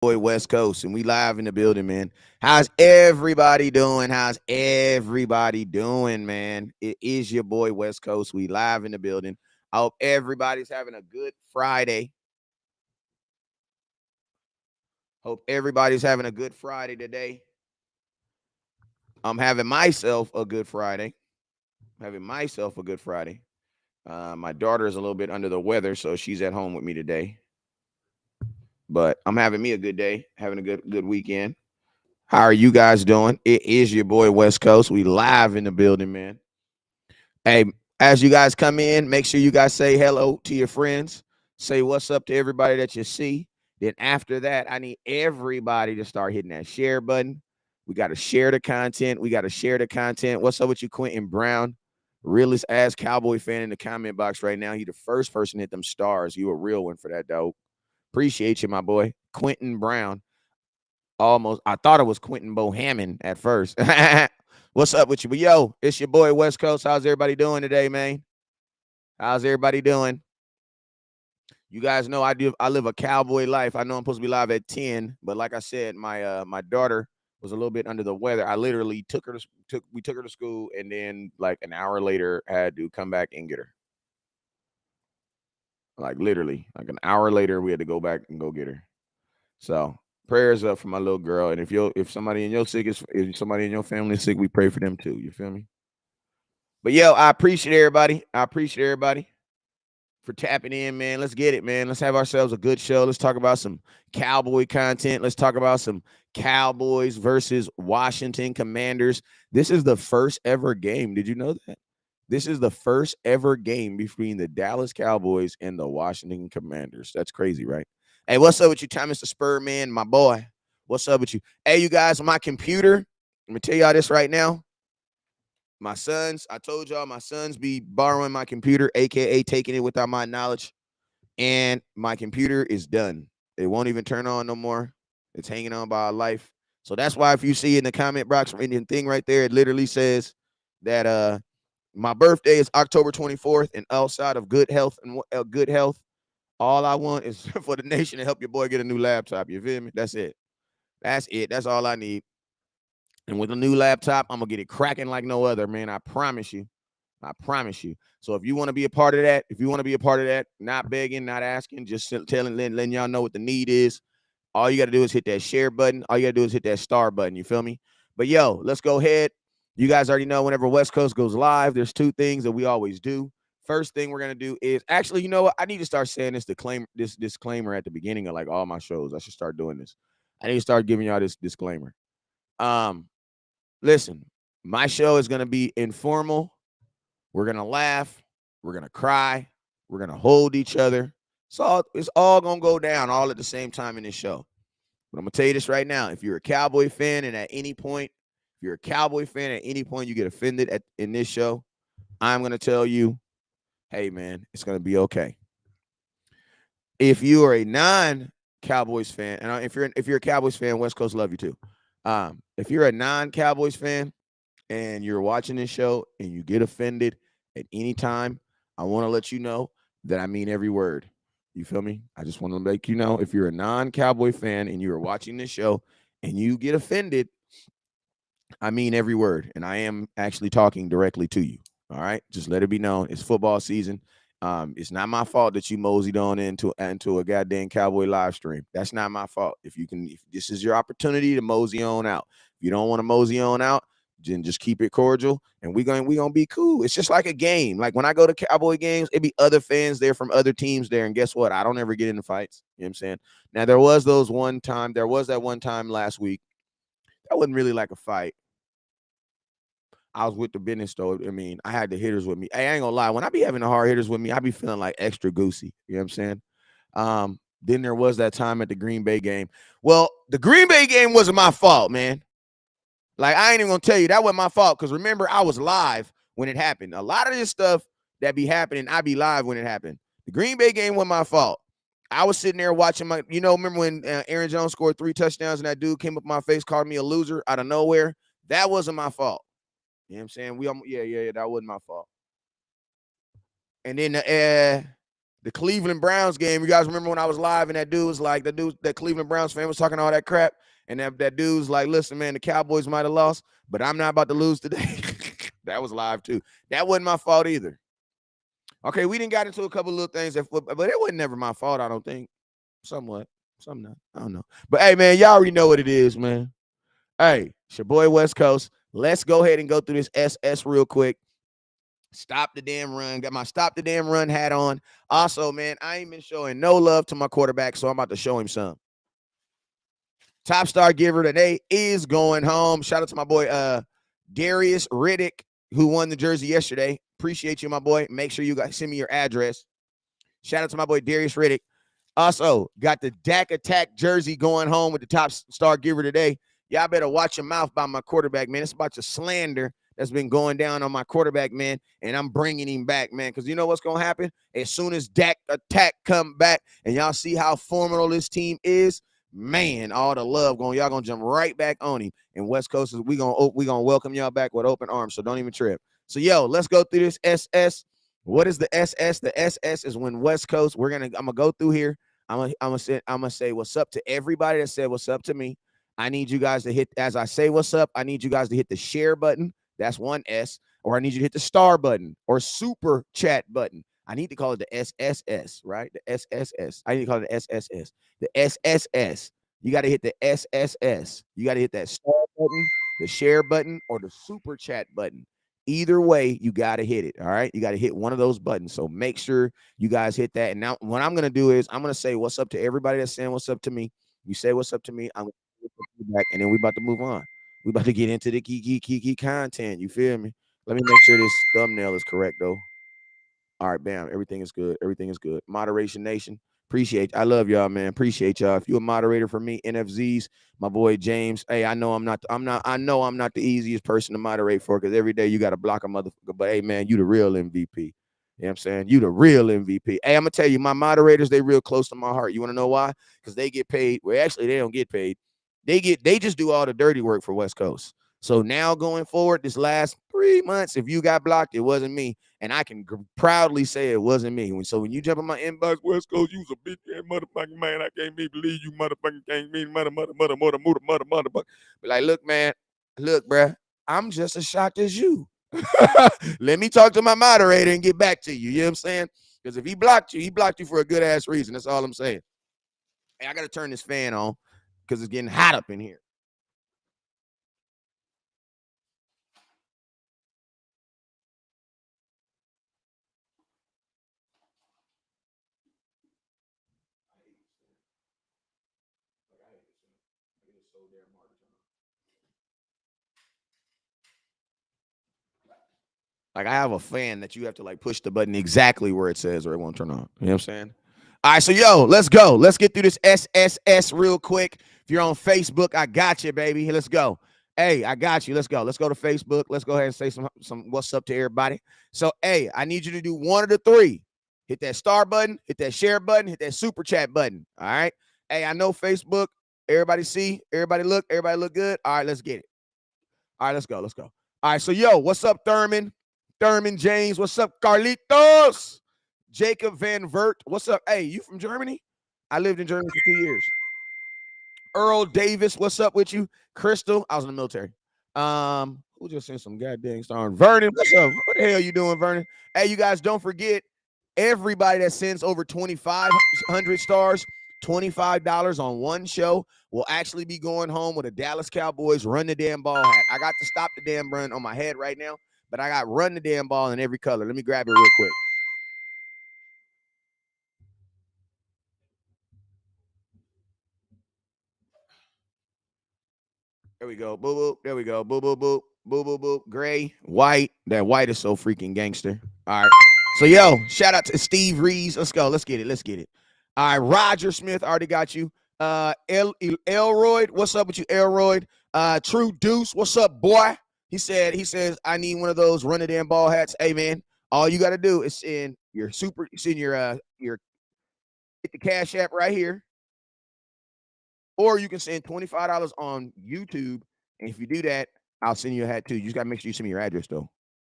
Boy West Coast, and we live in the building, man. How's everybody doing? How's everybody doing, man? It is your boy West Coast. We live in the building. I hope everybody's having a good Friday. Hope everybody's having a good Friday today. I'm having myself a good Friday. Having myself a good Friday. My daughter is a little bit under the weather, so she's at home with me today. But I'm having me a good day, having a good weekend. How are you guys doing? It is your boy West Coast. We live in the building, man. Hey, as you guys come in, make sure you guys say hello to your friends. Say what's up to everybody that you see. Then after that, I need everybody to start hitting that share button. We got to share the content. We got to share the content. What's up with you, Quentin Brown? Realest ass Cowboy fan in the comment box right now. He the first person to hit them stars. You a real one for that, though. Appreciate you, my boy. Quentin Brown. Almost, I thought it was Quentin Bohammond at first. What's up with you? But yo, it's your boy West Coast. How's everybody doing today, man? How's everybody doing? You guys know I live a cowboy life. I know I'm supposed to be live at 10, but like I said, my daughter was a little bit under the weather. I literally we took her to school, and then like an hour later had to come back and get her. Like literally, like an hour later, we had to go back and go get her. So prayers up for my little girl. And if somebody in your sick is if somebody in your family is sick, we pray for them too. You feel me? But yo, I appreciate everybody. I appreciate everybody for tapping in, man. Let's get it, man. Let's have ourselves a good show. Let's talk about some cowboy content. Let's talk about some Cowboys versus Washington Commanders. This is the first ever game. Did you know that? This is the first ever game between the Dallas Cowboys and the Washington Commanders. That's crazy, right? Hey, what's up with you, Thomas the Spur Man, my boy? What's up with you? Hey, you guys, my computer. Let me tell y'all this right now. My sons, I told y'all my sons be borrowing my computer, aka taking it without my knowledge. And my computer is done. It won't even turn on no more. It's hanging on by a life. So that's why if you see in the comment box or anything thing right there, it literally says that my birthday is October 24th, and outside of good health and good health, all I want is for the nation to help your boy get a new laptop. You feel me? That's it. That's it. That's all I need. And with a new laptop, I'm gonna get it cracking like no other, man. I promise you. I promise you. So if you want to be a part of that, not begging, not asking, just letting y'all know what the need is. All you got to do is hit that share button. All you got to do is hit that star button. You feel me? But yo, let's go ahead. You guys already know whenever West Coast goes live, there's two things that we always do. First thing we're gonna do is actually, you know what? I need to start saying this disclaimer at the beginning of like all my shows. I should start doing this. I need to start giving y'all this disclaimer. Um, Listen, my show is gonna be informal. We're gonna laugh. We're gonna cry. We're gonna hold each other. So it's all gonna go down all at the same time in this show. But I'm gonna tell you this right now: if you're a Cowboy fan, and if you're a Cowboy fan at any point you get offended in this show, I'm gonna tell you, hey man, it's gonna be okay. If you are a non-Cowboys fan, and if you're a Cowboys fan, West Coast love you too. If you're a non-Cowboys fan and you're watching this show and you get offended at any time, I want to let you know that I mean every word. You feel me? I just want to make you know if you're a non-Cowboy fan and you are watching this show and you get offended, I mean every word. And I am actually talking directly to you. All right. Just let it be known. It's football season. It's not my fault that you moseyed on into a goddamn Cowboy live stream. That's not my fault. If this is your opportunity to mosey on out. If you don't want to mosey on out, then just keep it cordial, and we gonna be cool. It's just like a game. Like when I go to Cowboy games, it be other fans there from other teams there, and guess what? I don't ever get into fights. You know what I'm saying? Now there was that one time last week. That wasn't really like a fight. I was with the business though. I mean, I had the hitters with me. Hey, I ain't gonna lie. When I be having the hard hitters with me, I be feeling like extra goosey. You know what I'm saying? Then there was that time at the Green Bay game. Well, the Green Bay game wasn't my fault, man. Like, I ain't even gonna tell you that wasn't my fault. Because remember, I was live when it happened. A lot of this stuff that be happening, I be live when it happened. The Green Bay game wasn't my fault. I was sitting there watching remember when Aaron Jones scored 3 touchdowns and that dude came up my face, called me a loser out of nowhere? That wasn't my fault. You know what I'm saying? Yeah, that wasn't my fault. And then The Cleveland Browns game. You guys remember when I was live and that dude was like, that Cleveland Browns fan was talking all that crap, and that dude's like, listen, man, the Cowboys might have lost, but I'm not about to lose today. That was live too. That wasn't my fault either. Okay, we didn't got into a couple little things, but it wasn't never my fault. I don't think. Somewhat, some not. I don't know. But hey, man, y'all already know what it is, man. Hey, it's your boy West Coast. Let's go ahead and go through this SS real quick. Stop the damn run. Got my stop the damn run hat on. Also, man, I ain't been showing no love to my quarterback, so I'm about to show him some. Top star giver today is going home. Shout out to my boy Darius Riddick, who won the jersey yesterday. Appreciate you, my boy. Make sure you guys send me your address. Shout out to my boy Darius Riddick. Also, got the Dak Attack jersey going home with the top star giver today. Y'all better watch your mouth by my quarterback, man. It's about the slander that's been going down on my quarterback, man, and I'm bringing him back, man, because you know what's going to happen? As soon as Dak Attack come back and y'all see how formidable this team is, man, all the love y'all going to jump right back on him. And West Coast, we gonna welcome y'all back with open arms, so don't even trip. So, yo, let's go through this SS. What is the SS? The SS is when West Coast. I'm gonna go through here. I'm gonna say what's up to everybody that said what's up to me. I need you guys to hit, as I say what's up, I need you guys to hit the share button. That's one S. Or I need you to hit the star button or super chat button. I need to call it the SSS, right? The SSS. I need to call it the SSS. The SSS. You got to hit the SSS. You got to hit that star button, the share button, or the super chat button. Either way, you got to hit it. All right. You got to hit one of those buttons. So make sure you guys hit that. And now what I'm going to do is I'm going to say what's up to everybody that's saying what's up to me. You say what's up to me. I'm going to back, and then we about to move on. We about to get into the key content. You feel me? Let me make sure this thumbnail is correct though. All right, bam. Everything is good. Everything is good. Moderation Nation. Appreciate you. I love y'all, man. Appreciate y'all. If you're a moderator for me, NFZs, my boy James. Hey, I know I'm not the easiest person to moderate for, because every day you got to block a motherfucker. But hey, man, you the real MVP. You know what I'm saying? You the real MVP. Hey, I'm gonna tell you, my moderators, they real close to my heart. You want to know why? Because they get paid. Well, actually, they don't get paid. They just do all the dirty work for West Coast. So now going forward, this last 3 months, if you got blocked, it wasn't me. And I can proudly say it wasn't me. So when you jump in my inbox, West Coast, you was a bitch ass motherfucking man. I can't believe you motherfucking can't mean mother. But like, look, man, look, bruh, I'm just as shocked as you. Let me talk to my moderator and get back to you. You know what I'm saying? Because if he blocked you for a good ass reason. That's all I'm saying. Hey, I got to turn this fan on because it's getting hot up in here. Like, I have a fan that you have to like push the button exactly where it says or it won't turn on. You know what I'm saying? All right, so yo, let's go. Let's get through this SSS real quick. If you're on Facebook, I got you, baby. Let's go. Hey, I got you. Let's go. Let's go to Facebook. Let's go ahead and say some what's up to everybody. So, hey, I need you to do one of the three. Hit that star button, hit that share button, hit that super chat button. All right. Hey, I know Facebook. Everybody see, everybody look good. All right, let's get it. All right, let's go. Let's go. All right, so yo, what's up, Thurman? Thurman James, what's up, Carlitos? Jacob Van Vert, what's up? Hey, you from Germany? I lived in Germany for 2 years. Earl Davis, what's up with you? Crystal, I was in the military. Who just sent some goddamn star? Vernon, what's up? What the hell you doing, Vernon? Hey, you guys, don't forget, everybody that sends over 2,500 stars, $25 on one show will actually be going home with a Dallas Cowboys run the damn ball hat. I got to stop the damn run on my head right now, but I got run the damn ball in every color. Let me grab it real quick. There we go. Boo boo. There we go. Boo boo boo. Boo boo boo. Gray, white. That white is so freaking gangster. All right. So yo, shout out to Steve Reeves. Let's go. Let's get it. Let's get it. All right. Roger Smith already got you. Elroyd, what's up with you, Elroyd? True Deuce, what's up, boy? He says, I need one of those run the damn ball hats. Hey man, all you got to do is send your hit the Cash App right here. Or you can send $25 on YouTube. And if you do that, I'll send you a hat too. You just got to make sure you send me your address though.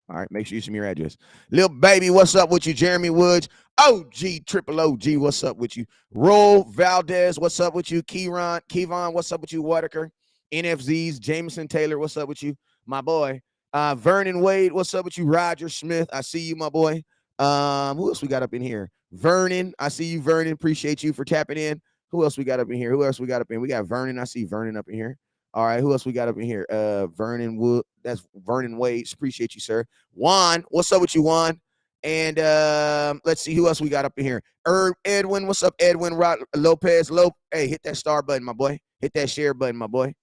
All right, make sure you send me your address. Lil baby, what's up with you? Jeremy Woods, OG, triple OG, what's up with you? Roll Valdez, what's up with you? Kevon, what's up with you? Whitaker, NFZs, Jameson Taylor, what's up with you? My boy. Vernon Wade, what's up with you? Roger Smith, I see you, my boy. Who else we got up in here? Vernon, I see you, Vernon. Appreciate you for tapping in. Who else we got up in here? Who else we got up in? We got Vernon. I see Vernon up in here. All right, who else we got up in here? Vernon Wood. That's Vernon Wade. Appreciate you, sir. Juan, what's up with you, Juan? And let's see who else we got up in here. Edwin, what's up, Edwin? Lopez. Hey, hit that star button, my boy. Hit that share button, my boy.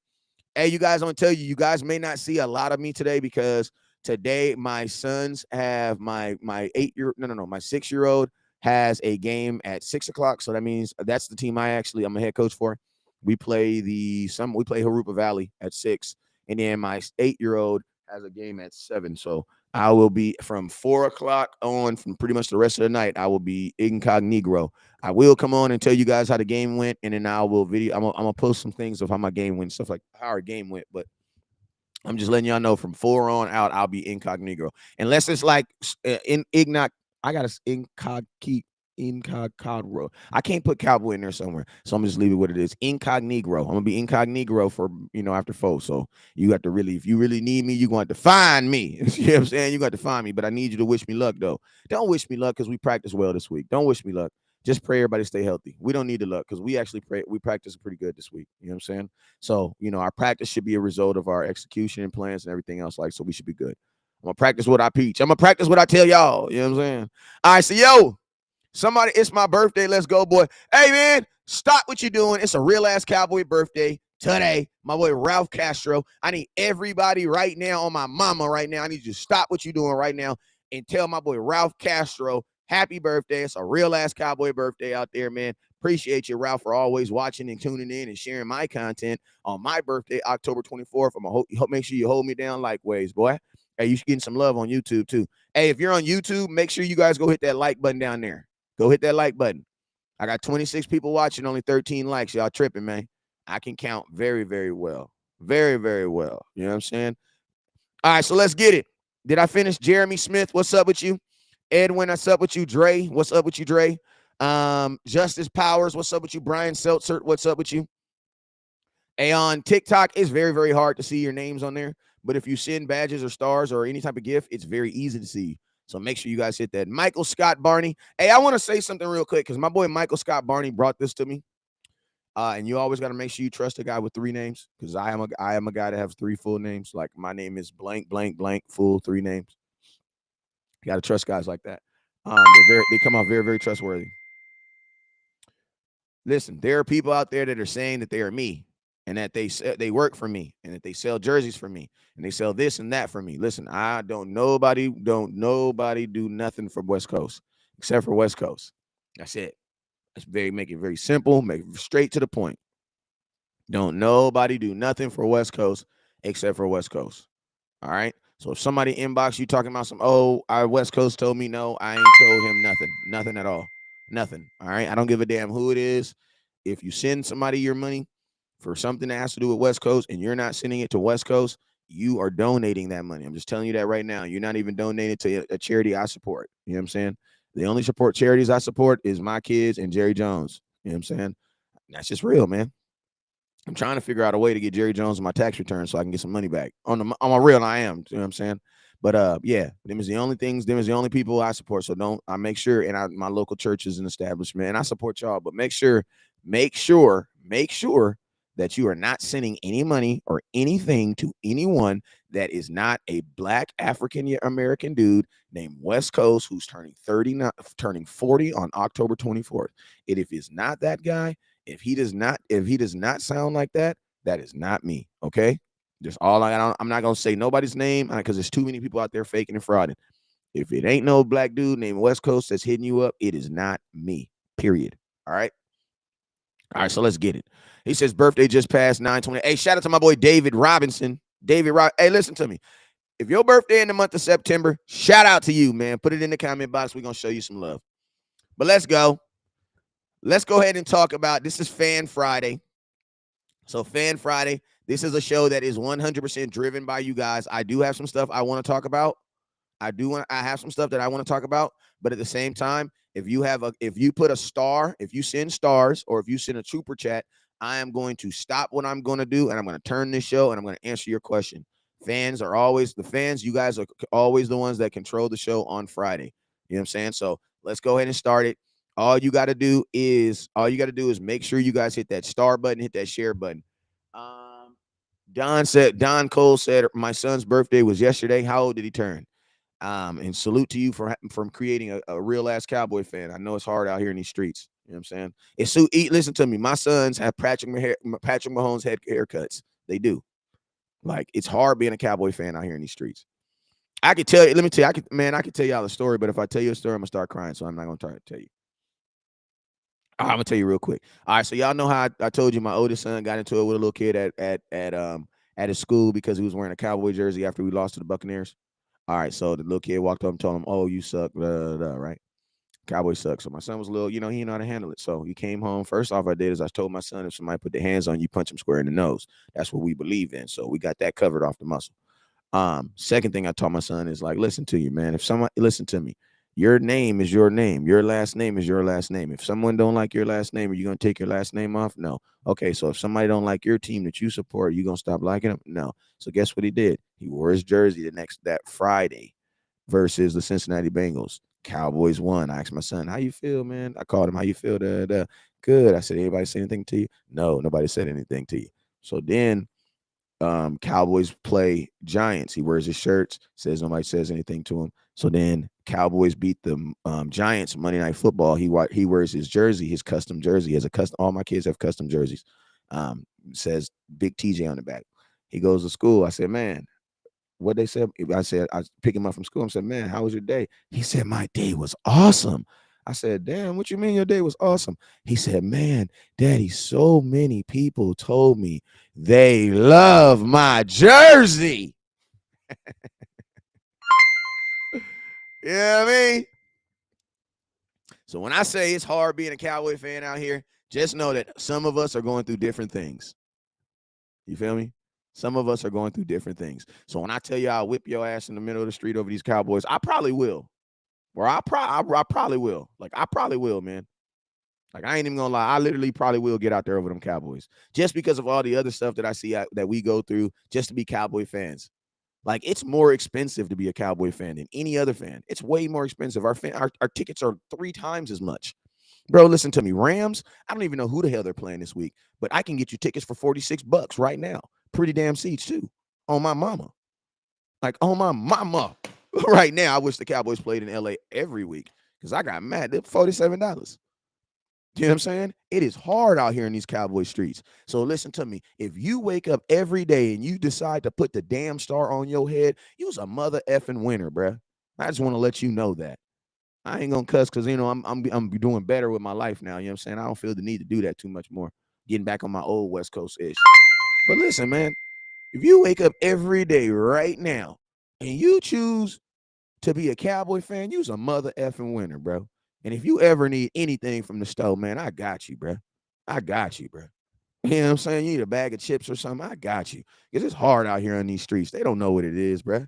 Hey, you guys, I want to tell you, you guys may not see a lot of me today because today my sons have my 6-year-old has a game at 6:00. So that means that's the team I'm a head coach for. We play Harupa Valley at 6, and then my 8-year-old has a game at 7. So I will be from 4:00 on, from pretty much the rest of the night. I will be incognito. I will come on and tell you guys how the game went, and then I will video. I'm gonna post some things of how my game went, stuff like how our game went. But I'm just letting y'all know from 4 on out, I'll be incognito, unless it's like I got to incognito. I can't put Cowboy in there somewhere, so I'm just leave it what it is. Incognito. I'm gonna be incognito for after 4. So you got to really, if you really need me, you're going to find me. You know what I'm saying? You got to find me, but I need you to wish me luck though. Don't wish me luck because we practiced well this week. Don't wish me luck. Just pray everybody stay healthy. We don't need the luck because we actually practice pretty good this week. You know what I'm saying? So, our practice should be a result of our execution and plans and everything else. So we should be good. I'm gonna practice what I preach. I'm gonna practice what I tell y'all. You know what I'm saying? All right, so somebody, it's my birthday. Let's go, boy. Hey, man, stop what you're doing. It's a real ass Cowboy birthday today. My boy Ralph Castro. I need everybody right now on my mama right now. I need you to stop what you're doing right now and tell my boy Ralph Castro happy birthday. It's a real ass Cowboy birthday out there, man. Appreciate you, Ralph, for always watching and tuning in and sharing my content on my birthday, October 24th. I'm gonna make sure you hold me down likewise, boy. Hey, you should get some love on YouTube too. Hey, if you're on YouTube, make sure you guys go hit that like button down there. Go hit that like button. I got 26 people watching, only 13 likes. Y'all tripping, man. I can count very, very well. Very, very well. You know what I'm saying? All right, so let's get it. Did I finish? Jeremy Smith, what's up with you? Edwin, what's up with you? Dre, what's up with you, Dre? Justice Powers, what's up with you? Brian Seltzer, what's up with you? Hey, on TikTok, it's very, very hard to see your names on there. But if you send badges or stars or any type of gift, it's very easy to see. So make sure you guys hit that. Michael Scott Barney. Hey, I want to say something real quick because my boy Michael Scott Barney brought this to me. And you always got to make sure you trust a guy with 3 names because I am a guy that has 3 full names. Like my name is blank, blank, blank, full 3 names. You got to trust guys like that. They come out very, very trustworthy. Listen, there are people out there that are saying that they are me and that they work for me and that they sell jerseys for me and they sell this and that for me. Listen, nobody do nothing for West Coast except for West Coast. That's it. Make it very simple, make it straight to the point. Don't nobody do nothing for West Coast except for West Coast. All right. So if somebody inbox you talking about our West Coast told me no, I ain't told him nothing at all. Nothing. All right. I don't give a damn who it is. If you send somebody your money for something that has to do with West Coast and you're not sending it to West Coast, you are donating that money. I'm just telling you that right now. You're not even donating to a charity I support. You know what I'm saying? The only charities I support is my kids and Jerry Jones. You know what I'm saying? That's just real, man. I'm trying to figure out a way to get Jerry Jones on my tax return so I can get some money back. On my real, I am. You know what I'm saying? But yeah, them is the only things. Them is the only people I support. So I make sure, and my local church is an establishment, and I support y'all. But make sure that you are not sending any money or anything to anyone that is not a Black African American dude named West Coast who's turning 40 on October 24th. And if it's not that guy, if he does not sound like that, that is not me. Okay. Just I'm not going to say nobody's name because there's too many people out there faking and frauding. If it ain't no Black dude named West Coast that's hitting you up, it is not me, period. All right. All right. So let's get it. He says birthday just passed 9/20. Hey, shout out to my boy, David Robinson. Hey, listen to me. If your birthday in the month of September, shout out to you, man. Put it in the comment box. We're going to show you some love. But let's go. Let's go ahead and talk about, this is Fan Friday. So Fan Friday, this is a show that is 100% driven by you guys. I do have some stuff I want to talk about. I have some stuff that I want to talk about, but at the same time, if you put a star, if you send stars, or if you send a super chat, I am going to stop what I'm going to do, and I'm going to turn this show, and I'm going to answer your question. Fans are always the fans. You guys are always the ones that control the show on Friday. You know what I'm saying? So let's go ahead and start it. All you got to do is make sure you guys hit that star button, hit that share button. Um, Don Cole said my son's birthday was yesterday. How old did he turn? And salute to you for from creating a real ass Cowboy fan. I know it's hard out here in these streets. You know what I'm saying? Listen to me. My sons have Patrick Mahomes head haircuts. They do. Like, it's hard being a Cowboy fan out here in these streets. I could tell you. Let me tell you. I could tell y'all the story, but if I tell you a story, I'm gonna start crying. So I'm not gonna try to tell you. I'm gonna tell you real quick. All right, so y'all know how I told you my oldest son got into it with a little kid at his school because he was wearing a Cowboy jersey after we lost to the Buccaneers. All right, so the little kid walked up and told him, "Oh, you suck," blah, blah, blah, right? Cowboy sucks. So my son was a little, he didn't know how to handle it. So he came home. First off, I did is I told my son, if somebody put their hands on you, punch them square in the nose. That's what we believe in. So we got that covered off the muscle. Second thing I taught my son is, like, listen to you, man. If someone listen to me, your name is your name. Your last name is your last name. If someone don't like your last name, are you gonna take your last name off? No. Okay, so if somebody don't like your team that you support, you gonna stop liking them? No. So guess what he did? He wore his jersey that Friday versus the Cincinnati Bengals. Cowboys won. I asked my son, "How you feel, man?" I called him, "How you feel?" Good. I said, "Anybody say anything to you?" No, nobody said anything to you. So then Cowboys play Giants. He wears his shirts, says nobody says anything to him. So then Cowboys beat the Giants Monday Night Football. He wears his jersey, his custom jersey. He has a custom. All my kids have custom jerseys. Says Big TJ on the back. He goes to school. I said, "Man, what they said?" I said, I picked him up from school. I said, "Man, how was your day?" He said, "My day was awesome." I said, "Damn, what you mean your day was awesome?" He said, "Man, Daddy, so many people told me they love my jersey." You know what I mean? So when I say it's hard being a Cowboy fan out here, just know that some of us are going through different things. You feel me? Some of us are going through different things. So when I tell you I'll whip your ass in the middle of the street over these Cowboys, I probably will. Or I probably will. Like, I probably will, man. Like, I ain't even gonna lie. I literally probably will get out there over them Cowboys just because of all the other stuff that I see that we go through just to be Cowboy fans. Like, it's more expensive to be a Cowboy fan than any other fan. It's way more expensive. Our tickets are 3 times as much. Bro, listen to me. Rams, I don't even know who the hell they're playing this week, but I can get you tickets for $46 right now. Pretty damn seats too. On my mama. Like, on my mama. Right now, I wish the Cowboys played in LA every week because I got mad. They're $47. You know what I'm saying? It is hard out here in these Cowboy streets. So listen to me. If you wake up every day and you decide to put the damn star on your head, you's a mother effing winner, bruh. I just want to let you know that. I ain't gonna cuss because I'm doing better with my life now. You know what I'm saying? I don't feel the need to do that too much more. Getting back on my old West Coast ish. But listen, man, if you wake up every day right now and you choose to be a Cowboy fan, you's a mother effing winner, bro. And if you ever need anything from the store, man, I got you, bro. I got you, bro. You know what I'm saying? You need a bag of chips or something, I got you. Because it's hard out here on these streets. They don't know what it is, bro.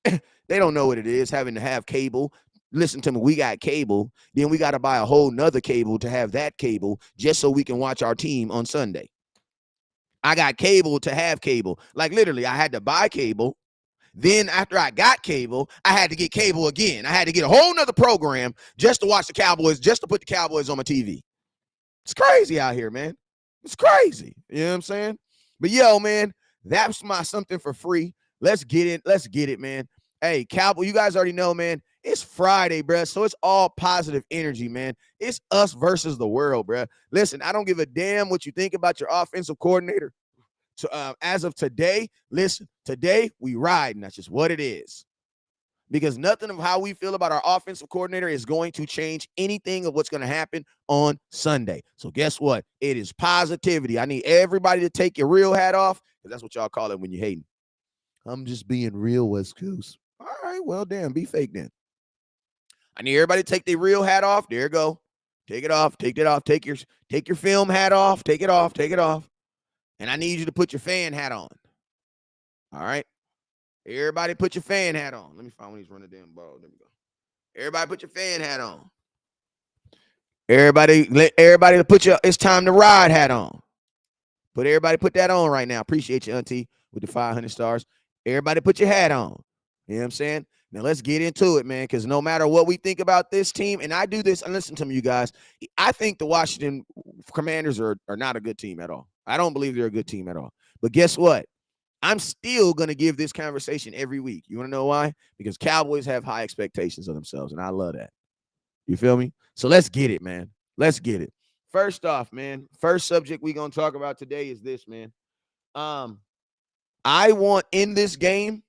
They don't know what it is having to have cable. Listen to me, we got cable. Then we got to buy a whole nother cable to have that cable just so we can watch our team on Sunday. I got cable to have cable. Like, literally, I had to buy cable. Then after I got cable, I had to get cable again. I had to get a whole nother program just to watch the Cowboys, just to put the Cowboys on my TV. It's crazy out here, man. It's crazy. You know what I'm saying? But yo, man, that's my something for free. Let's get it. Let's get it, man. Hey, Cowboy, you guys already know, man. It's Friday, bruh. So it's all positive energy, man. It's us versus the world, bruh. Listen, I don't give a damn what you think about your offensive coordinator. So as of today, listen, today we riding. That's just what it is. Because nothing of how we feel about our offensive coordinator is going to change anything of what's going to happen on Sunday. So guess what? It is positivity. I need everybody to take your real hat off, because that's what y'all call it when you're hating. I'm just being real, West Coast. All right, well, damn, be fake then. I need everybody to take their real hat off. There you go. Take it off. Take it off. Take your film hat off. Take it off. Take it off. And I need you to put your fan hat on. All right. Everybody put your fan hat on. Let me find when he's running the damn ball. There we go. Everybody put your fan hat on. Let everybody put your it's time to ride hat on. Everybody put that on right now. Appreciate you, Auntie, with the 500 stars. Everybody put your hat on. You know what I'm saying? Now let's get into it, man, because no matter what we think about this team, and I do this, and listen to me, you guys, I think the Washington Commanders are not a good team at all. I don't believe they're a good team at all. But guess what? I'm still going to give this conversation every week. You want to know why? Because Cowboys have high expectations of themselves, and I love that. You feel me? So let's get it, man. Let's get it. First off, man, first subject we're going to talk about today is this, man. I want in this game,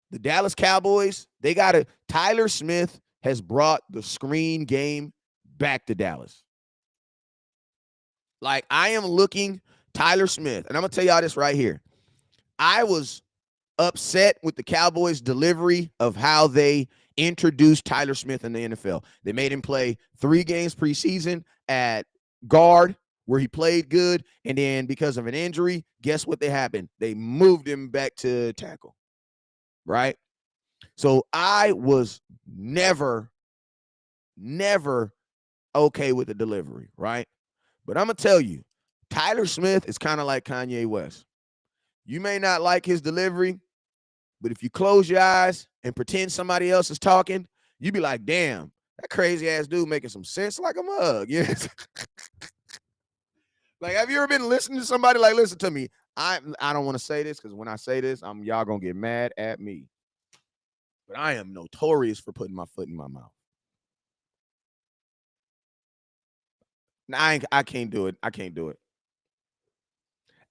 the Dallas Cowboys, they got to, Tyler Smith has brought the screen game back to Dallas. Like, I am looking Tyler Smith, and I'm going to tell y'all this right here. I was upset with the Cowboys' delivery of how they introduced Tyler Smith in the NFL. They made him play 3 games preseason at guard, where he played good, and then because of an injury, guess what happened? They moved him back to tackle, right? So I was never okay with the delivery, right? But I'm going to tell you, Tyler Smith is kind of like Kanye West. You may not like his delivery, but if you close your eyes and pretend somebody else is talking, you be like, damn, that crazy ass dude making some sense like a mug. Yeah. Like, have you ever been listening to somebody like, listen to me? I don't want to say this because when I say this, y'all gonna get mad at me. But I am notorious for putting my foot in my mouth. Now, I can't do it. I can't do it.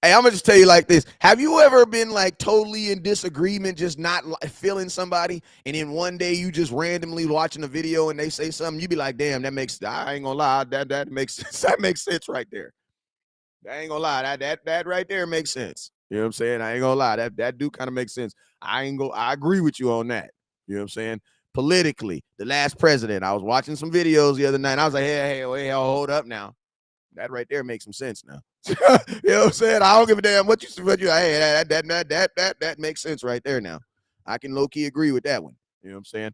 Hey, I'm gonna just tell you like this. Have you ever been like totally in disagreement, just not feeling somebody, and then one day you just randomly watching a video and they say something, you be like, damn, I ain't gonna lie, that makes sense. That makes sense right there. I ain't gonna lie, that right there makes sense. You know what I'm saying? I ain't gonna lie, that do kind of make sense. I agree with you on that. You know what I'm saying? Politically, the last president, I was watching some videos the other night. I was like, hey, hold up now. That right there makes some sense now. You know what I'm saying? I don't give a damn what you hey, that makes sense right there now. I can low-key agree with that one. You know what I'm saying?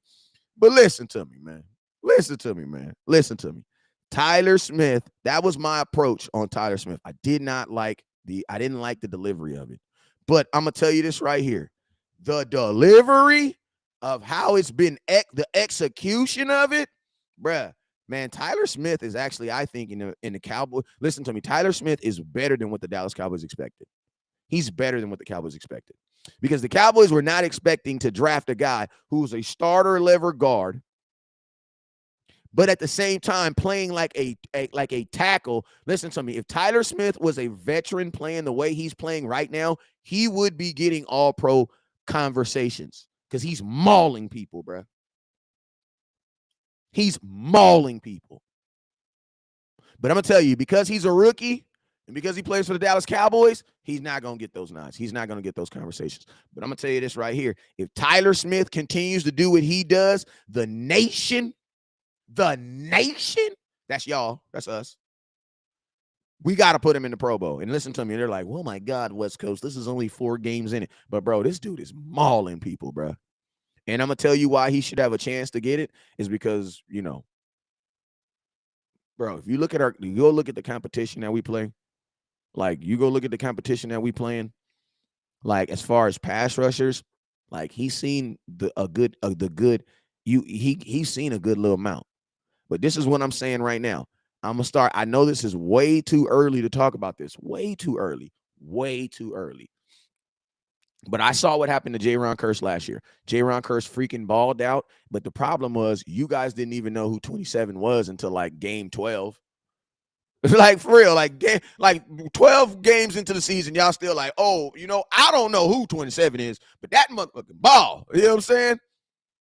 But listen to me, man. Listen to me, man. Listen to me. Tyler Smith, that was my approach on Tyler Smith. I didn't like the delivery of it. But I'm going to tell you this right here. The delivery of how it's been, the execution of it, bruh, man, Tyler Smith is actually, I think, in the Cowboys. Listen to me. Tyler Smith is better than what the Dallas Cowboys expected. He's better than what the Cowboys expected. Because the Cowboys were not expecting to draft a guy who's a starter level guard, but at the same time playing like a tackle. Listen to me. If Tyler Smith was a veteran playing the way he's playing right now, he would be getting all-pro conversations because he's mauling people, bro. He's mauling people. But I'm going to tell you, because he's a rookie and because he plays for the Dallas Cowboys, he's not going to get those nods. He's not going to get those conversations. But I'm going to tell you this right here. If Tyler Smith continues to do what he does, the nation, that's y'all, that's us. We got to put him in the Pro Bowl. And listen to me. They're like, oh, my God, West Coast, this is only 4 games in it. But, bro, this dude is mauling people, bro. And I'm going to tell you why he should have a chance to get it is because, bro, if you go look at the competition that we play, like you go look at the competition that we playing, like as far as pass rushers, like he's seen he's seen a good little amount. But this is what I'm saying right now. I'm gonna start. I know this is way too early to talk about this. Way too early. But I saw what happened to Jaron Kearse last year. Jaron Kearse freaking balled out. But the problem was you guys didn't even know who 27 was until like game 12. Like for real, like 12 games into the season, y'all still like, oh, I don't know who 27 is, but that motherfucking ball. You know what I'm saying?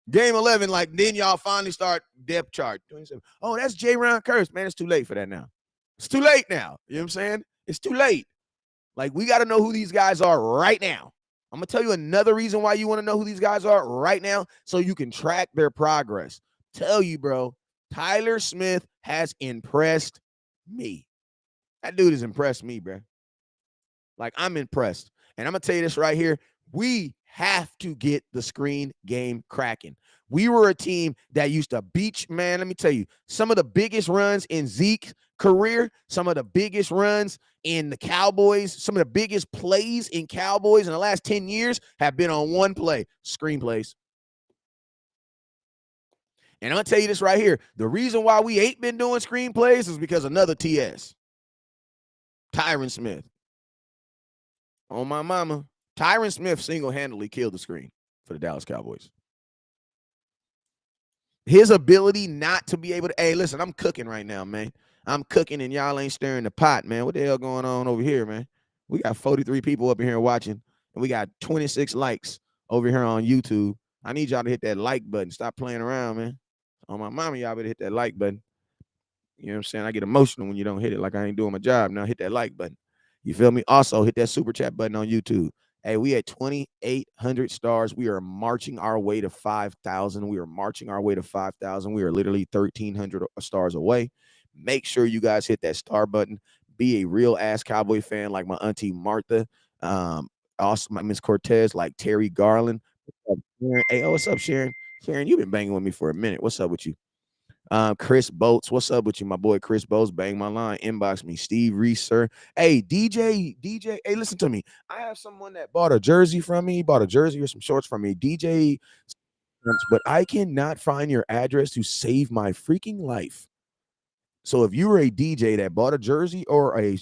Game 11, like then y'all finally start depth chart. 27. Oh, that's Jaron Kearse. Man, it's too late for that now. It's too late now. You know what I'm saying? It's too late. Like we got to know who these guys are right now. I'm going to tell you another reason why you want to know who these guys are right now so you can track their progress. Tell you, bro, Tyler Smith has impressed me. That dude has impressed me, bro. Like, I'm impressed. And I'm going to tell you this right here. We have to get the screen game cracking. We were a team that used to beach, man. Let me tell you, some of the biggest runs in Zeke's career, some of the biggest runs in the Cowboys, some of the biggest plays in Cowboys in the last 10 years have been on one play, screenplays. And I'm going to tell you this right here. The reason why we ain't been doing screenplays is because another TS, Tyron Smith. On my mama, Tyron Smith single-handedly killed the screen for the Dallas Cowboys. His ability not to be able to, hey, listen, I'm cooking right now, man. I'm cooking and y'all ain't stirring the pot, man. What the hell going on over here, man? We got 43 people up in here watching, and we got 26 likes over here on YouTube. I need y'all to hit that like button. Stop playing around, man. On my mama, y'all better hit that like button. You know what I'm saying? I get emotional when you don't hit it like I ain't doing my job. Now hit that like button. You feel me? Also, hit that super chat button on YouTube. Hey, we at 2,800 stars. We are marching our way to 5,000. We are marching our way to 5,000. We are literally 1,300 stars away. Make sure you guys hit that star button. Be a real ass Cowboy fan like my auntie Martha. Also, my Miss Cortez, like Terry Garland. Hey, what's up, Sharon? Sharon, you've been banging with me for a minute. What's up with you? Chris Boats, what's up with you? My boy Chris Boats, bang my line, inbox me. Steve Reese, sir. Hey, DJ, hey, listen to me. I have someone that bought a jersey from me, bought a jersey or some shorts from me. DJ, but I cannot find your address to save my freaking life. So if you were a DJ that bought a jersey or a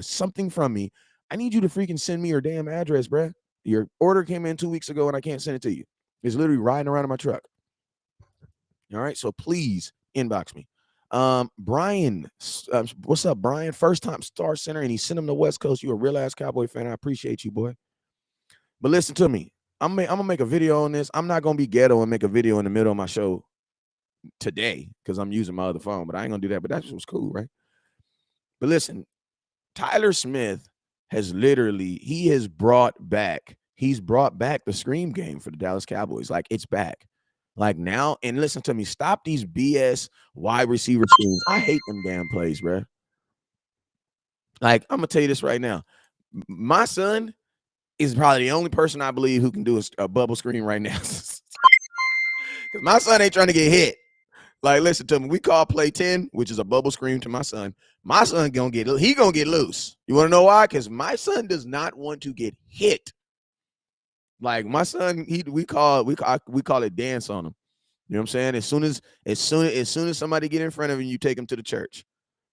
something from me, I need you to freaking send me your damn address, bruh. Your order came in 2 weeks ago and I can't send it to you. It's literally riding around in my truck. All right, so please inbox me. Brian, what's up, Brian? First time Star Center, and he sent him to West Coast. You a real ass Cowboy fan. I appreciate you, boy. But listen to me. I'm gonna make a video on this. I'm not gonna be ghetto and make a video in the middle of my show today because I'm using my other phone. But I ain't gonna do that. But that was cool, right? But listen, Tyler Smith has brought back the scream game for the Dallas Cowboys. Like, it's back. Like now, and listen to me, stop these BS wide receiver screens. I hate them damn plays, bro. Like, I'm gonna tell you this right now. My son is probably the only person I believe who can do a bubble screen right now. Because my son ain't trying to get hit. Like, listen to me. We call play 10, which is a bubble screen to my son. My son gonna get loose. You want to know why? Because my son does not want to get hit. Like, my son, we call it dance on him. You know what I'm saying? As soon as somebody get in front of him, you take him to the church.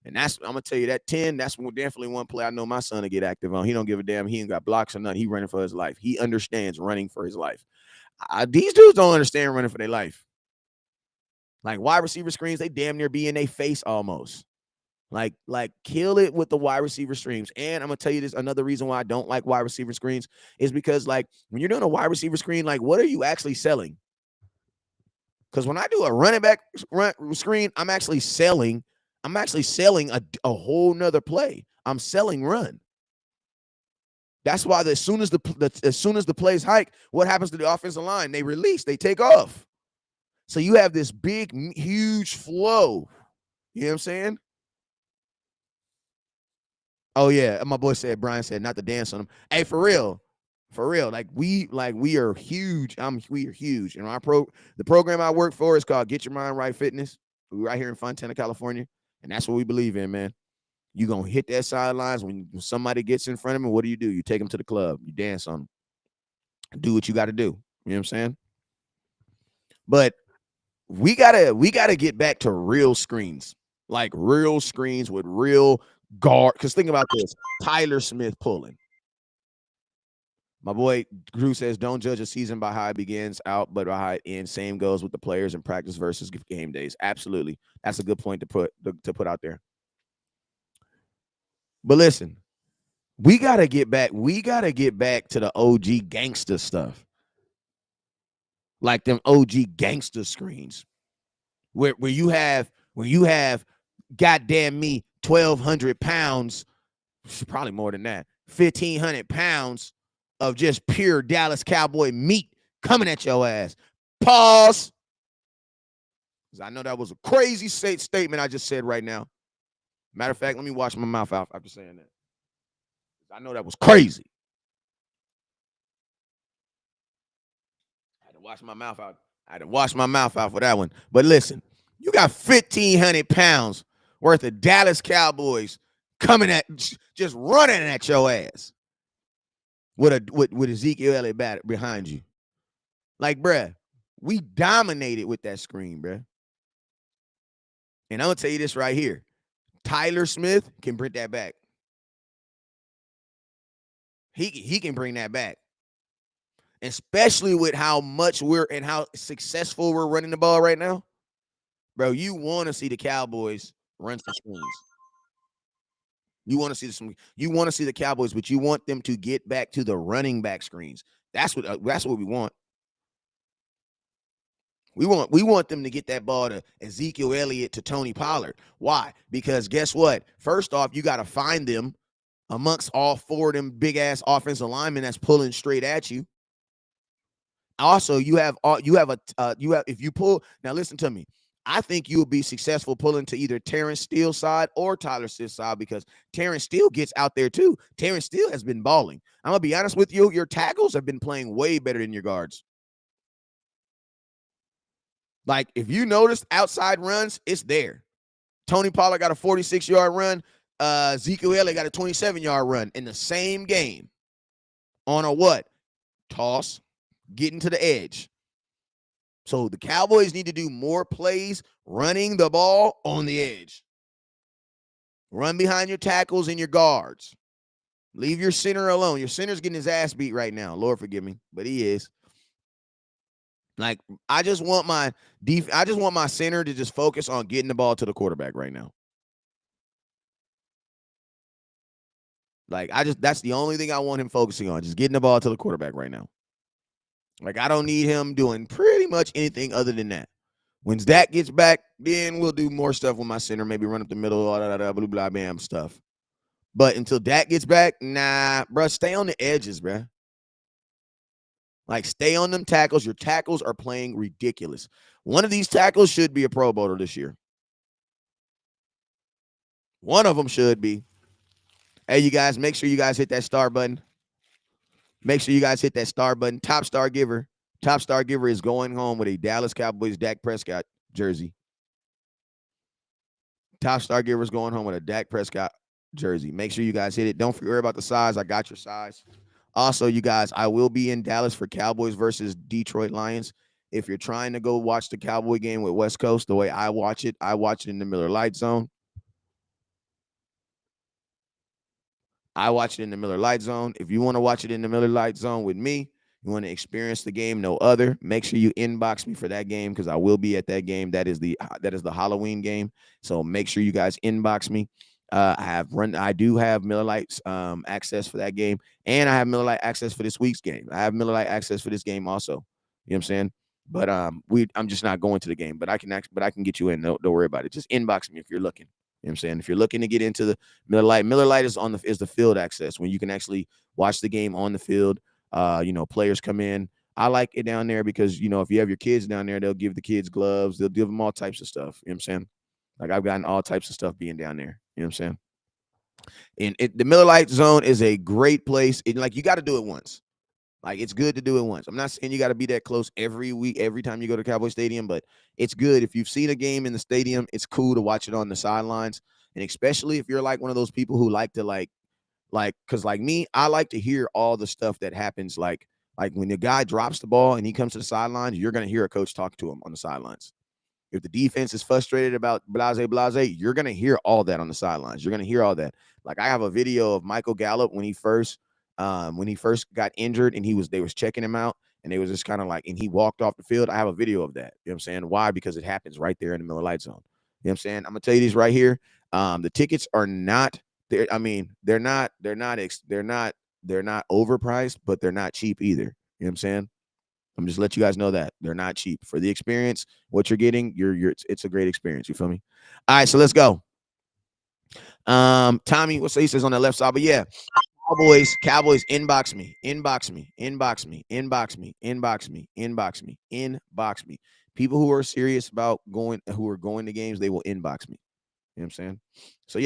And I'm gonna tell you that 10, that's definitely one play I know my son to get active on. He don't give a damn. He ain't got blocks or nothing. He running for his life. He understands running for his life. These dudes don't understand running for their life. Like, wide receiver screens, they damn near be in their face almost. Like kill it with the wide receiver screens. And I'm gonna tell you this, another reason why I don't like wide receiver screens is because, like, when you're doing a wide receiver screen, like, what are you actually selling? Because when I do a running back screen, I'm actually selling a whole nother play. I'm selling run. That's why as soon as the plays hike, what happens to the offensive line? They release, they take off. So you have this big, huge flow. You know what I'm saying? Oh yeah, my boy said, Brian said, not to dance on him. Hey, for real. Like we are huge. We are huge. And the program I work for is called Get Your Mind Right Fitness. We're right here in Fontana, California. And that's what we believe in, man. You're going to hit that sidelines. When somebody gets in front of them, what do? You take them to the club. You dance on them. Do what you got to do. You know what I'm saying? But we gotta get back to real screens. Like real screens with real guard. Because think about this. Tyler Smith pulling. My boy Drew says, don't judge a season by how it begins out, but by how it ends. Same goes with the players in practice versus game days. Absolutely. That's a good point to put out there. But listen, we got to get back. We got to get back to the OG gangster stuff. Like them OG gangster screens. Where you have goddamn me 1,200 pounds, probably more than that, 1,500 pounds of just pure Dallas Cowboy meat coming at your ass. Pause. I know that was a crazy statement I just said right now. Matter of fact, let me wash my mouth out after saying that. I know that was crazy. wash my mouth out. I had to wash my mouth out for that one. But listen, you got 1,500 pounds worth of Dallas Cowboys coming at, just running at your ass with Ezekiel Elliott behind you. Like, bruh, we dominated with that screen, bruh. And I'm gonna tell you this right here: Tyler Smith can bring that back. He can bring that back, especially with how much we're and how successful we're running the ball right now, bro. You want to see the Cowboys run some screens. You want to see You want to see the Cowboys, but you want them to get back to the running back screens. That's what we want. We want them to get that ball to Ezekiel Elliott, to Tony Pollard. Why? Because guess what? First off, you got to find them amongst all four of them big ass offensive linemen that's pulling straight at you. Also, if you pull, now listen to me. I think you'll be successful pulling to either Terrence Steele's side or Tyler Smith's side, because Terrence Steele gets out there too. Terrence Steele has been balling. I'm gonna be honest with you, your tackles have been playing way better than your guards. Like, if you noticed outside runs, it's there. Tony Pollard got a 46-yard run. Ezekiel Elliott got a 27-yard run in the same game on a what? Toss, getting to the edge. So the Cowboys need to do more plays running the ball on the edge. Run behind your tackles and your guards. Leave your center alone. Your center's getting his ass beat right now. Lord forgive me, but he is. Like, I just want my center to just focus on getting the ball to the quarterback right now. Like, that's the only thing I want him focusing on, just getting the ball to the quarterback right now. Like, I don't need him doing pretty much anything other than that. When Dak gets back, then we'll do more stuff with my center, maybe run up the middle, blah, blah, blah, bam stuff. But until Dak gets back, nah, bro, stay on the edges, bro. Like, stay on them tackles. Your tackles are playing ridiculous. One of these tackles should be a Pro Bowler this year. One of them should be. Hey, you guys, make sure you guys hit that star button. Make sure you guys hit that star button. Top Star Giver. Top Star Giver is going home with a Dallas Cowboys Dak Prescott jersey. Top Star Giver is going home with a Dak Prescott jersey. Make sure you guys hit it. Don't worry about the size. I got your size. Also, you guys, I will be in Dallas for Cowboys versus Detroit Lions. If you're trying to go watch the Cowboy game with West Coast, the way I watch it in the Miller Lite Zone. I watch it in the Miller Lite Zone. If you want to watch it in the Miller Lite Zone with me, you want to experience the game no other, make sure you inbox me for that game, because I will be at that game. That is the Halloween game. So make sure you guys inbox me. I do have Miller Lite access for that game, and I have Miller Lite access for this week's game. I have Miller Lite access for this game also. You know what I'm saying? But I'm just not going to the game, but I can get you in. Don't worry about it. Just inbox me if you're looking. You know what I'm saying? If you're looking to get into the Miller Lite is the field access, when you can actually watch the game on the field. Players come in. I like it down there because, if you have your kids down there, they'll give the kids gloves. They'll give them all types of stuff. You know what I'm saying? Like, I've gotten all types of stuff being down there. You know what I'm saying? And the Miller Lite Zone is a great place. You got to do it once. Like, it's good to do it once. I'm not saying you got to be that close every week, every time you go to Cowboy Stadium, but it's good. If you've seen a game in the stadium, it's cool to watch it on the sidelines. And especially if you're like one of those people who like to because like me, I like to hear all the stuff that happens. Like when the guy drops the ball and he comes to the sidelines, you're going to hear a coach talk to him on the sidelines. If the defense is frustrated about blase, you're going to hear all that on the sidelines. You're going to hear all that. Like, I have a video of Michael Gallup when he first got injured, and they was checking him out, and they was just kind of like, and he walked off the field. I have a video of that. You know what I'm saying? Why? Because it happens right there in the Miller Lite Zone. You know what I'm saying? I'm going to tell you these right here. The tickets are not there. I mean, they're not overpriced, but they're not cheap either. You know what I'm saying? I'm just let you guys know that they're not cheap for the experience. What you're getting, it's a great experience. You feel me? All right, so let's go. Tommy, what's he says on the left side? But yeah, Cowboys, inbox me. People who are serious about who are going to games, they will inbox me. You know what I'm saying? So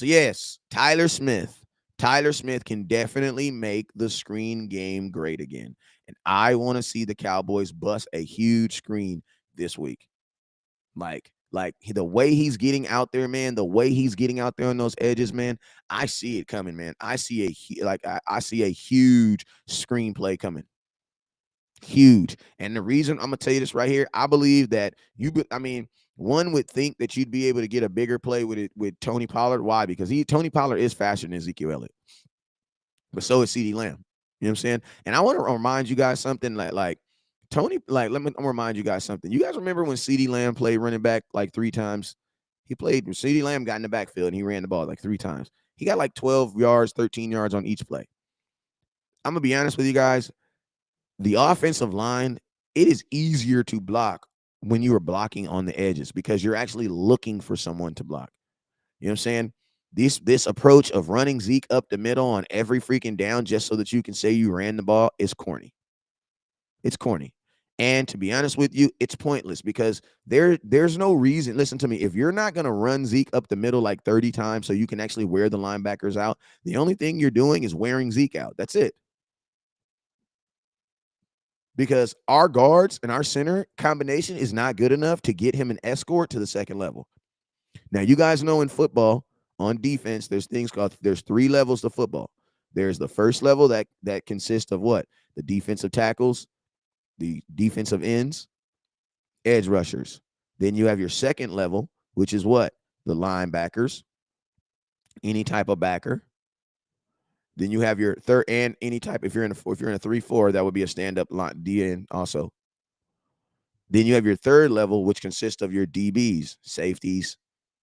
yes, Tyler Smith, Tyler Smith can definitely make the screen game great again. And I want to see the Cowboys bust a huge screen this week. Like the way he's getting out there, man, the way he's getting out there on those edges, man, I see it coming, man. I see I see a huge screenplay coming. Huge. And the reason I'm gonna tell you this right here, I believe that I mean, one would think that you'd be able to get a bigger play with it with Tony Pollard. Why? Because Tony Pollard is faster than Ezekiel Elliott, but so is CeeDee Lamb. You know what I'm saying? And I want to remind you guys something like Tony, like let me remind you guys something. You guys remember when CeeDee Lamb played running back like 3 times? He played CeeDee Lamb got in the backfield and he ran the ball like 3 times. He got like 12 yards, 13 yards on each play. I'm gonna be honest with you guys. The offensive line, it is easier to block when you are blocking on the edges because you're actually looking for someone to block. You know what I'm saying? This approach of running Zeke up the middle on every freaking down just so that you can say you ran the ball is corny. It's corny. And to be honest with you, it's pointless because there's no reason. Listen to me. If you're not going to run Zeke up the middle like 30 times so you can actually wear the linebackers out, the only thing you're doing is wearing Zeke out. That's it. Because our guards and our center combination is not good enough to get him an escort to the second level. Now, you guys know in football, on defense, there's 3 levels to football. There's the first level that consists of what? The defensive tackles, the defensive ends, edge rushers. Then you have your second level, which is what? The linebackers, any type of backer. Then you have your third and any type. If you're in a 3-4, that would be a stand-up line DN also. Then you have your third level, which consists of your DBs, safeties,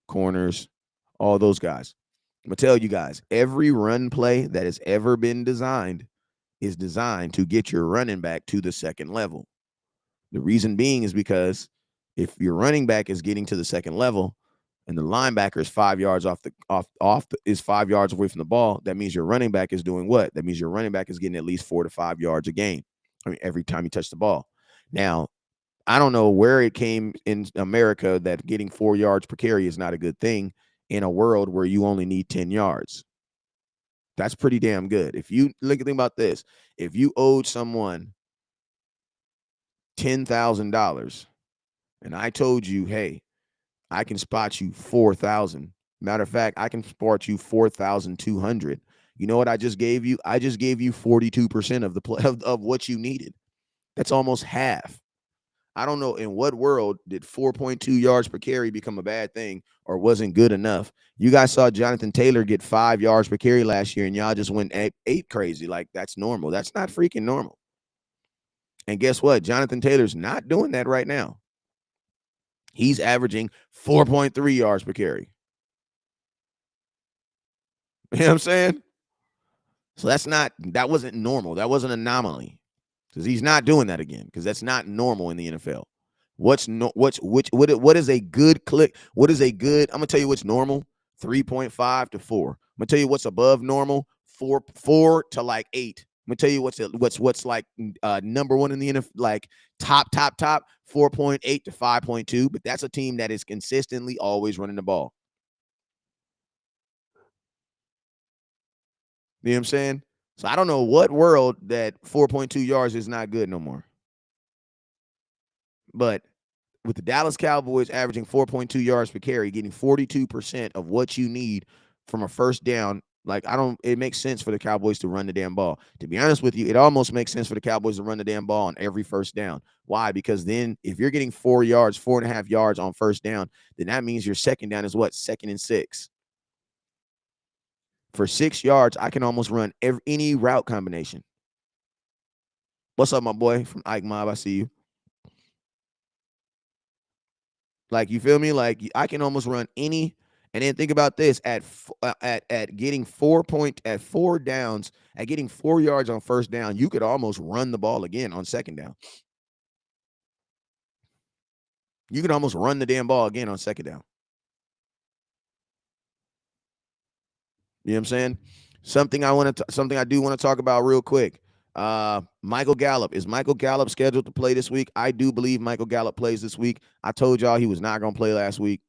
corners, all those guys. I'm going to tell you guys, every run play that has ever been designed is designed to get your running back to the second level. The reason being is because if your running back is getting to the second level and the linebacker is 5 yards is 5 yards away from the ball, that means your running back is doing what? That means your running back is getting at least 4 to 5 yards a game. I mean, every time you touch the ball. Now, I don't know where it came in America that getting 4 yards per carry is not a good thing in a world where you only need 10 yards. That's pretty damn good. If you think about this, if you owed someone $10,000 and I told you, hey, I can spot you 4,000. Matter of fact, I can spot you 4,200. You know what I just gave you? I just gave you 42% of the of what you needed. That's almost half. I don't know in what world did 4.2 yards per carry become a bad thing or wasn't good enough. You guys saw Jonathan Taylor get 5 yards per carry last year, and y'all just went eight crazy. Like, that's normal. That's not freaking normal. And guess what? Jonathan Taylor's not doing that right now. He's averaging 4.3 yards per carry. You know what I'm saying? So that wasn't normal. That wasn't an anomaly. Because he's not doing that again. Because that's not normal in the NFL. What is a good click? What is a good? I'm gonna tell you what's normal: 3.5 to 4. I'm gonna tell you what's above normal: 4 to like 8. I'm gonna tell you what's like number one in the NFL, like top 4.8 to 5.2. But that's a team that is consistently always running the ball. You know what I'm saying? So I don't know what world that 4.2 yards is not good no more. But with the Dallas Cowboys averaging 4.2 yards per carry, getting 42% of what you need from a first down, like it makes sense for the Cowboys to run the damn ball. To be honest with you, it almost makes sense for the Cowboys to run the damn ball on every first down. Why? Because then if you're getting 4.5 yards on first down, then that means your second down is what? 2nd and 6. For 6 yards, I can almost run any route combination. What's up, my boy from Ike Mob? I see you. Like, you feel me? Like, I can almost run any. And then think about this: at getting 4 downs, at getting 4 yards on first down, you could almost run the ball again on second down. You could almost run the damn ball again on second down. You know what I'm saying? Something I do want to talk about real quick. Michael Gallup. Is Michael Gallup scheduled to play this week? I do believe Michael Gallup plays this week. I told y'all he was not going to play last week.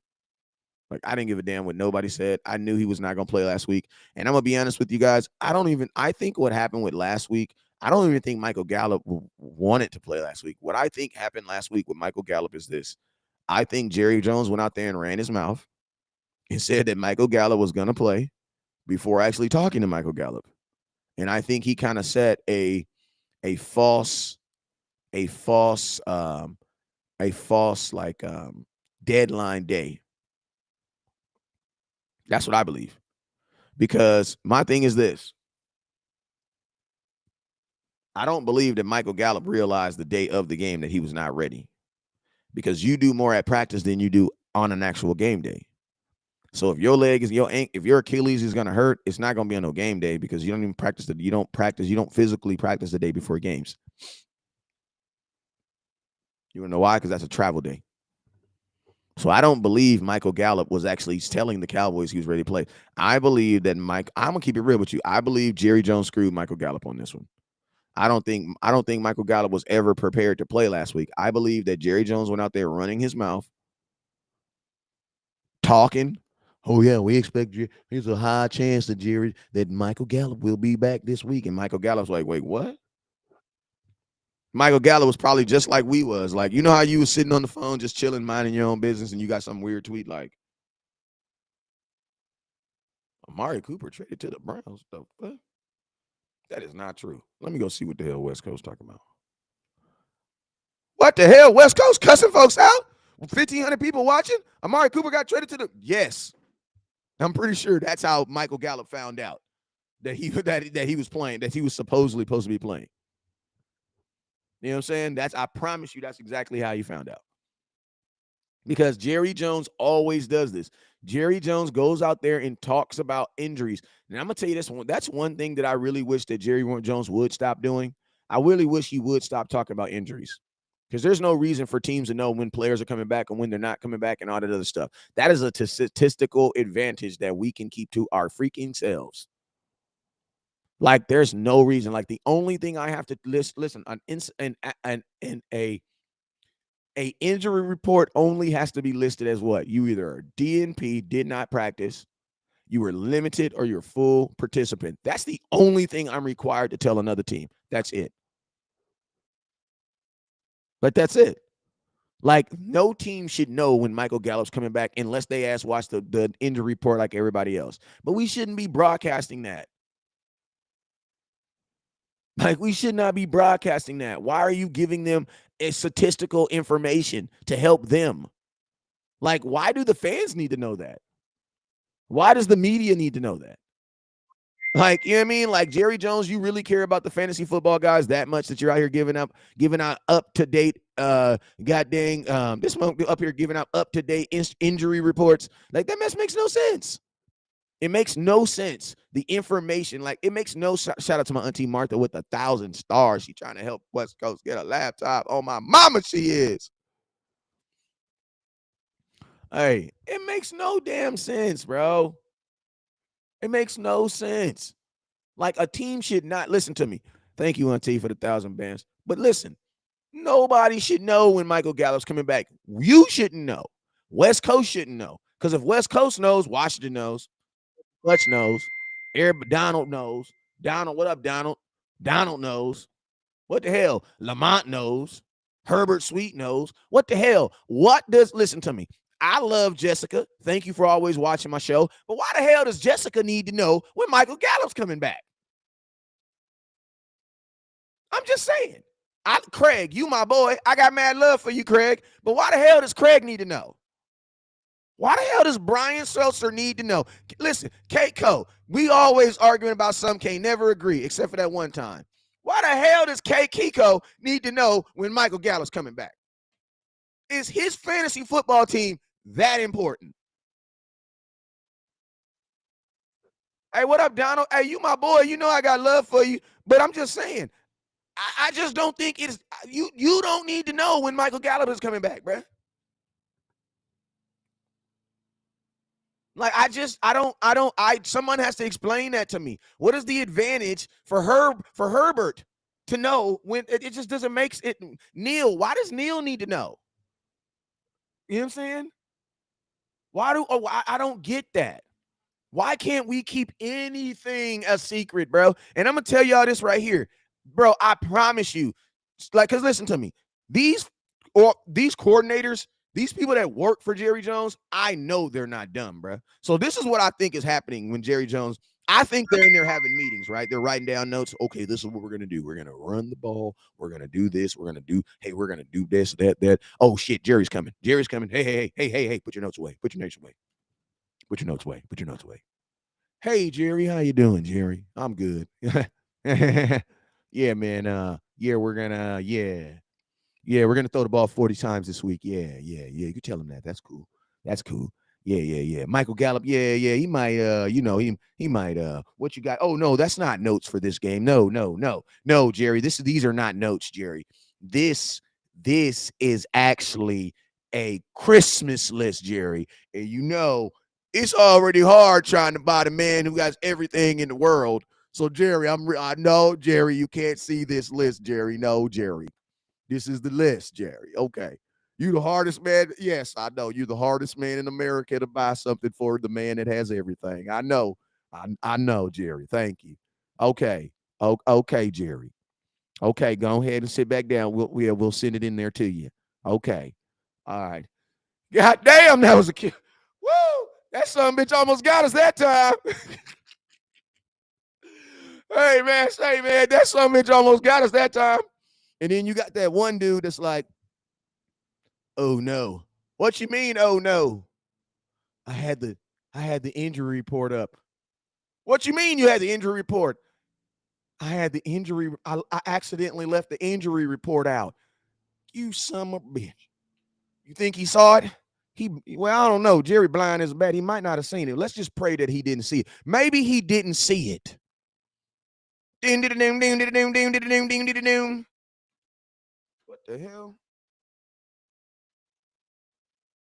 Like, I didn't give a damn what nobody said. I knew he was not going to play last week. And I'm going to be honest with you guys. I think what happened with last week, I don't even think Michael Gallup wanted to play last week. What I think happened last week with Michael Gallup is this. I think Jerry Jones went out there and ran his mouth and said that Michael Gallup was going to play before actually talking to Michael Gallup. And I think he kind of set a false like deadline day. That's what I believe. Because my thing is this. I don't believe that Michael Gallup realized the day of the game that he was not ready. Because you do more at practice than you do on an actual game day. So if your leg is if your Achilles is gonna hurt, it's not gonna be on no game day because you don't even practice you don't physically practice the day before games. You wanna know why? Because that's a travel day. So I don't believe Michael Gallup was actually telling the Cowboys he was ready to play. I believe that I'm gonna keep it real with you. I believe Jerry Jones screwed Michael Gallup on this one. I don't think Michael Gallup was ever prepared to play last week. I believe that Jerry Jones went out there running his mouth, talking. Oh yeah, we expect you. There's a high chance that Michael Gallup will be back this week. And Michael Gallup's like, wait, what? Michael Gallup was probably just like we was. Like, you know how you was sitting on the phone just chilling, minding your own business, and you got some weird tweet like, Amari Cooper traded to the Browns. What? That is not true. Let me go see what the hell West Coast talking about. What the hell? West Coast cussing folks out? 1,500 people watching? Amari Cooper got traded to the... Yes. I'm pretty sure that's how Michael Gallup found out that he was playing, that he was supposedly supposed to be playing. You know what I'm saying? I promise you that's exactly how he found out. Because Jerry Jones always does this. Jerry Jones goes out there and talks about injuries. And I'm going to tell you this one. That's one thing that I really wish that Jerry Jones would stop doing. I really wish he would stop talking about injuries. Because there's no reason for teams to know when players are coming back and when they're not coming back and all that other stuff. That is a statistical advantage that we can keep to our freaking selves. Like, there's no reason. Like, the only thing I have to listen, a injury report only has to be listed as what? You either are DNP, did not practice, you were limited, or you're full participant. That's the only thing I'm required to tell another team. That's it. But that's it. Like, no team should know when Michael Gallup's coming back unless they watch the injury report like everybody else. But we shouldn't be broadcasting that. Like, we should not be broadcasting that. Why are you giving them a statistical information to help them? Like, why do the fans need to know that? Why does the media need to know that? Like, you know what I mean? Like, Jerry Jones, you really care about the fantasy football guys that much that you're out here giving out up-to-date, this one up here giving out up-to-date injury reports. Like, that mess makes no sense. It makes no sense. The information, like, it makes no shout out to my auntie Martha with 1,000 stars. She trying to help West Coast get a laptop. Oh, my mama, she is. Hey, it makes no damn sense, bro. It makes no sense. Like, a team should not listen to me. Thank you, auntie, for the 1,000 bands. But listen, nobody should know when Michael Gallup's coming back. You shouldn't know. West Coast shouldn't know. Because if West Coast knows, Washington knows. Clutch knows. Donald knows. Donald, what up, Donald? Donald knows. What the hell? Lamont knows. Herbert Sweet knows. What the hell? Listen to me. I love Jessica. Thank you for always watching my show. But why the hell does Jessica need to know when Michael Gallup's coming back? I'm just saying. Craig, you my boy. I got mad love for you, Craig. But why the hell does Craig need to know? Why the hell does Brian Seltzer need to know? Listen, Keiko, we always arguing about something, can't never agree, except for that one time. Why the hell does Kiko need to know when Michael Gallup's coming back? Is his fantasy football team that important? Hey, what up, Donald? Hey, you my boy. You know I got love for you, but I'm just saying, I just don't think it's you. You don't need to know when Michael Gallup is coming back, bro. Like, someone has to explain that to me. What is the advantage for Herbert to know when it just doesn't make it? Neil, why does Neil need to know? You know what I'm saying? I don't get that. Why can't we keep anything a secret, bro? And I'm gonna tell y'all this right here, bro. I promise you, like, cause listen to me, these these coordinators, these people that work for Jerry Jones, I know they're not dumb, bro. So this is what I think is happening when Jerry Jones. I think they're in there having meetings, right? They're writing down notes. Okay, this is what we're gonna do. We're gonna run the ball. We're gonna do this. We're gonna do. Hey, we're gonna do this, that, that. Oh shit, Jerry's coming. Jerry's coming. Hey, hey, hey, hey, hey, hey. Put your notes away. Put your notes away. Put your notes away. Put your notes away. Hey Jerry, how you doing, Jerry? I'm good. Yeah, man. Yeah, we're gonna throw the ball 40 times this week. Yeah, yeah, yeah. You can tell him that. That's cool. That's cool. Yeah, yeah, yeah. Michael Gallup. Yeah, yeah. He might. He might. What you got? Oh no, that's not notes for this game. No, no, no, no, Jerry. These are not notes, Jerry. This this is actually a Christmas list, Jerry. And it's already hard trying to buy the man who has everything in the world. So Jerry, I know, Jerry, you can't see this list, Jerry. No, Jerry. This is the list, Jerry. Okay. You the hardest man. Yes, I know. You're the hardest man in America to buy something for the man that has everything. I know. I know, Jerry. Thank you. Okay. Okay, Jerry. Okay, go ahead and sit back down. We'll send it in there to you. Okay. All right. God damn, that was a kid. Woo! That son bitch almost got us that time. Hey man, that son bitch almost got us that time. And then you got that one dude that's like, oh no. What you mean, oh no? I had the I had the injury report up. What you mean you had the injury report? I had the injury. I accidentally left the injury report out. You son of a bitch. You think he saw it? Well, I don't know. Jerry blind is bad. He might not have seen it. Let's just pray that he didn't see it. Maybe he didn't see it. What the hell?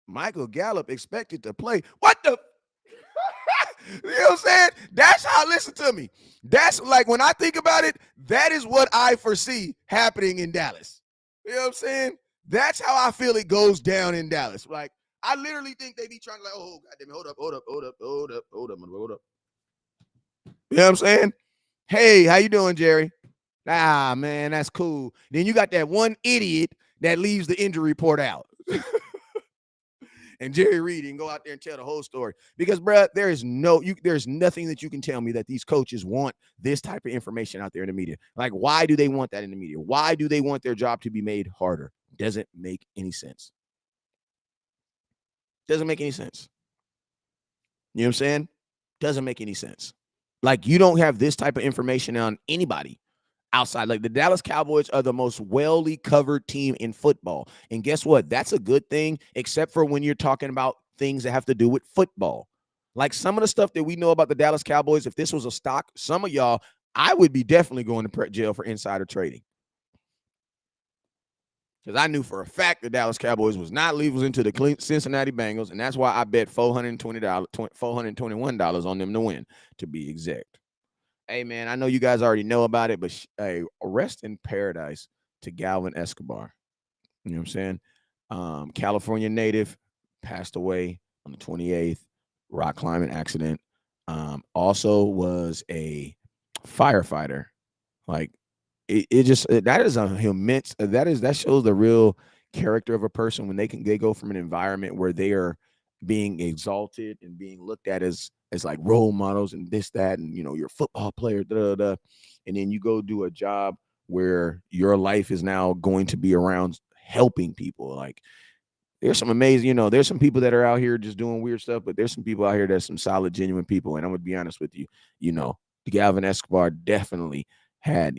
Michael Gallup expected to play. What the? You know what I'm saying? That's how, listen to me. That's like when I think about it, that is what I foresee happening in Dallas. You know what I'm saying? That's how I feel it goes down in Dallas. Like, I literally think they be trying to, like, oh, goddamn, hold up. You know what I'm saying? Hey, how you doing, Jerry? Ah, man, that's cool. Then you got that one idiot that leaves the injury report out. And Jerry Reed and go out there and tell the whole story. Because, bruh, there's nothing that you can tell me that these coaches want this type of information out there in the media. Like, why do they want that in the media? Why do they want their job to be made harder? Doesn't make any sense. Doesn't make any sense. You know what I'm saying? Doesn't make any sense. Like, you don't have this type of information on anybody outside. Like, the Dallas Cowboys are the most well-ly covered team in football. And guess what? That's a good thing, except for when you're talking about things that have to do with football. Like, some of the stuff that we know about the Dallas Cowboys, if this was a stock, some of y'all, I would be definitely going to jail for insider trading. Because I knew for a fact the Dallas Cowboys was not losing to the Cincinnati Bengals, and that's why I bet $421 on them to win, to be exact. Hey, man, I know you guys already know about it, but hey, rest in paradise to Galvin Escobar. You know what I'm saying? California native, passed away on the 28th, rock climbing accident. Also was a firefighter. Like, that is a immense, that shows the real character of a person when they go from an environment where they are being exalted and being looked at as like role models and this, that, and you're a football player, and then you go do a job where your life is now going to be around helping people. Like, there's some amazing, there's some people that are out here just doing weird stuff, but there's some people out here that's some solid, genuine people. And I'm gonna be honest with you, Galvin Escobar definitely had,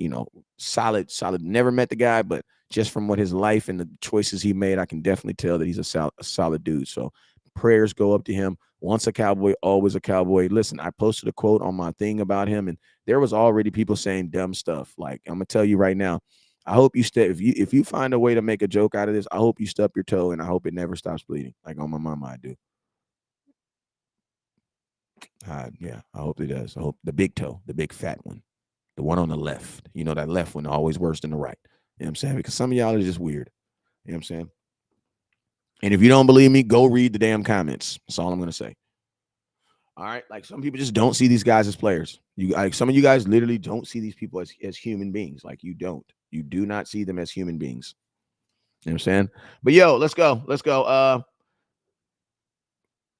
solid. Never met the guy, but just from what his life and the choices he made, I can definitely tell that he's a solid dude. So prayers go up to him. Once a Cowboy, always a Cowboy. Listen, I posted a quote on my thing about him, and there was already people saying dumb stuff. Like, I'm gonna tell you right now, I hope you step, if you find a way to make a joke out of this, I hope you stub your toe, and I hope it never stops bleeding. Like on my mama, I do. Yeah, I hope it does. I hope the big toe, the big fat one, the one on the left. That left one always worse than the right. You know what I'm saying? Because some of y'all are just weird. You know what I'm saying? And if you don't believe me, go read the damn comments. That's all I'm gonna say. All right, like some people just don't see these guys as players. You like some of you guys literally don't see these people as human beings. Like you don't. You do not see them as human beings. You know what I'm saying? But yo, let's go. Let's go.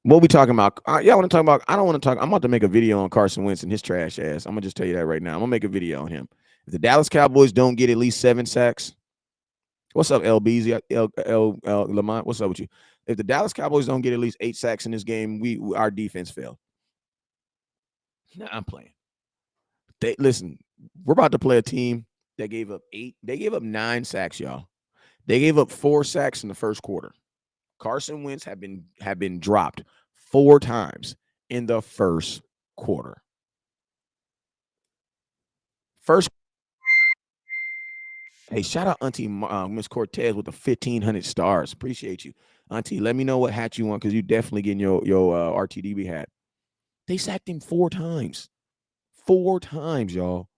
What we talking about? Yeah, I want to talk about. I don't want to talk. I'm about to make a video on Carson Wentz and his trash ass. I'm gonna just tell you that right now. I'm gonna make a video on him. If the Dallas Cowboys don't get at least 7 sacks, what's up, LBZ? Lamont, what's up with you? If the Dallas Cowboys don't get at least 8 sacks in this game, our defense failed. Nah, I'm playing. Listen, we're about to play a team that gave up 8. They gave up 9 sacks, y'all. They gave up 4 sacks in the first quarter. Carson Wentz have been dropped 4 times in the first quarter. First, hey, shout out Auntie Miss Cortez with the 1,500 stars. Appreciate you, Auntie. Let me know what hat you want because you definitely getting your RTDB hat. They sacked him 4 times. 4 times, y'all.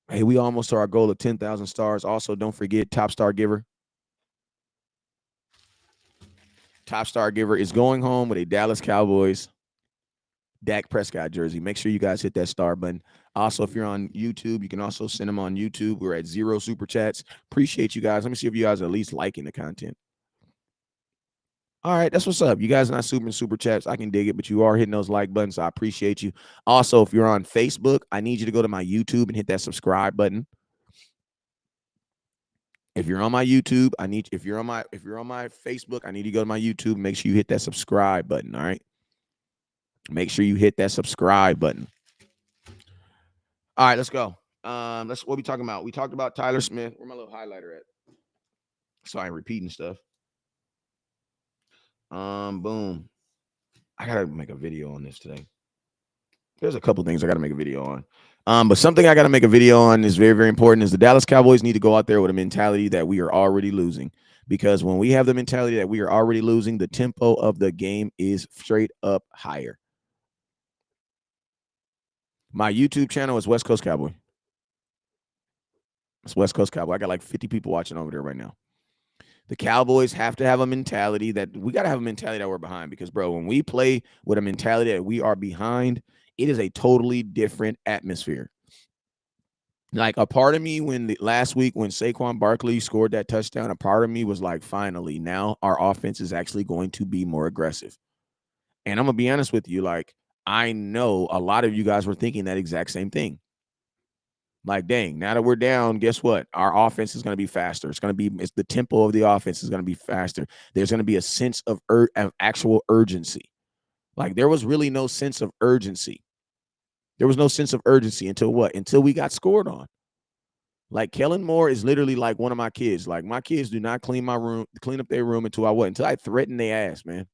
Hey, we almost to our goal of 10,000 stars. Also, don't forget Top Star Giver. Top Star Giver is going home with a Dallas Cowboys Dak Prescott jersey. Make sure you guys hit that star button. Also, if you're on YouTube, you can also send them on YouTube. We're at 0 super chats. Appreciate you guys. Let me see if you guys are at least liking the content. All right, that's what's up. You guys are not super chats. I can dig it, but you are hitting those like buttons. So I appreciate you. Also, if you're on Facebook, I need you to go to my YouTube and hit that subscribe button. If you're on my YouTube, if you're on my Facebook, I need you to go to my YouTube. Make sure you hit that subscribe button. All right. Make sure you hit that subscribe button. All right, let's go. What we talking about? We talked about Tyler Smith. Where my little highlighter at? So I ain't repeating stuff. Boom. I gotta make a video on this today. There's a couple things I gotta make a video on. But something I gotta make a video on is very, very important. Is the Dallas Cowboys need to go out there with a mentality that we are already losing. Because when we have the mentality that we are already losing, the tempo of the game is straight up higher. My YouTube channel is West Coast Cowboy. It's West Coast Cowboy. I got like 50 people watching over there right now. The Cowboys have to have a mentality that we got to have a mentality that we're behind because, bro, when we play with a mentality that we are behind, it is a totally different atmosphere. Like a part of me last week when Saquon Barkley scored that touchdown, a part of me was like, finally, now our offense is actually going to be more aggressive. And I'm going to be honest with you, like, I know a lot of you guys were thinking that exact same thing. Like, dang, now that we're down, guess what? Our offense is going to be faster. It's the tempo of the offense is going to be faster. There's going to be a sense of actual urgency. Like, there was really no sense of urgency. There was no sense of urgency until what? Until we got scored on. Like, Kellen Moore is literally like one of my kids. Like, my kids do not clean up their room until I threaten their ass, man.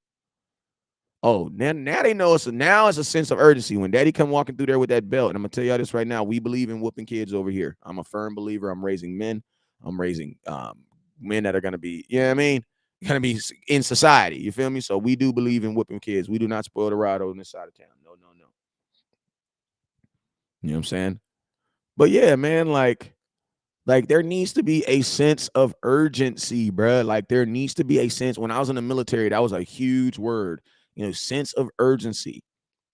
Oh, now they know now it's a sense of urgency. When daddy come walking through there with that belt, and I'm gonna tell y'all this right now, we believe in whooping kids over here. I'm a firm believer. I'm raising men. I'm raising men that are gonna be, you know what I mean? Gonna be in society. You feel me? So we do believe in whooping kids. We do not spoil the ride on this side of town. No. You know what I'm saying? But yeah, man, like there needs to be a sense of urgency, bro. Like there needs to be a sense. When I was in the military, that was a huge word. You know, sense of urgency.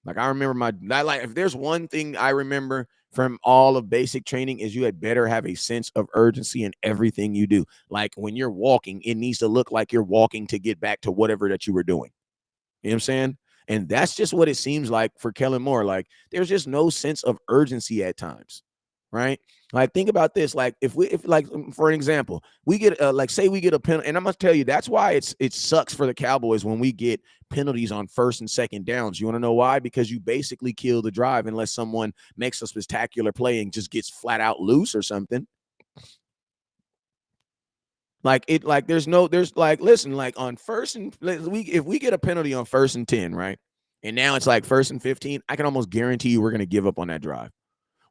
Like I remember if there's one thing I remember from all of basic training is you had better have a sense of urgency in everything you do. Like when you're walking, it needs to look like you're walking to get back to whatever that you were doing. You know what I'm saying? And that's just what it seems like for Kellen Moore. Like there's just no sense of urgency at times, right? Like think about this. Like if for an example, we get say we get a penalty, and I'm gonna tell you that's why it sucks for the Cowboys when we get penalties on first and second downs. You want to know why? Because you basically kill the drive unless someone makes a spectacular play and just gets flat out loose or something. Listen, like on if we get a penalty on 1st and 10, right? And now it's like 1st and 15, I can almost guarantee you we're going to give up on that drive.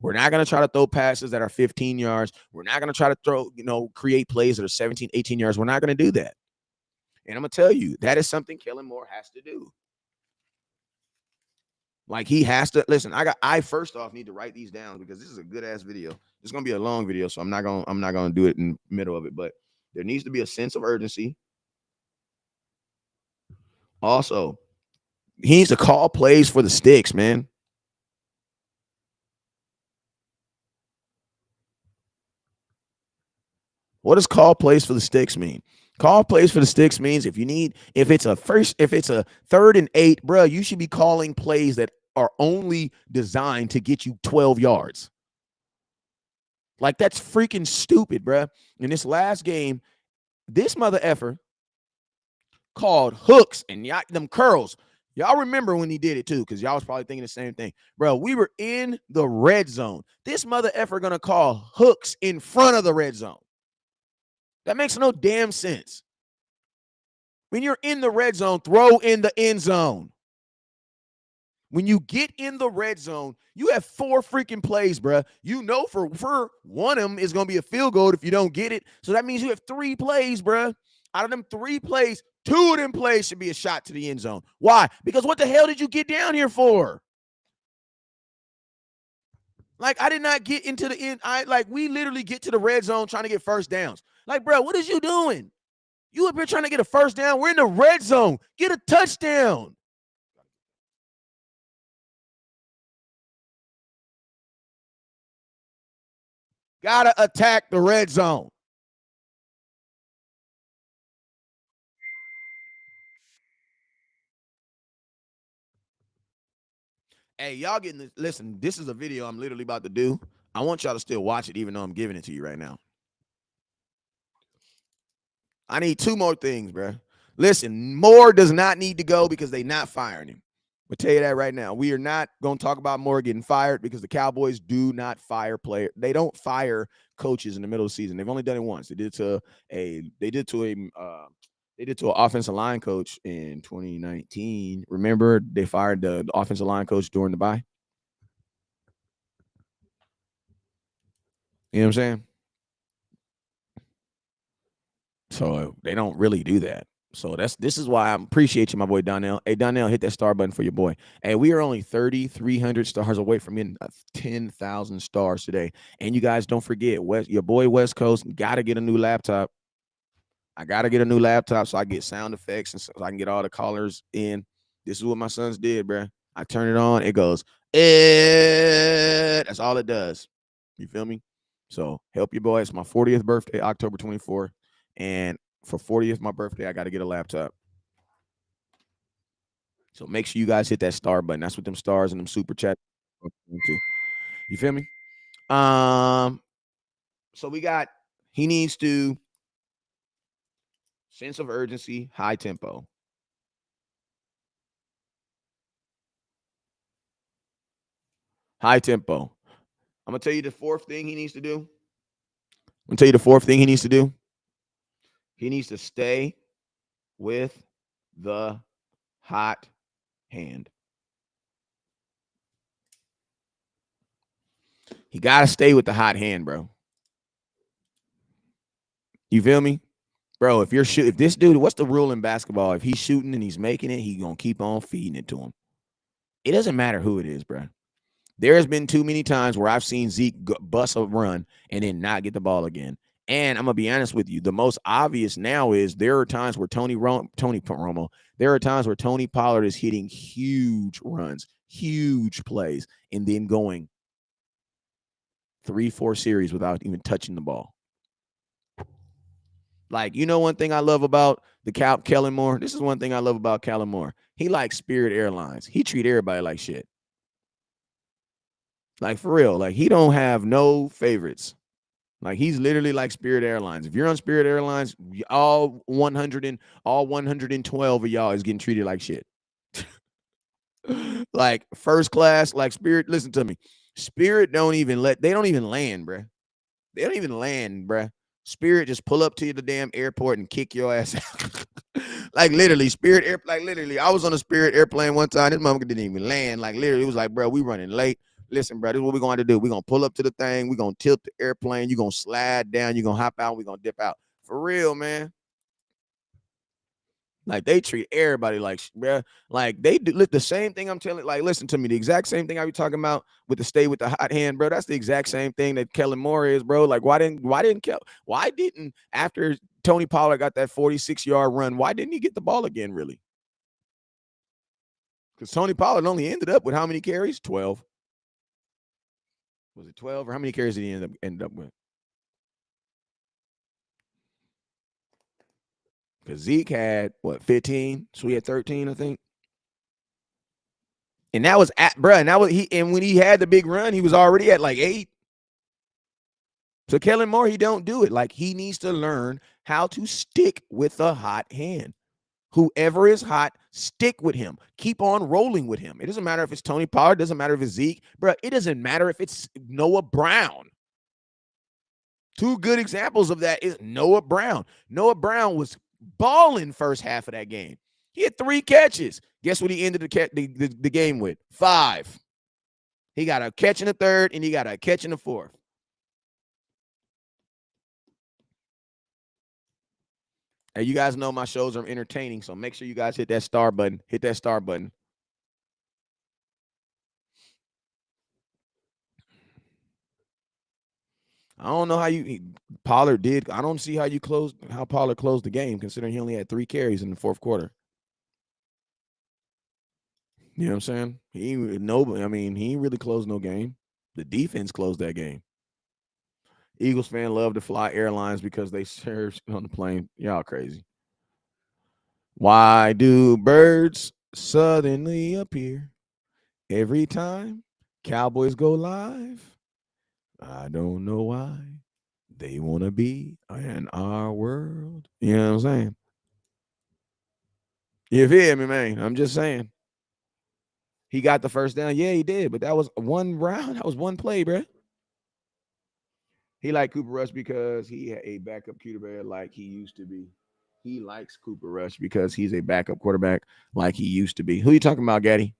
We're not going to try to throw passes that are 15 yards. We're not going to try to create plays that are 17, 18 yards. We're not going to do that. And I'm going to tell you, that is something Kellen Moore has to do. Like he has to listen. I first off need to write these down because this is a good ass video. It's going to be a long video, so I'm not going to do it in the middle of it, but there needs to be a sense of urgency. Also, he needs to call plays for the sticks, man. What does call plays for the sticks mean? Call plays for the sticks means if it's a 3rd and 8, bro, you should be calling plays that are only designed to get you 12 yards. Like, that's freaking stupid, bro. In this last game, this mother effer called hooks and them curls. Y'all remember when he did it too, because y'all was probably thinking the same thing. Bro, we were in the red zone. This mother effer gonna call hooks in front of the red zone. That makes no damn sense. When you're in the red zone, throw in the end zone. When you get in the red zone, you have 4 freaking plays, bro. You know for one of them is going to be a field goal if you don't get it. So that means you have 3 plays, bro. Out of them 3 plays, 2 of them plays should be a shot to the end zone. Why? Because what the hell did you get down here for? Like, I did not get into the end. We literally get to the red zone trying to get first downs. Like, bro, what is you doing? You up here trying to get a first down? We're in the red zone. Get a touchdown. Gotta attack the red zone. Hey, y'all getting this? Listen, this is a video I'm literally about to do. I want y'all to still watch it, even though I'm giving it to you right now. I need 2 more things, bro. Listen, Moore does not need to go because they not firing him. I'll tell you that right now. We are not going to talk about Moore getting fired because the Cowboys do not fire players. They don't fire coaches in the middle of the season. They've only done it once. They did to an offensive line coach in 2019. Remember, they fired the offensive line coach during the bye. You know what I'm saying? So they don't really do that. So this is why I appreciate you, my boy Donnell. Hey, Donnell, hit that star button for your boy. Hey, we are only 3,300 stars away from getting 10,000 stars today. And you guys don't forget, your boy West Coast got to get a new laptop. I got to get a new laptop so I get sound effects and so I can get all the callers in. This is what my sons did, bro. I turn it on, it goes, that's all it does. You feel me? So help your boy. It's my 40th birthday, October 24th. And for 40th, my birthday, I got to get a laptop. So make sure you guys hit that star button. That's what them stars and them super chat. You feel me? So he needs to sense of urgency, high tempo. High tempo. I'm gonna tell you the 4th thing he needs to do. He needs to stay with the hot hand. He got to stay with the hot hand, bro. You feel me? Bro, if this dude, what's the rule in basketball? If he's shooting and he's making it, he's going to keep on feeding it to him. It doesn't matter who it is, bro. There has been too many times where I've seen Zeke bust a run and then not get the ball again. And I'm going to be honest with you. The most obvious now is there are times where Tony Romo, there are times where Tony Pollard is hitting huge runs, huge plays, and then going 3-4 series without even touching the ball. Like, one thing I love about Kellen Moore? This is one thing I love about Kellen Moore. He likes Spirit Airlines. He treat everybody like shit. Like, for real. Like, he don't have no favorites. Like, he's literally like Spirit Airlines. If you're on Spirit Airlines, all 112 of y'all is getting treated like shit. Like, first class, like Spirit, listen to me. Spirit they don't even land, bruh. They don't even land, bruh. Spirit just pull up to the damn airport and kick your ass out. Like, literally, I was on a Spirit airplane one time. This motherfucker didn't even land. Like, literally, it was like, bro, we running late. Listen, bro, this is what we're going to do. We're going to pull up to the thing. We're going to tilt the airplane. You're going to slide down. You're going to hop out. We're going to dip out. For real, man. Like, they treat everybody like, bro. Like, they do the same thing I'm telling. Like, listen to me. The exact same thing I be talking about with the stay with the hot hand, bro. That's the exact same thing that Kellen Moore is, bro. Like, why didn't after Tony Pollard got that 46-yard run, why didn't he get the ball again, really? Because Tony Pollard only ended up with how many carries? 12. Was it 12 or how many carries did he end up with? Because Zeke had what 15, so he had 13, I think. And that was at bruh. And that was he. And when he had the big run, he was already at like 8. So Kellen Moore, he don't do it. Like he needs to learn how to stick with a hot hand. Whoever is hot, stick with him. Keep on rolling with him. It doesn't matter if it's Tony Pollard. It doesn't matter if it's Zeke. Bruh, it doesn't matter if it's Noah Brown. Two good examples of that is Noah Brown. Noah Brown was balling first half of that game. He had 3 catches. Guess what he ended the game with? 5. He got a catch in the third, and he got a catch in the fourth. And you guys know my shows are entertaining, so make sure you guys hit that star button. Hit that star button. I don't know how Pollard did. I don't see how Pollard closed the game, considering he only had 3 carries in the fourth quarter. You know what I'm saying? He ain't really closed no game. The defense closed that game. Eagles fan love to fly airlines because they serve on the plane. Y'all crazy. Why do birds suddenly appear every time Cowboys go live? I don't know why. They want to be in our world. You know what I'm saying? You feel me, man? I'm just saying. He got the first down. Yeah, he did. But that was one round. That was one play, bro. He liked Cooper Rush because he had a backup quarterback like he used to be. He likes Cooper Rush because he's a backup quarterback like he used to be. Who you talking about, Gaddy?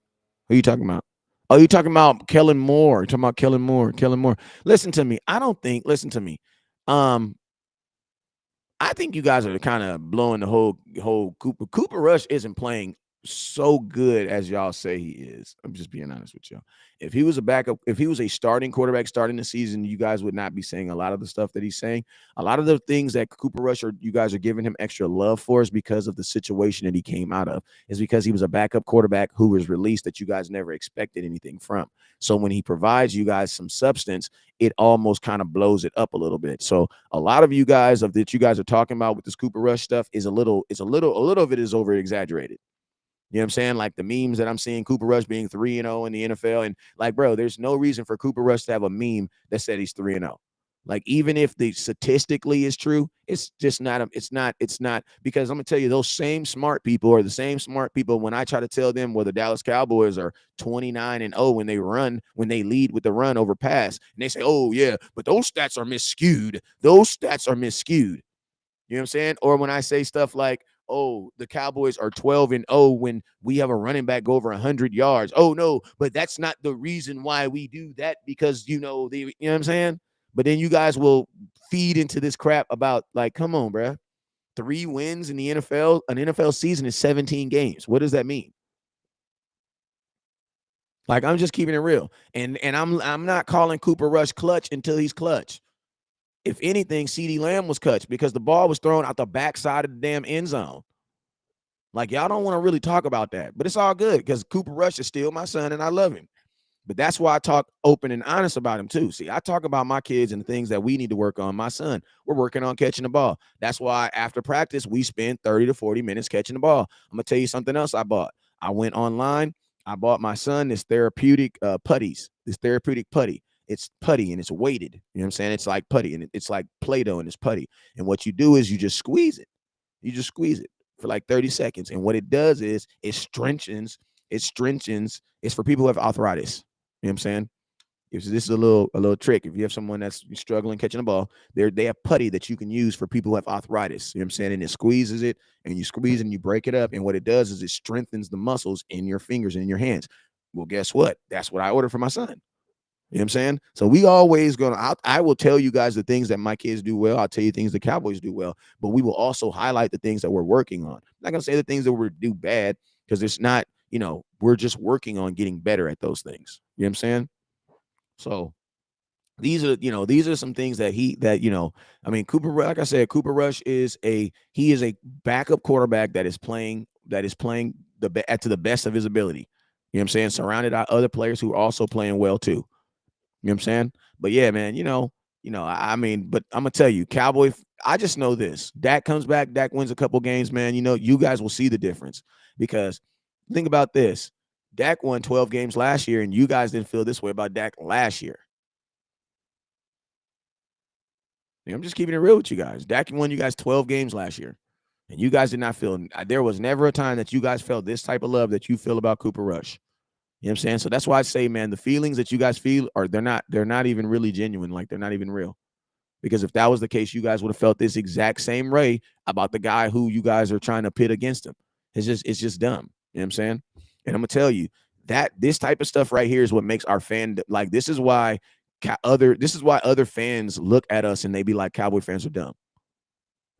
Who you talking about? Oh, you talking about Kellen Moore. You're talking about Kellen Moore. Kellen Moore. Listen to me. Listen to me. Um, I think you guys are kind of blowing the whole Cooper Rush isn't playing so good as y'all say he is. I'm just being honest with y'all. If he was a backup, if he was a starting quarterback starting the season, you guys would not be saying a lot of the stuff that he's saying. A lot of the things that Cooper Rush or you guys are giving him extra love for is because of the situation that he came out of. Is because he was a backup quarterback who was released that you guys never expected anything from. So when he provides you guys some substance, it almost kind of blows it up a little bit. So a lot of you guys that you guys are talking about with this Cooper Rush stuff is a little of it is over exaggerated. You know what I'm saying? Like the memes that I'm seeing, Cooper Rush being 3-0 in the NFL. And like, bro, there's no reason for Cooper Rush to have a meme that said he's 3-0. Like, even if the statistically is true, it's just not, it's not, because I'm gonna tell you, those same smart people are the same smart people when I try to tell them where the Dallas Cowboys are 29-0 when they lead with the run over pass. And they say, oh, yeah, but those stats are misskewed. Those stats are misskewed. You know what I'm saying? Or when I say stuff like, oh, the Cowboys are 12-0 when we have a running back go over 100 yards. Oh, no, but that's not the reason why we do that because, you know what I'm saying? But then you guys will feed into this crap about, like, come on, bro. 3 wins in the NFL. An NFL season is 17 games. What does that mean? Like, I'm just keeping it real. And I'm not calling Cooper Rush clutch until he's clutch. If anything, CeeDee Lamb was clutch because the ball was thrown out the backside of the damn end zone. Like, y'all don't want to really talk about that, but it's all good because Cooper Rush is still my son and I love him. But that's why I talk open and honest about him too. See, I talk about my kids and the things that we need to work on. My son, we're working on catching the ball. That's why after practice, we spend 30 to 40 minutes catching the ball. I'm going to tell you something else I bought. I went online. I bought my son this therapeutic putties, this therapeutic putty. It's putty and it's weighted. You know what I'm saying? It's like putty and it's like Play-Doh and it's putty. And what you do is you just squeeze it. You just squeeze it for like 30 seconds. And what it does is it strengthens. It's for people who have arthritis. You know what I'm saying? If this is a little trick. If you have someone that's struggling catching the ball, they have putty that you can use for people who have arthritis. You know what I'm saying? And it squeezes it, and you squeeze and you break it up. And what it does is it strengthens the muscles in your fingers and in your hands. Well, guess what? That's what I ordered for my son. You know what I'm saying? So we always I will tell you guys the things that my kids do well. I'll tell you things the Cowboys do well, but we will also highlight the things that we're working on. I'm not going to say the things that we do bad because it's not, we're just working on getting better at those things. You know what I'm saying? So these are some things that Cooper, like I said, Cooper Rush is a backup quarterback that is playing to the best of his ability. You know what I'm saying? Surrounded by other players who are also playing well too. You know what I'm saying? But yeah, man, I mean, but I'm gonna tell you, Cowboy. I just know this: Dak comes back, Dak wins a couple games, man. You guys will see the difference because think about this: Dak won 12 games last year, and you guys didn't feel this way about Dak last year. I'm just keeping it real with you guys. Dak won you guys 12 games last year, and you guys did not feel. There was never a time that you guys felt this type of love that you feel about Cooper Rush. You know what I'm saying? So that's why I say, man, the feelings that you guys feel they're not even really genuine. Like they're not even real. Because if that was the case, you guys would have felt this exact same way about the guy who you guys are trying to pit against him. It's just dumb. You know what I'm saying? And I'm gonna tell you that this type of stuff right here is what makes our fan like this is why other fans look at us and they be like Cowboy fans are dumb.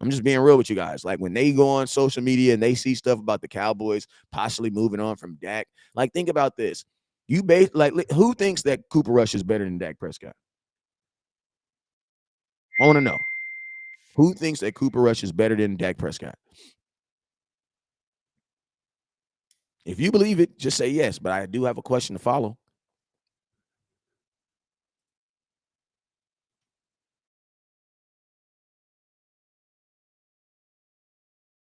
I'm just being real with you guys. Like when they go on social media and they see stuff about the Cowboys possibly moving on from Dak, like think about this. Who thinks that Cooper Rush is better than Dak Prescott? I want to know. Who thinks that Cooper Rush is better than Dak Prescott? If you believe it, just say yes. But I do have a question to follow.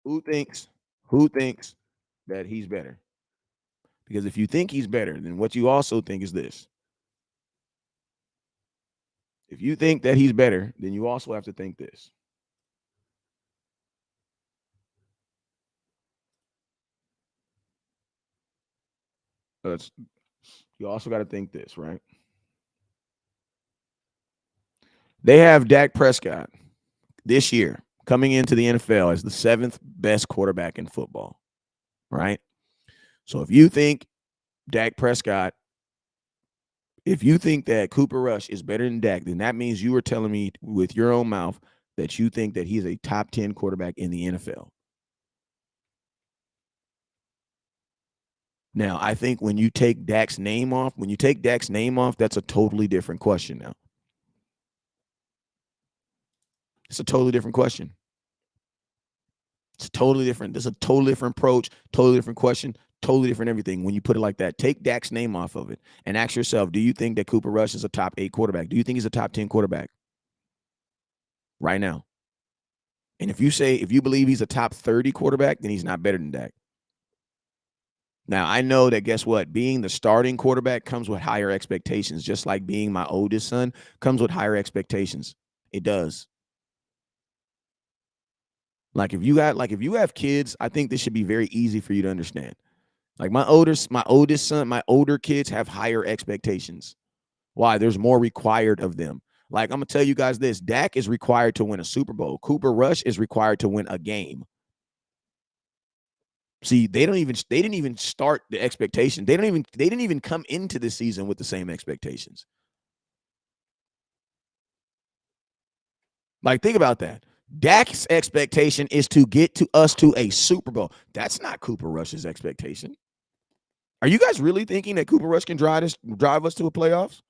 Who thinks who thinks that he's better? Because if you think he's better, then what you also think is this. If you think that he's better, then you also have to think this. It's, you also got to think this, right? They have Dak Prescott this year coming into the NFL as the seventh best quarterback in football, right? So Dak Prescott, if you think that Cooper Rush is better than Dak, then that means you are telling me with your own mouth that you think that he's a top 10 quarterback in the NFL. Now, I think when you take Dak's name off, that's a totally different question now. It's a totally different question. It's totally different. It's a totally different approach, totally different question, totally different everything when you put it like that. Take Dak's name off of it and ask yourself, do you think that Cooper Rush is a top 8 quarterback? Do you think he's a top 10 quarterback right now? And if you believe he's a top 30 quarterback, then he's not better than Dak. Now, I know that guess what? Being the starting quarterback comes with higher expectations, just like being my oldest son comes with higher expectations. It does. If you have kids, I think this should be very easy for you to understand. Like my oldest son, my older kids have higher expectations. Why? There's more required of them. Like I'm gonna tell you guys this: Dak is required to win a Super Bowl. Cooper Rush is required to win a game. See, they didn't even start the expectation. They didn't even come into the season with the same expectations. Like think about that. Dak's expectation is to get to us to a Super Bowl. That's not Cooper Rush's expectation. Are you guys really thinking that Cooper Rush can drive us to a playoffs?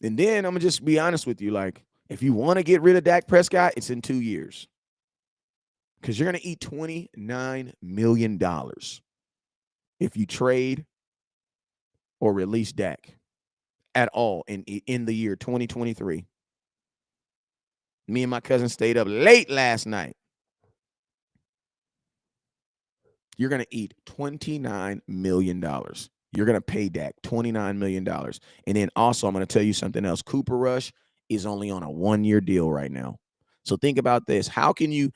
And then I'm gonna just be honest with you. Like, if you want to get rid of Dak Prescott, it's in 2 years. Because you're gonna eat $29 million if you trade or release Dak at all in the year 2023. Me and my cousin stayed up late last night. You're going to eat $29 million. You're going to pay Dak $29 million. And then also, I'm going to tell you something else. Cooper Rush is only on a 1-year deal right now. So think about this. How can you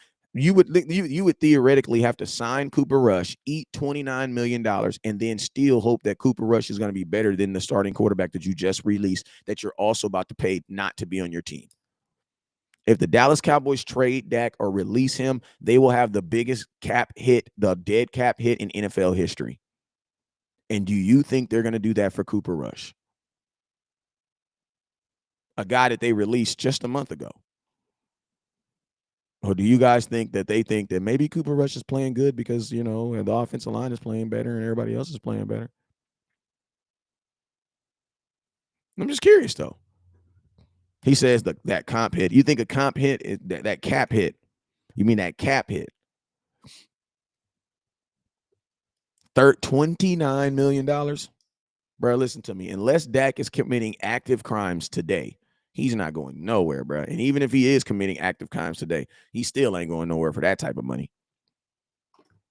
would theoretically have to sign Cooper Rush, eat $29 million, and then still hope that Cooper Rush is going to be better than the starting quarterback that you just released, that you're also about to pay not to be on your team. If the Dallas Cowboys trade Dak or release him, they will have the biggest cap hit, the dead cap hit in NFL history. And do you think they're going to do that for Cooper Rush? A guy that they released just a month ago. Or do you guys think that they think that maybe Cooper Rush is playing good because, the offensive line is playing better and everybody else is playing better? I'm just curious, though. He says that comp hit. You think a comp hit is that cap hit? You mean that cap hit? $29 million, bro. Listen to me. Unless Dak is committing active crimes today, he's not going nowhere, bro. And even if he is committing active crimes today, he still ain't going nowhere for that type of money.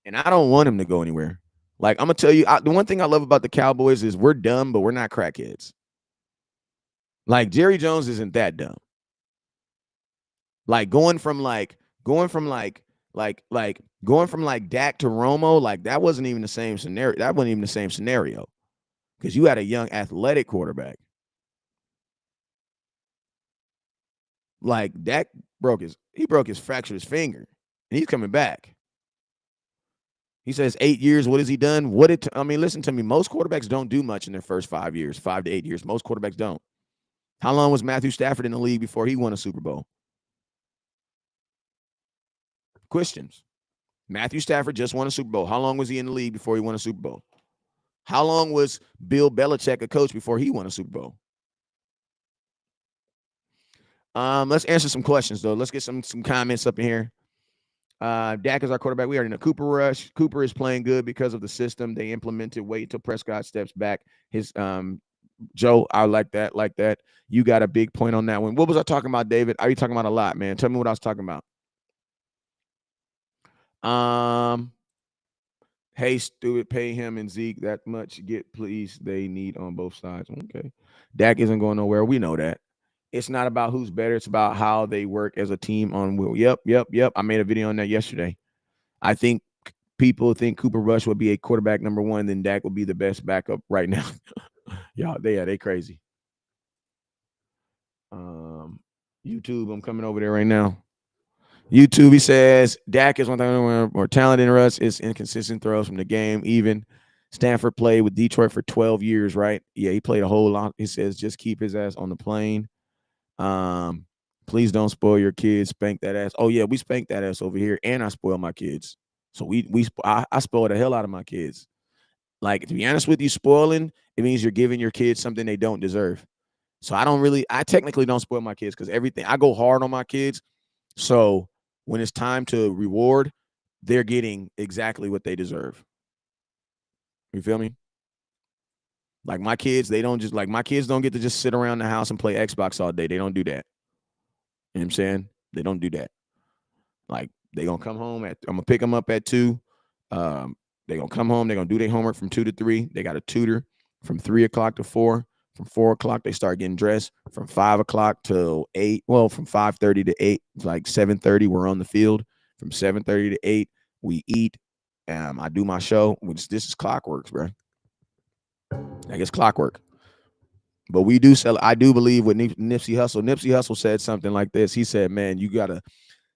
And I don't want him to go anywhere. Like I'm gonna tell you, the one thing I love about the Cowboys is we're dumb, but we're not crackheads. Like Jerry Jones isn't that dumb. Like going from like Dak to Romo, like that wasn't even the same scenario. That wasn't even the same scenario because you had a young athletic quarterback. Like Dak broke his fractured his finger, and he's coming back. He says 8 years. What has he done? I mean, listen to me. Most quarterbacks don't do much in their first 5 years, 5 to 8 years. Most quarterbacks don't. How long was Matthew Stafford in the league before he won a Super Bowl? Questions. Matthew Stafford just won a Super Bowl. How long was he in the league before he won a Super Bowl? How long was Bill Belichick a coach before he won a Super Bowl? Let's answer some questions though. Let's get some comments up in here. Dak is our quarterback. We already know Cooper Rush. Cooper is playing good because of the system they implemented. Wait until Prescott steps back. His Joe, I like that. Like that. You got a big point on that one. What was I talking about, David? Are you talking about a lot, man? Tell me what I was talking about. Hey, stupid, pay him and Zeke that much. Get please. They need on both sides. Okay. Dak isn't going nowhere. We know that. It's not about who's better. It's about how they work as a team on will. Yep. I made a video on that yesterday. I think people think Cooper Rush would be a quarterback number one, then Dak will be the best backup right now. They crazy. YouTube, I'm coming over there right now. YouTube, he says Dak is one thing more talented than Russ. Is inconsistent throws from the game. Even Stanford played with Detroit for 12 years, right? Yeah, he played a whole lot. He says just keep his ass on the plane. Please don't spoil your kids. Spank that ass. Oh yeah, we spank that ass over here, and I spoil my kids. So I spoil the hell out of my kids. Like to be honest with you, spoiling it means you're giving your kids something they don't deserve. So I technically don't spoil my kids because everything I go hard on my kids. So when it's time to reward, they're getting exactly what they deserve. You feel me? Like my kids, my kids don't get to just sit around the house and play Xbox all day. They don't do that. You know what I'm saying? They don't do that. Like they gonna come home I'm gonna pick them up at 2. They gonna come home. They're gonna do their homework from 2 to 3. They got a tutor from 3 o'clock to 4. From 4 o'clock, they start getting dressed. From 5 o'clock till 8. Well, from 5:30 to 8, like 7:30, we're on the field. From 7:30 to 8, we eat. I do my show. This is clockwork, bro. Like it's clockwork. But we do sell. I do believe with Nipsey Hussle. Nipsey Hussle said something like this. He said, "Man, you gotta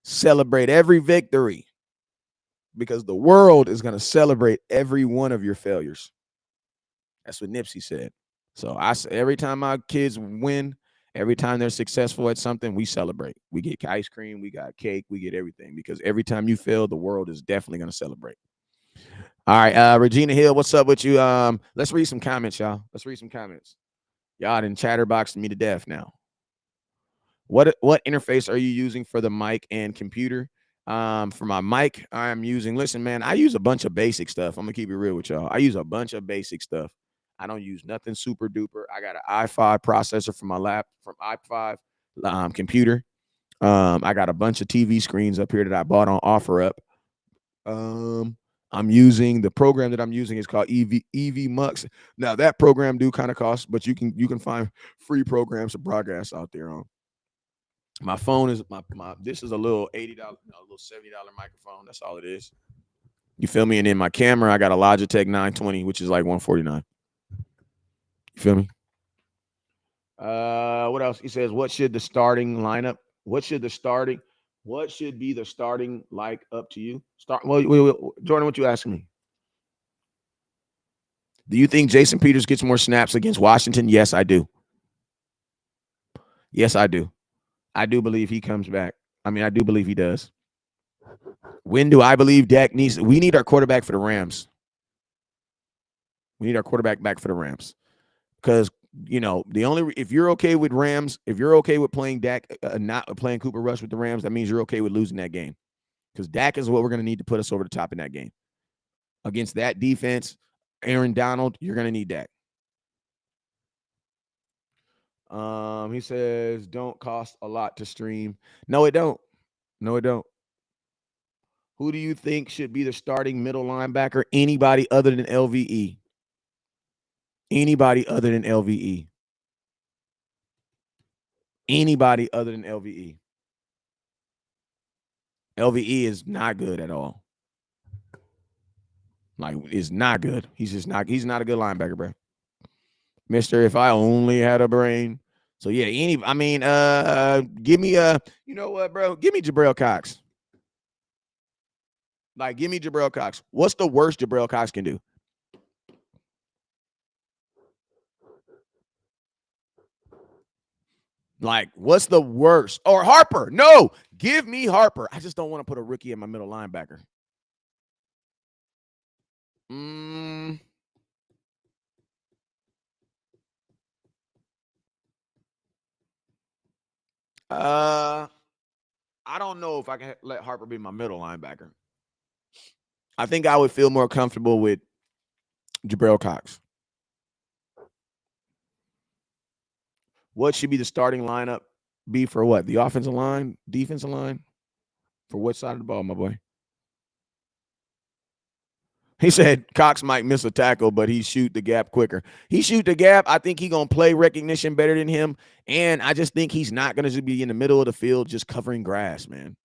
celebrate every victory because the world is gonna celebrate every one of your failures." That's what Nipsey said. So every time my kids win, every time they're successful at something, we celebrate. We get ice cream, we got cake, we get everything because every time you fail, the world is definitely gonna celebrate. All right, Regina Hill, what's up with you? Let's read some comments, y'all. Let's read some comments. Y'all done chatterboxed me to death now. What interface are you using for the mic and computer? For my mic, I'm using. Listen, man, I use a bunch of basic stuff. I'm gonna keep it real with y'all. I use a bunch of basic stuff. I don't use nothing super duper. I got an i5 processor from i5 computer. I got a bunch of TV screens up here that I bought on OfferUp. I'm using the program that I'm using is called EV Mux. Now that program do kind of cost, but you can find free programs to broadcast out there on. My phone is my this is a little $80, a little $70 microphone. That's all it is. You feel me? And then my camera, I got a Logitech 920, which is like $149. You feel me? What else? He says, what should the starting lineup? What should be the starting like up to you? Jordan, what you asking me? Do you think Jason Peters gets more snaps against Washington? Yes, I do. Yes, I do. I do believe he comes back. I mean, I do believe he does. When do I believe Dak needs? We need our quarterback for the Rams. We need our quarterback back for the Rams because The only if you're okay with Rams, if you're okay with playing Dak, not playing Cooper Rush with the Rams, that means you're okay with losing that game because Dak is what we're going to need to put us over the top in that game against that defense. Aaron Donald, you're going to need Dak. He says don't cost a lot to stream. No, it don't. No, it don't. Who do you think should be the starting middle linebacker? Anybody other than LVE. Anybody other than LVE. Anybody other than LVE. LVE is not good at all. Like, is not good. He's not a good linebacker, bro. Mister, if I only had a brain. So yeah, give me you know what, bro? Give me Jabril Cox. Like, give me Jabril Cox. What's the worst Jabril Cox can do? Like, what's the worst? Or Harper. No, give me Harper. I just don't want to put a rookie in my middle linebacker. I don't know if I can let Harper be my middle linebacker. I think I would feel more comfortable with Jabril Cox. What should be the starting lineup be for what? The offensive line, defensive line? For what side of the ball, my boy? He said Cox might miss a tackle, but he shoot the gap quicker. He shoot the gap. I think he gonna play recognition better than him, and I just think he's not gonna just be in the middle of the field just covering grass, man.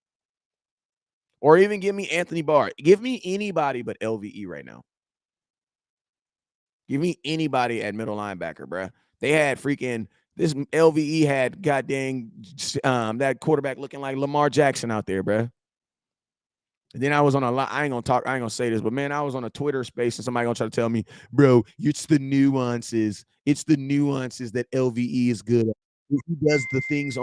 Or even give me Anthony Barr. Give me anybody but LVE right now. Give me anybody at middle linebacker, bruh. They had freaking this LVE had goddamn that quarterback looking like Lamar Jackson out there, bruh. And then I was on a lot. I ain't gonna say this, but man, I was on a Twitter space and somebody gonna try to tell me, bro, it's the nuances. It's the nuances that LVE is good at. He does the things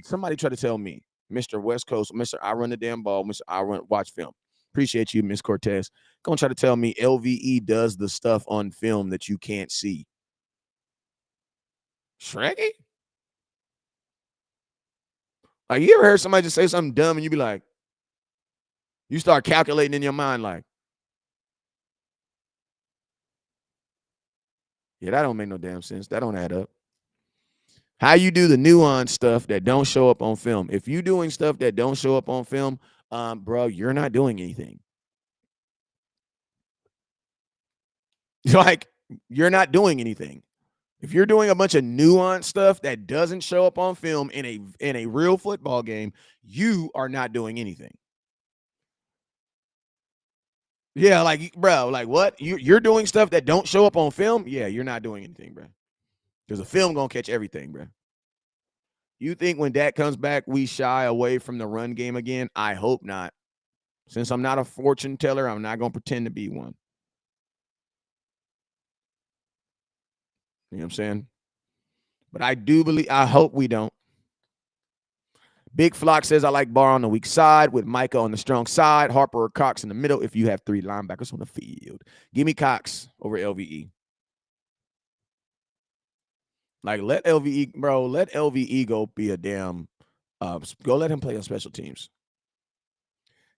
somebody tried to tell me, Mr. West Coast, Mr. I run the damn ball, Mr. I run watch film. Appreciate you, Miss Cortez. Gonna try to tell me LVE does the stuff on film that you can't see. Shrekky? Like, you ever heard somebody just say something dumb and you be like, you start calculating in your mind, like, yeah, that don't make no damn sense. That don't add up. How you do the nuance stuff that don't show up on film. If you doing stuff that don't show up on film, bro, you're not doing anything. Like, you're not doing anything. If you're doing a bunch of nuanced stuff that doesn't show up on film in a real football game, you are not doing anything. Yeah, like, bro, like what? You're doing stuff that don't show up on film? Yeah, you're not doing anything, bro. Because the film gonna catch everything, bro. You think when Dak comes back, we shy away from the run game again? I hope not. Since I'm not a fortune teller, I'm not gonna pretend to be one. You know what I'm saying? But I hope we don't. Big Flock says, I like Barr on the weak side with Micah on the strong side, Harper or Cox in the middle if you have three linebackers on the field. Give me Cox over LVE. Like, let LVE go be a damn, go let him play on special teams.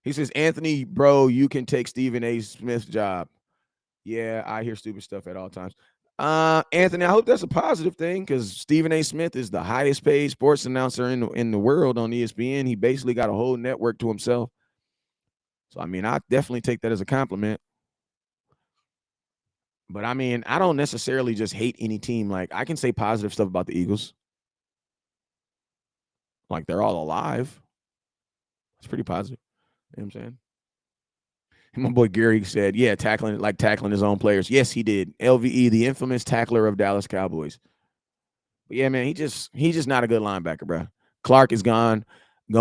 He says, Anthony, bro, you can take Stephen A. Smith's job. Yeah, I hear stupid stuff at all times. Anthony, I hope that's a positive thing because Stephen A. Smith is the highest paid sports announcer in the world on ESPN. He basically got a whole network to himself. So, I mean, I definitely take that as a compliment. But, I mean, I don't necessarily just hate any team. Like, I can say positive stuff about the Eagles. Like, they're all alive. It's pretty positive. You know what I'm saying? And my boy Gary said, yeah, tackling his own players. Yes, he did. LVE, the infamous tackler of Dallas Cowboys. But yeah, man, he's just not a good linebacker, bro. Clark is gonna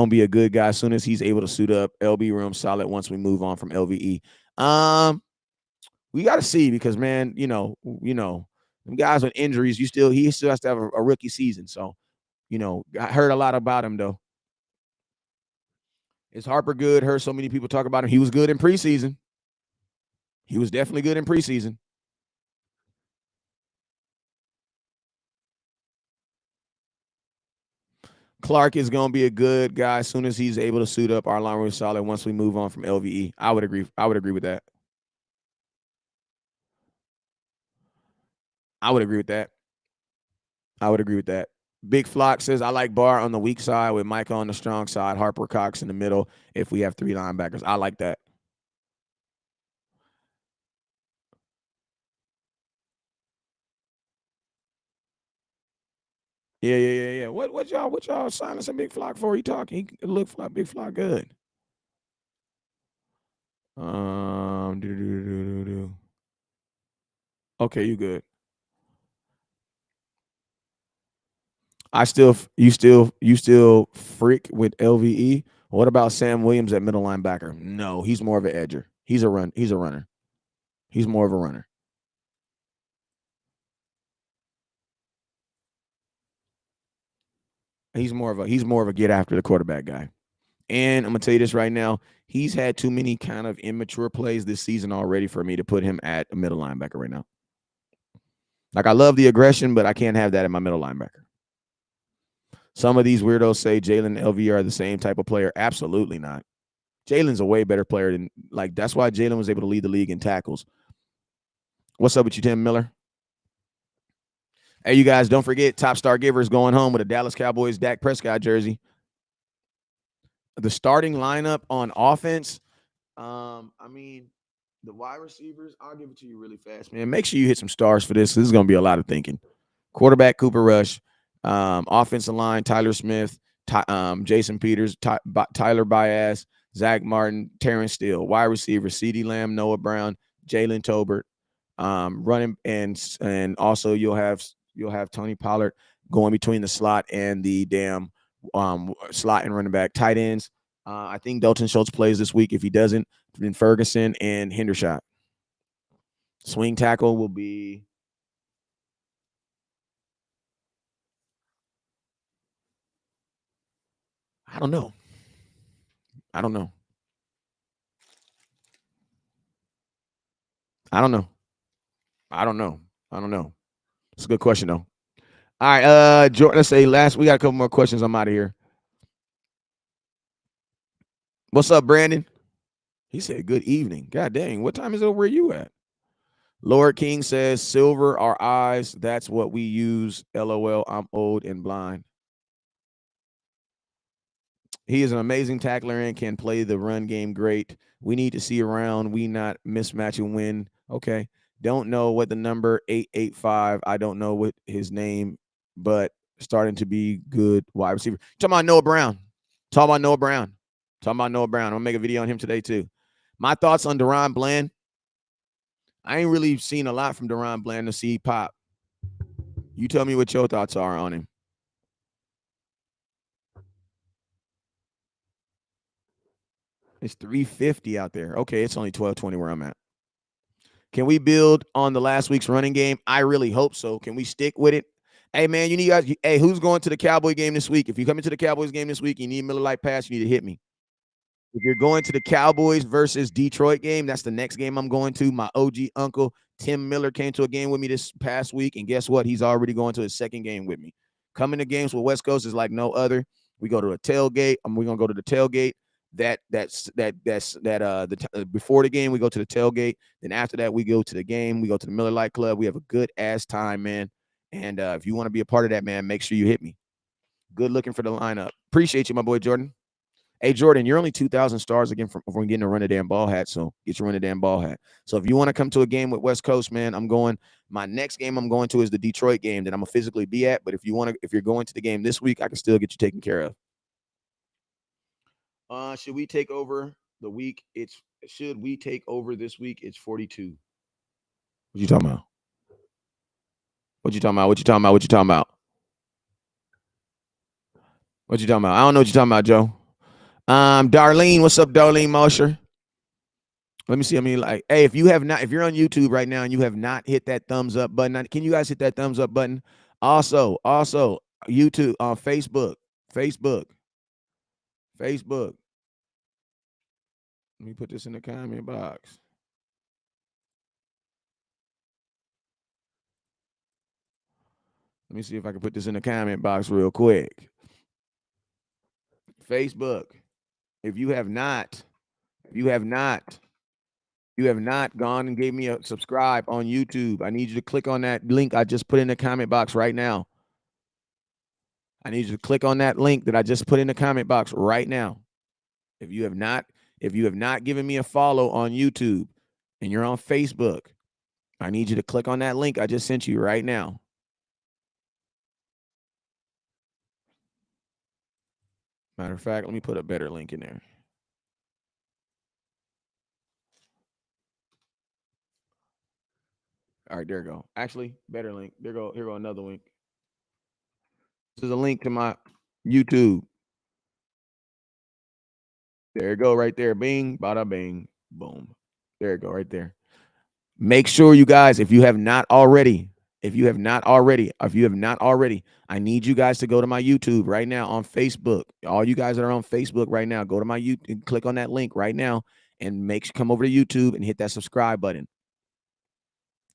be a good guy as soon as he's able to suit up. LB room solid once we move on from LVE. We got to see because, man, them guys with injuries, he still has to have a rookie season. So, I heard a lot about him though. Is Harper good? Heard so many people talk about him. He was good in preseason. He was definitely good in preseason. Clark is going to be a good guy as soon as he's able to suit up. Our line room is solid once we move on from LVE. I would agree. I would agree with that. I would agree with that. I would agree with that. Big Flock says, I like Barr on the weak side with Micah on the strong side, Harper Cox in the middle if we have three linebackers. I like that. Yeah. What y'all silencing Big Flock for? He talking. He look like Big Flock good. Do. Okay, you good. You still freak with LVE. What about Sam Williams at middle linebacker? No, he's more of an edger. He's a runner. He's more of a runner. He's more of a get after the quarterback guy. And I'm gonna tell you this right now, he's had too many kind of immature plays this season already for me to put him at a middle linebacker right now. Like I love the aggression, but I can't have that in my middle linebacker. Some of these weirdos say Jalen and LV are the same type of player. Absolutely not. Jalen's a way better player than like that's why Jalen was able to lead the league in tackles. What's up with you, Tim Miller? Hey, you guys, don't forget Top Star Givers going home with a Dallas Cowboys Dak Prescott jersey. The starting lineup on offense. I mean, the wide receivers, I'll give it to you really fast, man. Make sure you hit some stars for this. This is gonna be a lot of thinking. Quarterback Cooper Rush, offensive line Tyler Smith, Jason Peters, Tyler Baez, Zach Martin, Terrence Steele. Wide receiver CeeDee Lamb, Noah Brown, Jalen Tolbert. Running and also you'll have Tony Pollard going between the slot and the damn slot and running back tight ends. I think Dalton Schultz plays this week. If he doesn't, then Ferguson and Hendershot. Swing tackle will be I don't know. I don't know. I don't know. I don't know. I don't know. It's a good question though. All right, Jordan. Let's say last. We got a couple more questions. I'm out of here. What's up, Brandon? He said, "Good evening." God dang, what time is it? Where you at? Lord King says, "Silver our eyes. That's what we use." LOL. I'm old and blind. He is an amazing tackler and can play the run game great. We need to see around. We not mismatch and win. Okay. Don't know what the number 885. I don't know what his name, but starting to be good wide receiver. Talking about Noah Brown. Talking about Noah Brown. Talking about Noah Brown. I'm gonna make a video on him today too. My thoughts on Deron Bland. I ain't really seen a lot from Deron Bland to see pop. You tell me what your thoughts are on him. It's 350 out there. Okay, it's only 1220 where I'm at. Can we build on the last week's running game? I really hope so. Can we stick with it? Hey man, you need guys. Hey, who's going to the Cowboy game this week? If you come into the Cowboys game this week, you need Miller Lite pass. You need to hit me. If you're going to the Cowboys versus Detroit game, that's the next game I'm going to. My OG uncle Tim Miller came to a game with me this past week, and guess what? He's already going to his second game with me. Coming to games with West Coast is like no other. We go to a tailgate. We're gonna go to the tailgate. Before the game we go to the tailgate. Then after that we go to the game. We go to the Miller Lite Club. We have a good ass time, man. And if you want to be a part of that, man, make sure you hit me. Good looking for the lineup. Appreciate you, my boy Jordan. Hey, Jordan, you're only 2,000 stars again from getting to run a damn ball hat. So get your run a damn ball hat. So if you want to come to a game with West Coast, man, I'm going. My next game I'm going to is the Detroit game that I'm gonna physically be at. But if you're going to the game this week, I can still get you taken care of. Should we take over the week? Should we take over this week? It's 42. What you talking about? What you talking about? What you talking about? What you talking about? What you talking about? I don't know what you're talking about, Joe. Darlene, what's up, Darlene Mosher? Let me see. I mean, like, hey, if you're on YouTube right now and you have not hit that thumbs up button, can you guys hit that thumbs up button? Also, YouTube on Facebook, Facebook. Let me put this in the comment box. Let me see if I can put this in the comment box real quick. Facebook. If you have not, if you have not, you have not gone and gave me a subscribe on YouTube, I need you to click on that link I just put in the comment box right now. I need you to click on that link that I just put in the comment box right now. If you have not, if you have not given me a follow on YouTube and you're on Facebook, I need you to click on that link I just sent you right now. Matter of fact, let me put a better link in there. All right, there you go. Actually, better link. Here go another link. This is a link to my YouTube. There you go, right there. Bing, bada bing, boom. There you go, right there. Make sure you guys, if you have not already, I need you guys to go to my YouTube right now on Facebook. All you guys that are on Facebook right now, go to my YouTube and click on that link right now and come over to YouTube and hit that subscribe button.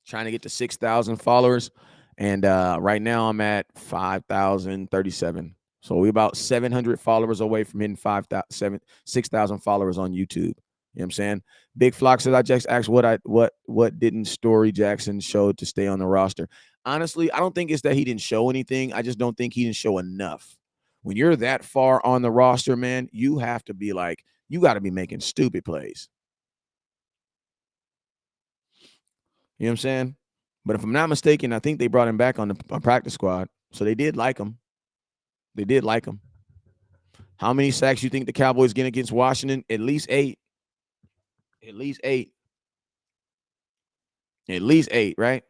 Trying to get to 6,000 followers. And right now I'm at 5,037. So we're about 700 followers away from hitting 6,000 followers on YouTube. You know what I'm saying? Big Flock says, I just asked what didn't Story Jackson show to stay on the roster? Honestly, I don't think it's that he didn't show anything. I just don't think he didn't show enough. When you're that far on the roster, man, you have to be like, you got to be making stupid plays. You know what I'm saying? But if I'm not mistaken, I think they brought him back on the practice squad. So they did like him. They did like him. How many sacks you think the Cowboys get against Washington? At least 8. At least 8. At least 8, right?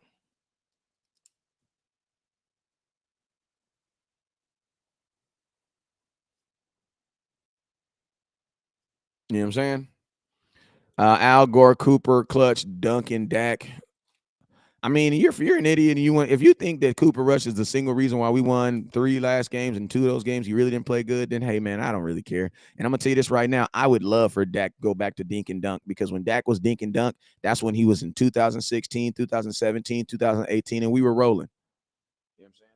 You know what I'm saying? Al Gore, Cooper, Clutch, Duncan, Dak. I mean, you're an idiot, and if you think that Cooper Rush is the single reason why we won 3 last games and 2 of those games you really didn't play good, then hey man, I don't really care. And I'm gonna tell you this right now, I would love for Dak to go back to dink and dunk, because when Dak was dink and dunk, that's when he was in 2016, 2017, 2018, and we were rolling. You know what I'm saying?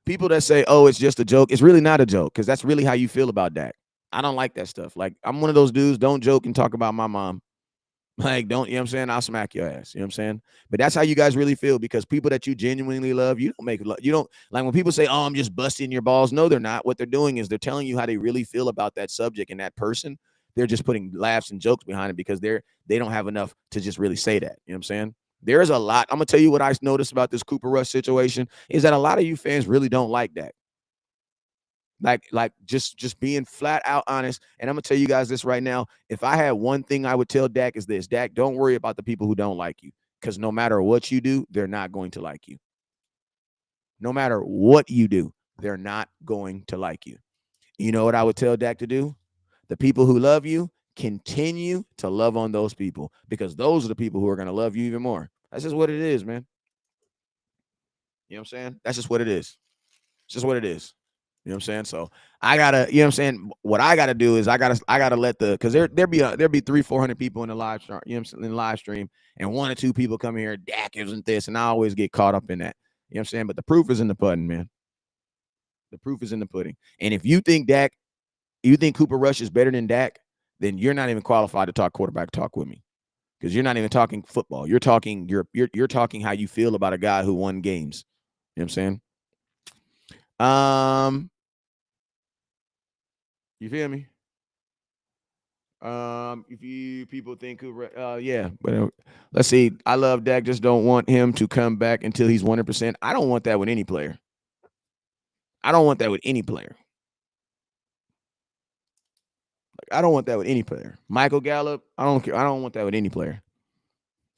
People that say, "Oh, it's just a joke," it's really not a joke, because that's really how you feel about Dak. I don't like that stuff. Like, I'm one of those dudes. Don't joke and talk about my mom. Like, don't, you know what I'm saying? I'll smack your ass. You know what I'm saying? But that's how you guys really feel, because people that you genuinely love, you don't make love. You don't, like, when people say, "Oh, I'm just busting your balls." No, they're not. What they're doing is they're telling you how they really feel about that subject and that person. They're just putting laughs and jokes behind it, because they don't have enough to just really say that. You know what I'm saying? There's a lot. I'm gonna tell you what I noticed about this Cooper Rush situation is that a lot of you fans really don't like that. Like just being flat out honest. And I'm gonna tell you guys this right now. If I had one thing I would tell Dak is this: Dak, don't worry about the people who don't like you, because no matter what you do, they're not going to like you. No matter what you do, they're not going to like you. You know what I would tell Dak to do? The people who love you, continue to love on those people, because those are the people who are going to love you even more. That's just what it is, man. You know what I'm saying? That's just what it is. It's just what it is. You know what I'm saying? So I gotta, you know what I'm saying? What I gotta do is I gotta let because there'll be 300-400 people in the live stream, you know what I'm saying, in the live stream, and 1 or 2 people come here, Dak isn't this, and I always get caught up in that. You know what I'm saying? But the proof is in the pudding, man. The proof is in the pudding. And if you think Cooper Rush is better than Dak, then you're not even qualified to talk quarterback talk with me. Because you're not even talking football. You're talking you're talking how you feel about a guy who won games. You know what I'm saying? You feel me? If you people think Cooper, yeah, but let's see. I love Dak, just don't want him to come back until he's 100%. I don't want that with any player. I don't want that with any player. Like, I don't want that with any player. Michael Gallup, I don't care. I don't want that with any player.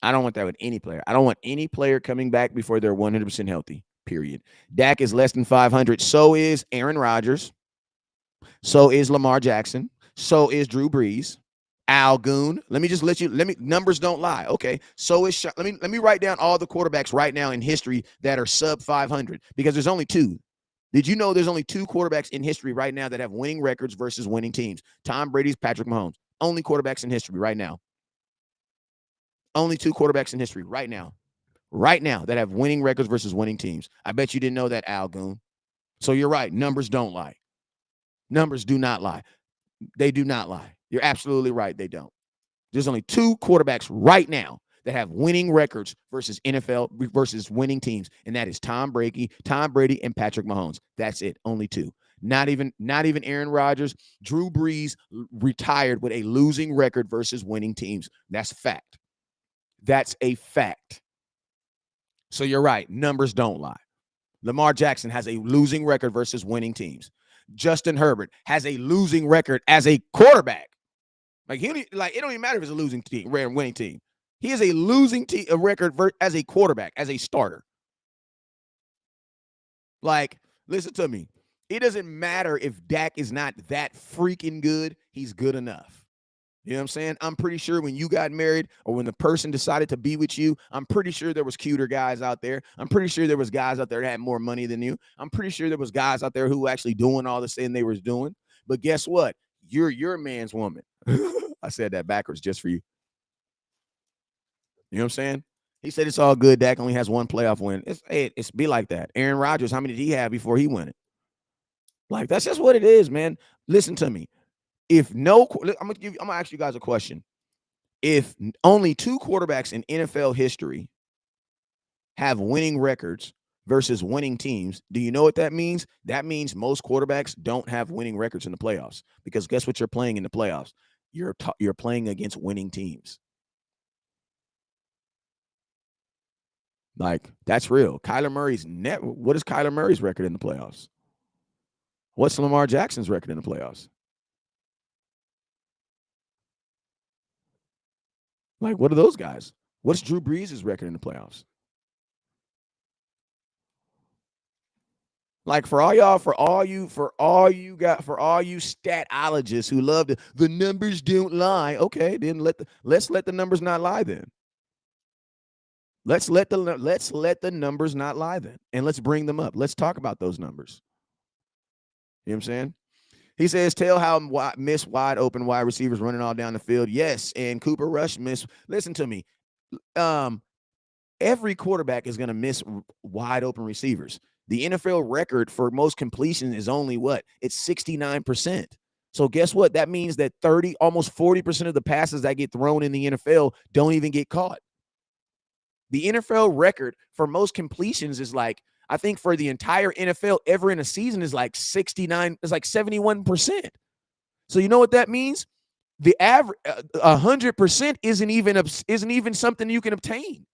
I don't want that with any player. I don't want any player coming back before they're 100% healthy. Period. Dak is less than 500. So is Aaron Rodgers. So is Lamar Jackson. So is Drew Brees. Algoon. Numbers don't lie. Okay. So is let me write down all the quarterbacks right now in history that are sub 500, because there's only 2. Did you know there's only 2 quarterbacks in history right now that have winning records versus winning teams? Tom Brady's, Patrick Mahomes. Only quarterbacks in history right now. Only 2 quarterbacks in history right now. Right now that have winning records versus winning teams. I bet you didn't know that, Algoon. So you're right. Numbers don't lie. Numbers do not lie. They do not lie. You're absolutely right. They don't. There's only 2 quarterbacks right now that have winning records versus NFL versus winning teams, and that is Tom Brady, and Patrick Mahomes. That's it. Only 2. Not even Aaron Rodgers. Drew Brees retired with a losing record versus winning teams. That's fact. That's a fact. So you're right. Numbers don't lie. Lamar Jackson has a losing record versus winning teams. Justin Herbert has a losing record as a quarterback. Like it don't even matter if it's a losing team, rare winning team. He has a losing record as a quarterback, as a starter. Like, listen to me. It doesn't matter if Dak is not that freaking good. He's good enough. You know what I'm saying? I'm pretty sure when you got married or when the person decided to be with you, I'm pretty sure there was cuter guys out there. I'm pretty sure there was guys out there that had more money than you. I'm pretty sure there was guys out there who were actually doing all the thing they was doing. But guess what? You're your man's woman. I said that backwards just for you. You know what I'm saying? He said it's all good. Dak only has 1 playoff win. It's be like that. Aaron Rodgers, how many did he have before he won it? Like, that's just what it is, man. Listen to me. I'm gonna ask you guys a question. If only 2 quarterbacks in NFL history have winning records versus winning teams, do you know what that means? That means most quarterbacks don't have winning records in the playoffs, because guess what you're playing in the playoffs? You're playing against winning teams. Like, that's real. What is Kyler Murray's record in the playoffs? What's Lamar Jackson's record in the playoffs? Like, what are those guys? What's Drew Brees' record in the playoffs? Like, for all you statologists who love the numbers don't lie. Okay, then let's let the numbers not lie then. Let's let the numbers not lie then, and let's bring them up. Let's talk about those numbers. You know what I'm saying? He says, tell how miss wide open wide receivers running all down the field. Yes, and Cooper Rush missed. Listen to me. Every quarterback is going to miss wide open receivers. The NFL record for most completion is only what? It's 69%. So guess what? That means that almost 40% of the passes that get thrown in the NFL don't even get caught. The NFL record for most completions is like, I think for the entire NFL ever in a season is like 69, it's like 71%. So you know what that means? The average 100% isn't even something you can obtain.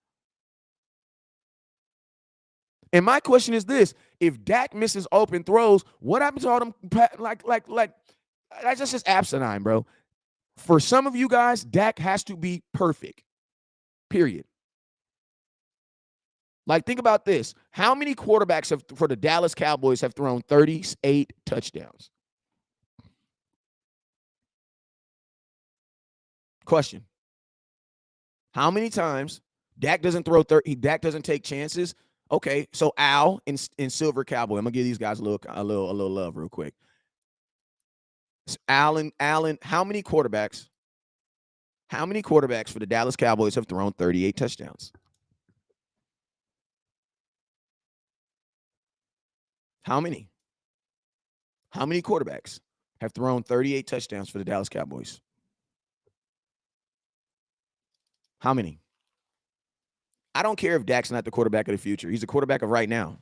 And my question is this: if Dak misses open throws, what happens to all them? Like that's just asinine, bro. For some of you guys, Dak has to be perfect. Period. Like, think about this. How many quarterbacks for the Dallas Cowboys have thrown 38 touchdowns? Question. How many times Dak doesn't throw Dak doesn't take chances? Okay, so Al in Silver Cowboy. I'm gonna give these guys a little love real quick. Allen, how many quarterbacks for the Dallas Cowboys have thrown 38 touchdowns? How many? How many quarterbacks have thrown 38 touchdowns for the Dallas Cowboys? How many? I don't care if Dak's not the quarterback of the future. He's the quarterback of right now.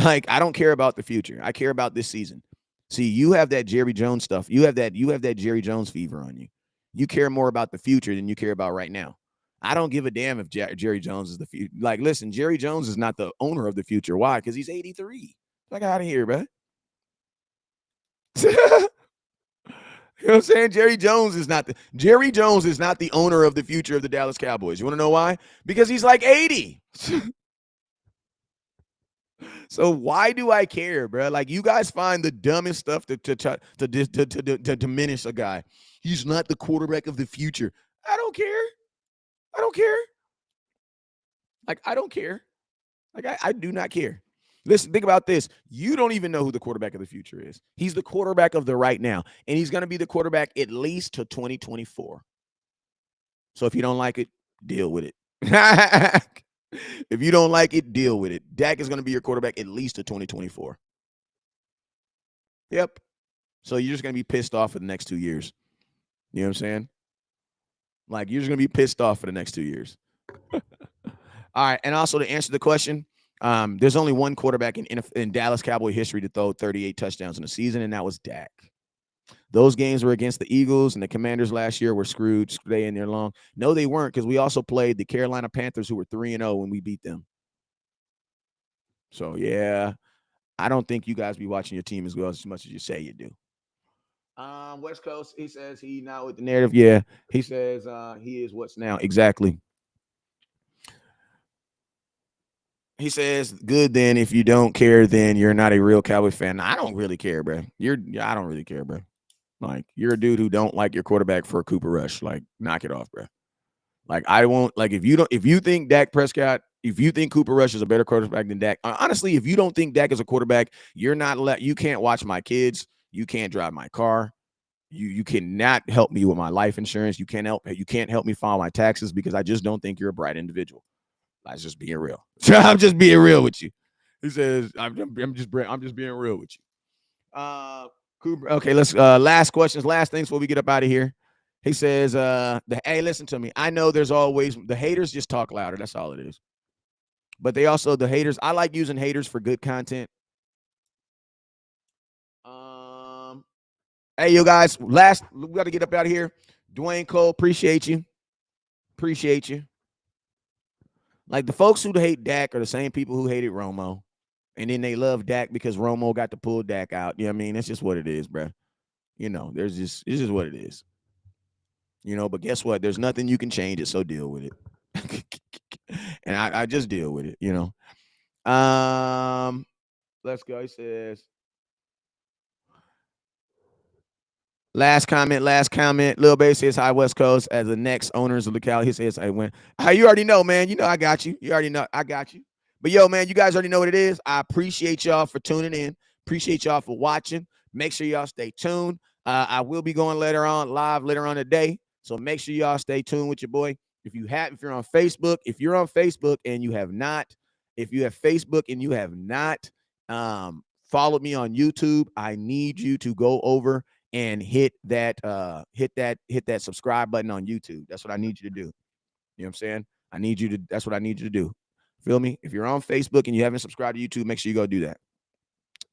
Like, I don't care about the future. I care about this season. See, you have that Jerry Jones stuff. You have that Jerry Jones fever on you. You care more about the future than you care about right now. I don't give a damn if Jerry Jones is the future. Like, listen, Jerry Jones is not the owner of the future. Why? Because he's 83. Like, out of here, man. You know what I'm saying? Jerry Jones is not the owner of the future of the Dallas Cowboys. You want to know why? Because he's like 80. So why do I care, bro? Like, you guys find the dumbest stuff to diminish a guy. He's not the quarterback of the future. I don't care. I don't care. Like, I don't care. Like, I do not care. Listen, think about this. You don't even know who the quarterback of the future is. He's the quarterback of the right now, and he's going to be the quarterback at least to 2024. So if you don't like it, deal with it. If you don't like it, deal with it. Dak is going to be your quarterback at least to 2024. Yep. So you're just going to be pissed off for the next 2 years. You know what I'm saying? Like, you're just going to be pissed off for the next 2 years. All right. And also, to answer the question, there's only one quarterback in Dallas Cowboy history to throw 38 touchdowns in a season, and that was Dak. Those games were against the Eagles, and the Commanders last year were screwed. They in there long. No, they weren't, because we also played the Carolina Panthers, who were 3-0 when we beat them. So, yeah, I don't think you guys be watching your team as well as much as you say you do. West Coast, he says he now with the narrative. Yeah, he says he is what's now. Exactly. He says, good then. If you don't care, then you're not a real Cowboy fan. I don't really care, bro. I don't really care, bro. Like, you're a dude who don't like your quarterback for a Cooper Rush. Like, knock it off, bro. Like, I won't, like, if you think Dak Prescott, if you think Cooper Rush is a better quarterback than Dak, honestly, if you don't think Dak is a quarterback, you can't watch my kids. You can't drive my car. You cannot help me with my life insurance. You can't help me file my taxes, because I just don't think you're a bright individual. I was just being real. I'm just being real with you. He says, I'm just being real with you. Cooper, okay, let's last questions, last things before we get up out of here. He says, hey, listen to me. I know there's always the haters just talk louder. That's all it is. But the haters, I like using haters for good content. Hey, you guys, we got to get up out of here. Dwayne Cole, appreciate you. Appreciate you. Like, the folks who hate Dak are the same people who hated Romo. And then they love Dak because Romo got to pull Dak out. You know what I mean? That's just what it is, bro. You know, it's just what it is. You know, but guess what? There's nothing you can change it, so deal with it. And I just deal with it, you know. Let's go. He says, last comment. Lil Bay says, hi, West Coast. As the next owners of the Cal, he says, I win. You already know, man. You know I got you. You already know I got you. But, yo, man, you guys already know what it is. I appreciate y'all for tuning in. Appreciate y'all for watching. Make sure y'all stay tuned. I will be going live later on today. So make sure y'all stay tuned with your boy. If you're on Facebook and you have not followed me on YouTube, I need you to go over and hit that subscribe button on YouTube. That's what I need you to do. You know what I'm saying? That's what I need you to do. Feel me? If you're on Facebook and you haven't subscribed to YouTube, make sure you go do that.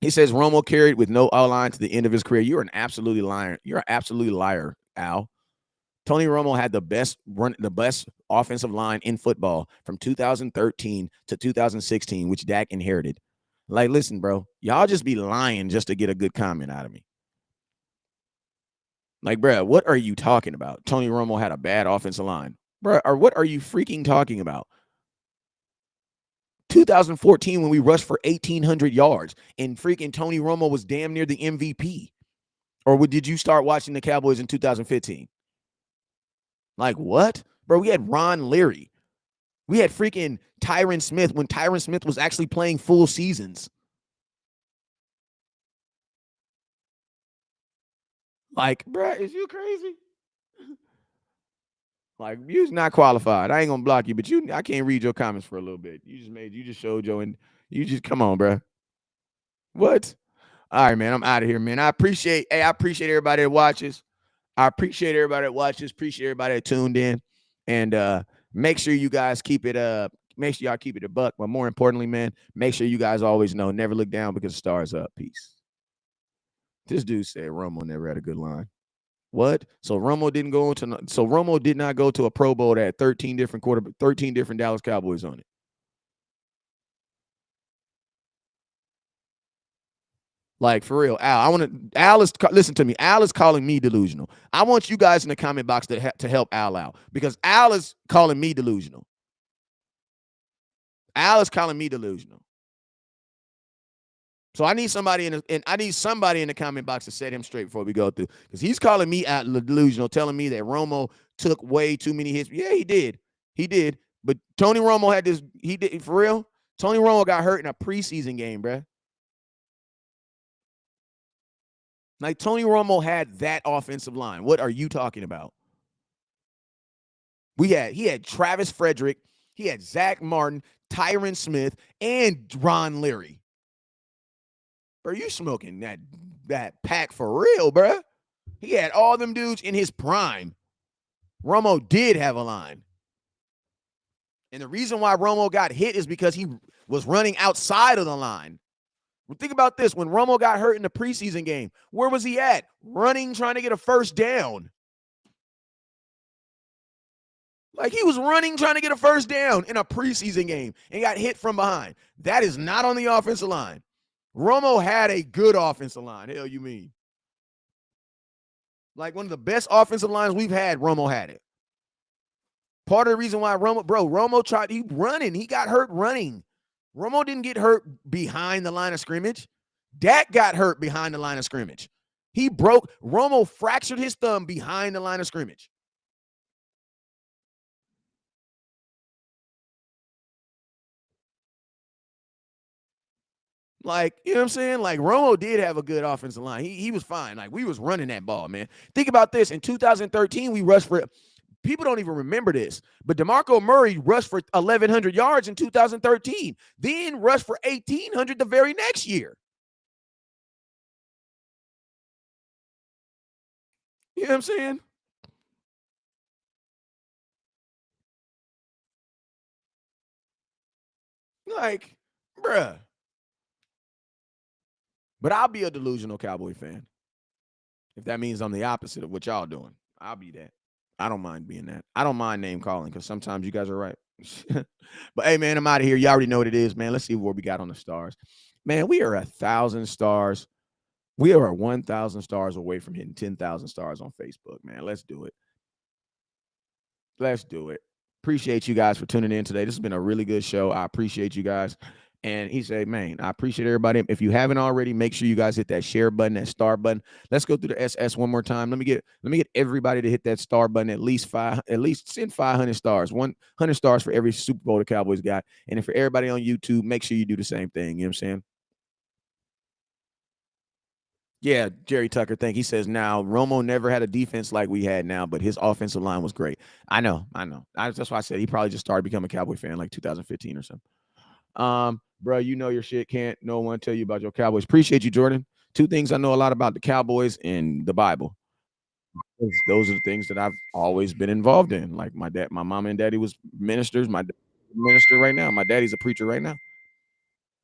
He says Romo carried with no O-line to the end of his career. You're an absolutely liar. You're an absolute liar, Al. Tony Romo had the best offensive line in football from 2013 to 2016, which Dak inherited. Like, listen, bro, y'all just be lying just to get a good comment out of me. Like, bro, what are you talking about? Tony Romo had a bad offensive line. Bro, or what are you freaking talking about? 2014, when we rushed for 1,800 yards and freaking Tony Romo was damn near the MVP. Or did you start watching the Cowboys in 2015? Like, what? Bro, we had Ron Leary. We had freaking Tyron Smith when Tyron Smith was actually playing full seasons. Like, bro, is you crazy? Like, you's not qualified. I ain't gonna block you, but I can't read your comments for a little bit. You just showed your, and you just, come on, bro. What? All right, man, I'm out of here, man. I appreciate everybody that watches. Appreciate everybody that tuned in. And make sure you guys keep it up. Make sure y'all keep it a buck. But more importantly, man, make sure you guys always know, never look down because the stars up. Peace. This dude said Romo never had a good line. What? So Romo did not go to a Pro Bowl that had 13 different Dallas Cowboys on it. Like, for real, listen to me. Al is calling me delusional. I want you guys in the comment box to help Al out, because Al is calling me delusional. Al is calling me delusional. So I need somebody in the comment box to set him straight before we go through, because he's calling me out delusional, telling me that Romo took way too many hits. Yeah, he did. But Tony Romo had this. He did, for real. Tony Romo got hurt in a preseason game, bruh. Like, Tony Romo had that offensive line. What are you talking about? He had Travis Frederick, he had Zach Martin, Tyron Smith, and Ron Leary. Are you smoking that that pack for real, bruh. He had all them dudes in his prime. Romo did have a line. And the reason why Romo got hit is because he was running outside of the line. Well, think about this. When Romo got hurt in the preseason game, where was he at? Running, trying to get a first down. Like he was running, trying to get a first down in a preseason game and got hit from behind. That is not on the offensive line. Romo had a good offensive line. Hell, you mean? Like one of the best offensive lines we've had, Romo had it. Part of the reason why Romo tried, he running. He got hurt running. Romo didn't get hurt behind the line of scrimmage. Dak got hurt behind the line of scrimmage. Romo fractured his thumb behind the line of scrimmage. Like, you know what I'm saying? Like, Romo did have a good offensive line. He was fine. Like, we was running that ball, man. Think about this. In 2013, we rushed for, people don't even remember this, but DeMarco Murray rushed for 1,100 yards in 2013, then rushed for 1,800 the very next year. You know what I'm saying? Like, bruh. But I'll be a delusional Cowboy fan. If that means I'm the opposite of what y'all doing, I'll be that. I don't mind being that. I don't mind name calling because sometimes you guys are right. But hey, man, I'm out of here. You already know what it is, man. Let's see what we got on the stars. Man, we are 1,000 stars. We are 1,000 stars away from hitting 10,000 stars on Facebook, man. Let's do it. Let's do it. Appreciate you guys for tuning in today. This has been a really good show. I appreciate you guys. And he said, man, I appreciate everybody. If you haven't already, make sure you guys hit that share button, that star button. Let's go through the SS one more time. Let me get everybody to hit that star button at least send 500 stars. 100 stars for every Super Bowl the Cowboys got. And if for everybody on YouTube, make sure you do the same thing. You know what I'm saying? Yeah, Jerry Tucker, he says now Romo never had a defense like we had now, but his offensive line was great. I know. That's why I said he probably just started becoming a Cowboy fan like 2015 or something. Bro, you know your shit. Can't no one tell you about your Cowboys. Appreciate you, Jordan. Two things I know a lot about: the Cowboys and the Bible. Those are the things that I've always been involved in. Like my mom and daddy was ministers. My minister right now. My daddy's a preacher right now.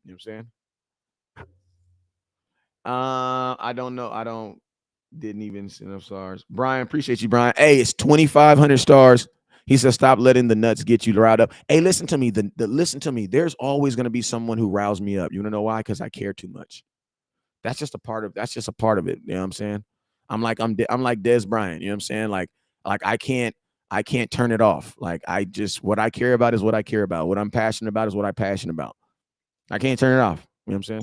You know what I'm saying? I don't know. I don't didn't even send up stars. Brian, appreciate you, Brian. Hey, it's 2,500 stars. He says, stop letting the nuts get you riled up. Hey, listen to me. Listen to me. There's always going to be someone who riles me up. You want to know why? Because I care too much. That's just a part of it. You know what I'm saying? I'm like Des Bryant. You know what I'm saying? Like I can't turn it off. Like what I care about is what I care about. What I'm passionate about is what I'm passionate about. I can't turn it off. You know what I'm saying?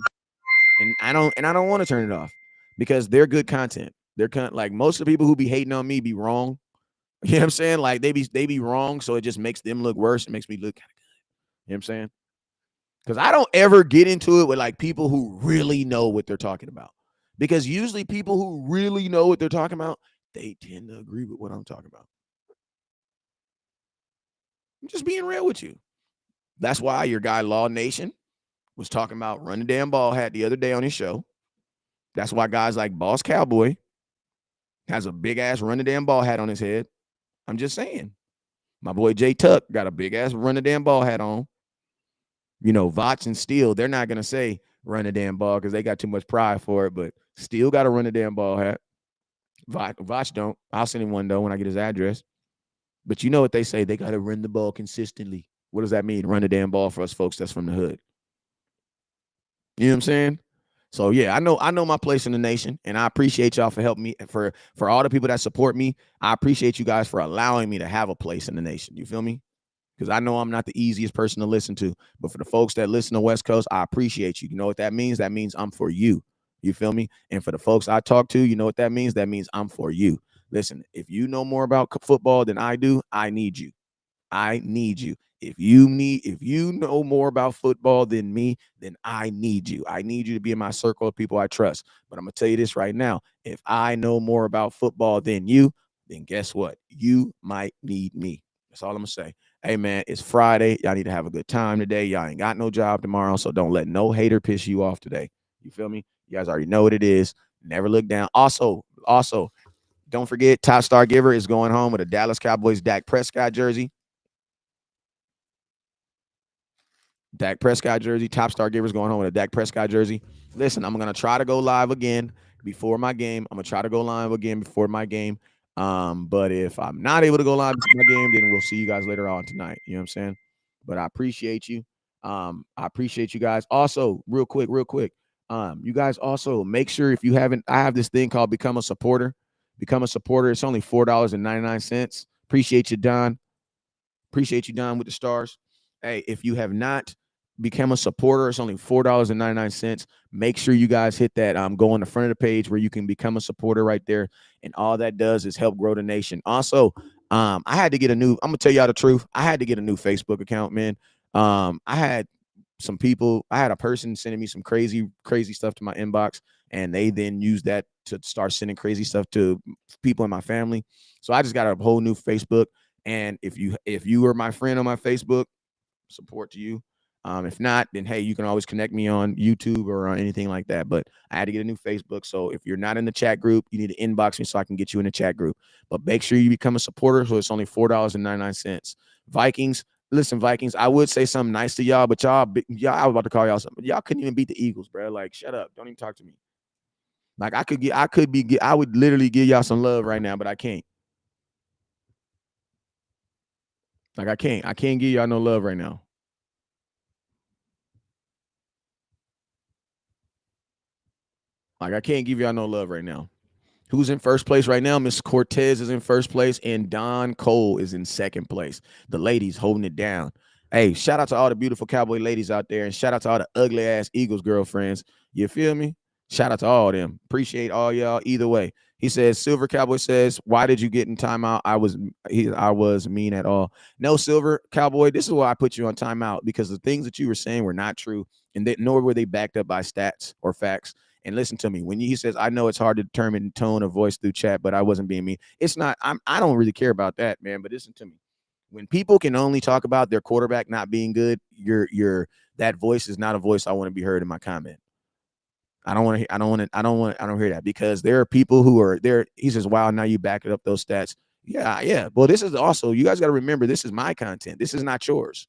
And I don't want to turn it off because they're good content. Like most of the people who be hating on me be wrong. You know what I'm saying? Like they be wrong, so it just makes them look worse. It makes me look kind of good. You know what I'm saying? Because I don't ever get into it with like people who really know what they're talking about. Because usually people who really know what they're talking about, they tend to agree with what I'm talking about. I'm just being real with you. That's why your guy Law Nation was talking about run the damn ball hat the other day on his show. That's why guys like Boss Cowboy has a big ass run the damn ball hat on his head. I'm just saying. My boy Jay Tuck got a big ass run the damn ball hat on. You know, Voch and Steele, they're not gonna say run the damn ball because they got too much pride for it, but Steele got to run the damn ball hat. Voch don't. I'll send him one though when I get his address. But you know what they say? They got to run the ball consistently. What does that mean? Run the damn ball for us folks that's from the hood. You know what I'm saying? So yeah, I know my place in the nation, and I appreciate y'all for helping me. For all the people that support me, I appreciate you guys for allowing me to have a place in the nation. You feel me? Because I know I'm not the easiest person to listen to, but for the folks that listen to West Coast, I appreciate you. You know what that means? That means I'm for you. You feel me? And for the folks I talk to, you know what that means? That means I'm for you. Listen, if you know more about football than I do, I need you. I need you. If you know more about football than me, then I need you. I need you to be in my circle of people I trust. But I'm gonna tell you this right now. If I know more about football than you, then guess what? You might need me. That's all I'm gonna say. Hey man, it's Friday. Y'all need to have a good time today. Y'all ain't got no job tomorrow, so don't let no hater piss you off today. You feel me? You guys already know what it is. Never look down. Also, don't forget, Top Star Giver is going home with a Dallas Cowboys Dak Prescott jersey. Dak Prescott jersey. Top Star Givers going home with a Dak Prescott jersey. Listen, I'm gonna try to go live again before my game. I'm gonna try to go live again before my game. But if I'm not able to go live before my game, then we'll see you guys later on tonight. You know what I'm saying? But I appreciate you. I appreciate you guys. Also, real quick. You guys also make sure if you haven't, I have this thing called Become a Supporter. Become a supporter. It's only $4.99. Appreciate you, Don. Appreciate you, Don, with the stars. Hey, if you have not become a supporter, it's only $4.99. Make sure you guys hit that. Go on the front of the page where you can become a supporter right there. And all that does is help grow the nation. Also, I had to get a new, I'm gonna tell y'all the truth. I had to get a new Facebook account, man. I had some people, I had a person sending me some crazy stuff to my inbox, and they then used that to start sending crazy stuff to people in my family. So I just got a whole new Facebook. And if you are my friend on my Facebook, support to you. If not, then hey, you can always connect me on YouTube or on anything like that. But I had to get a new Facebook. So if you're not in the chat group, you need to inbox me so I can get you in the chat group. But make sure you become a supporter. So it's only $4.99. Vikings, listen, Vikings, I would say something nice to y'all, but I was about to call y'all something. Y'all couldn't even beat the Eagles, bro. Like, shut up. Don't even talk to me. Like I would literally give y'all some love right now, but I can't. Like I can't give y'all no love right now. Like I can't give y'all no love right now. Who's in first place right now? Miss Cortez is in first place, and Don Cole is in second place. The ladies holding it down. Hey, shout out to all the beautiful Cowboy ladies out there, and shout out to all the ugly ass Eagles girlfriends. You feel me? Shout out to all of them. Appreciate all y'all. Either way, he says. Silver Cowboy says, "Why did you get in timeout? I was mean at all. No, Silver Cowboy. This is why I put you on timeout, because the things that you were saying were not true, and nor were they backed up by stats or facts. And listen to me. When he says, I know it's hard to determine tone of voice through chat, but I wasn't being mean. It's not. I don't really care about that, man. But listen to me. When people can only talk about their quarterback not being good, that voice is not a voice I want to be heard in my comment. I don't want to. I don't hear that, because there are people who are there. He says, "Wow, now you back it up those stats." Yeah, yeah. Well, this is also, you guys got to remember, this is my content. This is not yours.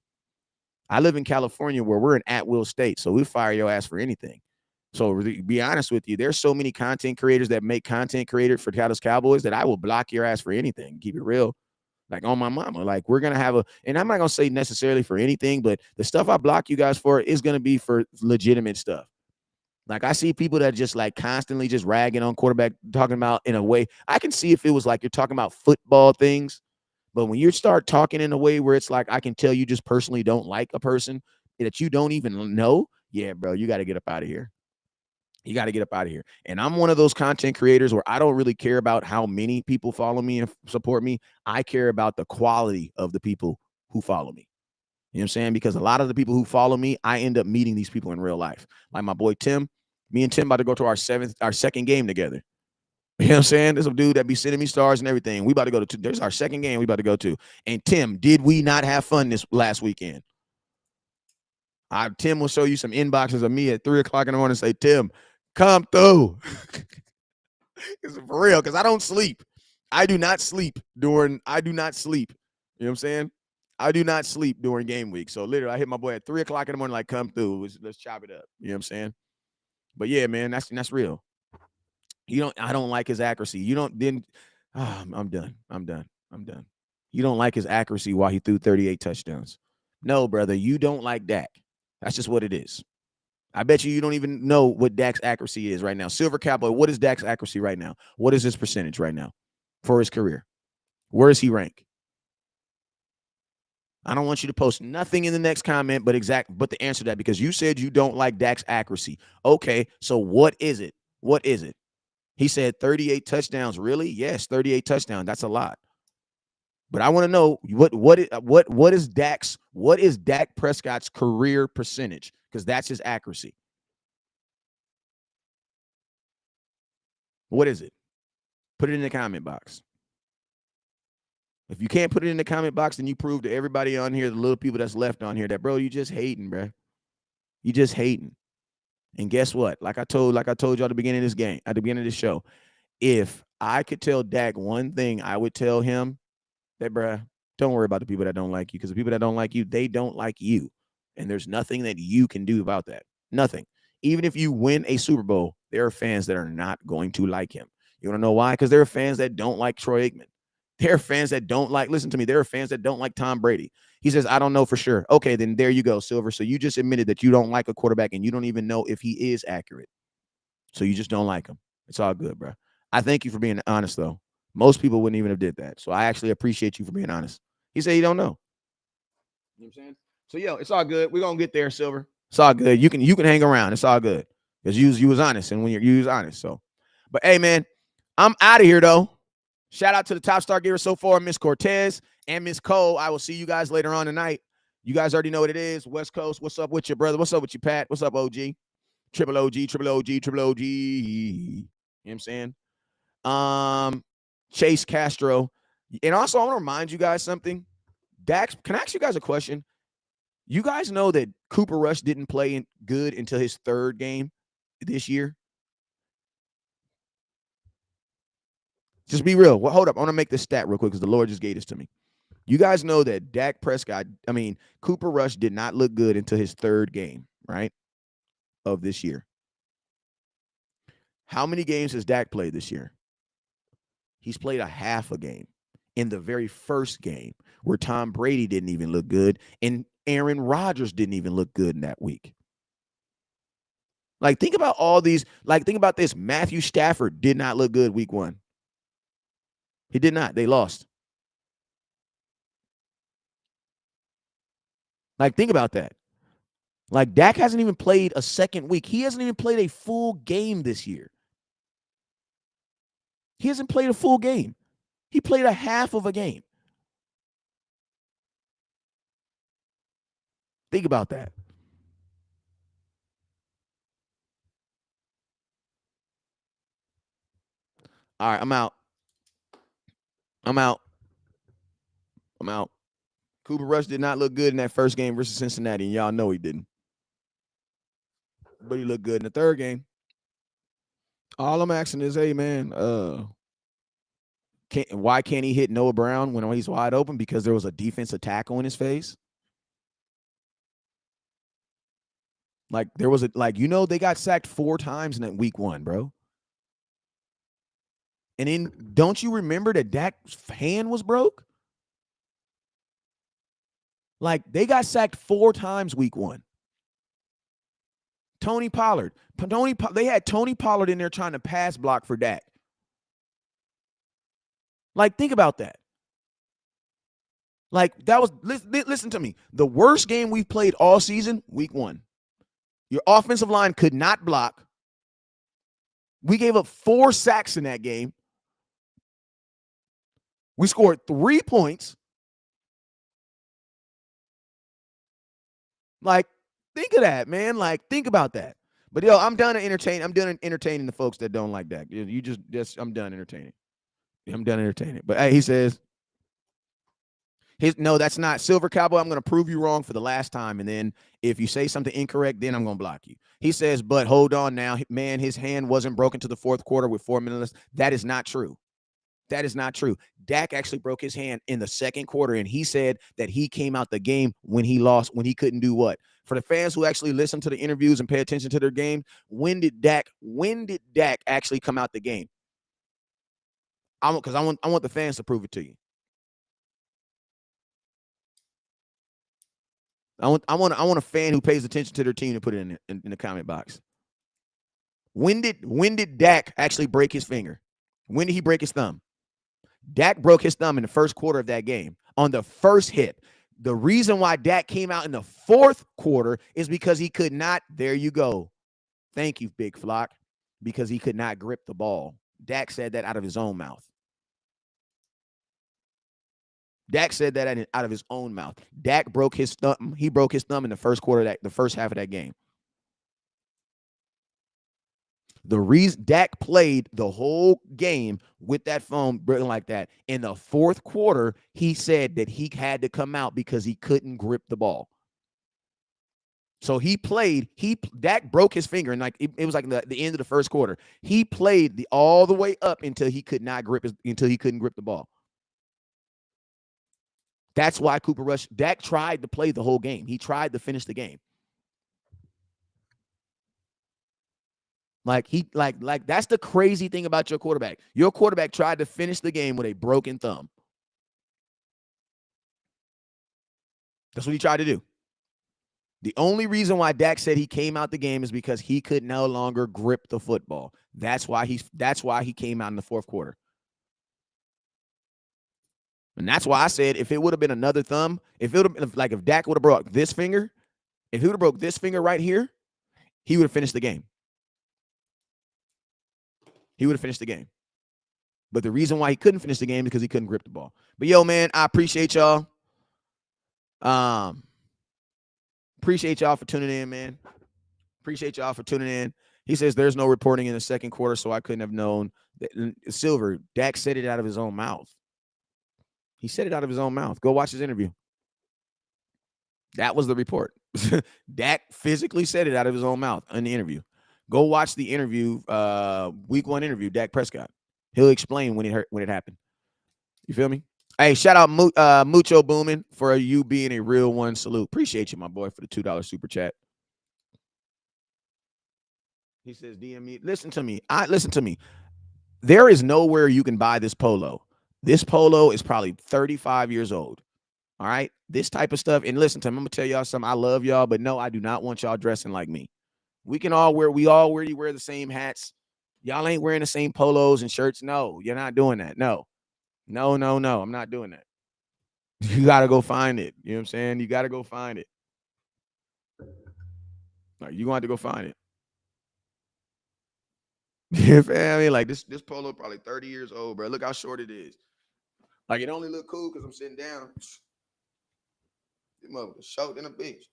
I live in California, where we're an at-will state, so we fire your ass for anything. So to be honest with you, there's so many content creators that make content created for Dallas Cowboys that I will block your ass for anything. Keep it real. Like, on my mama. Like, we're gonna have and I'm not gonna say necessarily for anything, but the stuff I block you guys for is gonna be for legitimate stuff. Like, I see people that just like constantly just ragging on quarterback, talking about in a way. I can see if it was like you're talking about football things, but when you start talking in a way where it's like I can tell you just personally don't like a person that you don't even know, yeah, bro, you got to get up out of here. You got to get up out of here. And I'm one of those content creators where I don't really care about how many people follow me and support me. I care about the quality of the people who follow me. You know what I'm saying? Because a lot of the people who follow me, I end up meeting these people in real life. Like my boy Tim, me and Tim about to go to our second game together. You know what I'm saying? There's a dude that be sending me stars and everything. We about to go to, there's our second game we about to go to. And Tim, did we not have fun this last weekend? Tim will show you some inboxes of me at 3 o'clock in the morning and say, Tim, come through. It's for real, because I don't sleep. I do not sleep. You know what I'm saying? I do not sleep during game week. So literally, I hit my boy at 3 o'clock in the morning, like, come through. Let's chop it up. You know what I'm saying? But yeah, man, that's real. I don't like his accuracy. You don't then I'm done. I'm done. You don't like his accuracy while he threw 38 touchdowns. No, brother, you don't like Dak. That's just what it is. I bet you don't even know what Dak's accuracy is right now. Silver Cowboy, what is Dak's accuracy right now? What is his percentage right now for his career? Where is he ranked? I don't want you to post nothing in the next comment but the answer to that, because you said you don't like Dak's accuracy. Okay, so what is it? What is it? He said 38 touchdowns. Really? Yes, 38 touchdowns. That's a lot. But I want to know what is Dak Prescott's career percentage? Because that's his accuracy. What is it? Put it in the comment box. If you can't put it in the comment box, then you prove to everybody on here, the little people that's left on here, that, bro, you just hating, bro. You just hating. And guess what? Like I told you at the beginning of this game, at the beginning of this show, if I could tell Dak one thing, I would tell him that, bruh, don't worry about the people that don't like you, because the people that don't like you, they don't like you. And there's nothing that you can do about that. Nothing. Even if you win a Super Bowl, there are fans that are not going to like him. You want to know why? Because there are fans that don't like Troy Aikman. There are fans that don't like, listen to me, there are fans that don't like Tom Brady. He says, I don't know for sure. Okay, then there you go, Silver. So you just admitted that you don't like a quarterback and you don't even know if he is accurate. So you just don't like him. It's all good, bro. I thank you for being honest, though. Most people wouldn't even have did that. So I actually appreciate you for being honest. He said he don't know. You know what I'm saying? So yo, it's all good. We're gonna get there, Silver. It's all good. You can hang around. It's all good. Because you was honest. And when you was honest. So, but hey, man, I'm out of here though. Shout out to the top star giver so far, Miss Cortez and Miss Cole. I will see you guys later on tonight. You guys already know what it is. West Coast. What's up with you, brother? What's up with you, Pat? What's up, OG? Triple OG, triple OG, triple OG. You know what I'm saying? Chase Castro. And also, I want to remind you guys something. Dax, can I ask you guys a question? You guys know that Cooper Rush didn't play good until his third game this year? Just be real. Well, hold up. I want to make this stat real quick because the Lord just gave this to me. You guys know that Cooper Rush did not look good until his third game, right, of this year. How many games has Dak played this year? He's played a half a game in the very first game where Tom Brady didn't even look good and Aaron Rodgers didn't even look good in that week. Like, think about all these. Like, think about this. Matthew Stafford did not look good week one. He did not. They lost. Like, think about that. Like, Dak hasn't even played a second week. He hasn't even played a full game this year. He hasn't played a full game. He played a half of a game. Think about that. All right, I'm out. I'm out. I'm out. Cooper Rush did not look good in that first game versus Cincinnati, and y'all know he didn't. But he looked good in the third game. All I'm asking is, hey, man, why can't he hit Noah Brown when he's wide open? Because there was a defensive tackle in his face. Like, there was they got sacked 4 times in that week one, bro. And then, don't you remember that Dak's hand was broke? Like, they got sacked 4 times week one. Tony Pollard. They had Tony Pollard in there trying to pass block for Dak. Like, think about that. Like, that was, listen to me. The worst game we've played all season, week one. Your offensive line could not block. We gave up 4 sacks in that game. We scored 3 points. Like, think of that, man. Like, think about that. But yo, I'm done entertaining. I'm done entertaining the folks that don't like that. You just I'm done entertaining. I'm done entertaining. But hey, he says, no, that's not Silver Cowboy. I'm going to prove you wrong for the last time. And then if you say something incorrect, then I'm going to block you. He says, but hold on now, man, his hand wasn't broken to the fourth quarter with 4 minutes. That is not true. That is not true. Dak actually broke his hand in the second quarter, and he said that he came out the game when he lost, when he couldn't do what? For the fans who actually listen to the interviews and pay attention to their game, when did Dak actually come out the game? I want the fans to prove it to you. I want a fan who pays attention to their team to put it in the comment box. When did Dak actually break his finger? When did he break his thumb? Dak broke his thumb in the first quarter of that game on the first hit. The reason why Dak came out in the fourth quarter is because he could not. There you go. Thank you, Big Flock. Because he could not grip the ball. Dak said that out of his own mouth. Dak said that out of his own mouth. Dak broke his thumb. He broke his thumb in the first quarter, the first half of that game. The reason Dak played the whole game with that phone breaking like that, in the fourth quarter, he said that he had to come out because he couldn't grip the ball. So he played. Dak broke his finger, and like it was like the end of the first quarter. He played all the way up until he could not until he couldn't grip the ball. That's why Cooper Rush. Dak tried to play the whole game. He tried to finish the game. Like that's the crazy thing about your quarterback. Your quarterback tried to finish the game with a broken thumb. That's what he tried to do. The only reason why Dak said he came out the game is because he could no longer grip the football. That's why he came out in the fourth quarter. And that's why I said if it would have been another thumb, if it would have been like if Dak would have broke this finger, if he would have broke this finger right here, he would have finished the game. He would have finished the game. But the reason why he couldn't finish the game is because he couldn't grip the ball. But yo, man, I appreciate y'all. Appreciate y'all for tuning in, man. Appreciate y'all for tuning in. He says there's no reporting in the second quarter, so I couldn't have known. Silver, Dak said it out of his own mouth. He said it out of his own mouth. Go watch his interview. That was the report. Dak physically said it out of his own mouth in the interview. Go watch the interview, week 1 interview, Dak Prescott. He'll explain when it happened. You feel me? Hey, shout out Mucho Boomin for you being a real one. Salute. Appreciate you, my boy, for the $2 super chat. He says, DM me. Listen to me. Listen to me. There is nowhere you can buy this polo. This polo is probably 35 years old. All right? This type of stuff. And listen to me. I'm going to tell y'all something. I love y'all, but no, I do not want y'all dressing like me. We all wear the same hats. Y'all ain't wearing the same polos and shirts. No, you're not doing that. No. I'm not doing that. You got to go find it. You know what I'm saying? You got to go find it. Like, you're going to have to go find it. You feel me? Like, this polo probably 30 years old, bro. Look how short it is. Like, it only look cool because I'm sitting down. This motherfucker short than a bitch.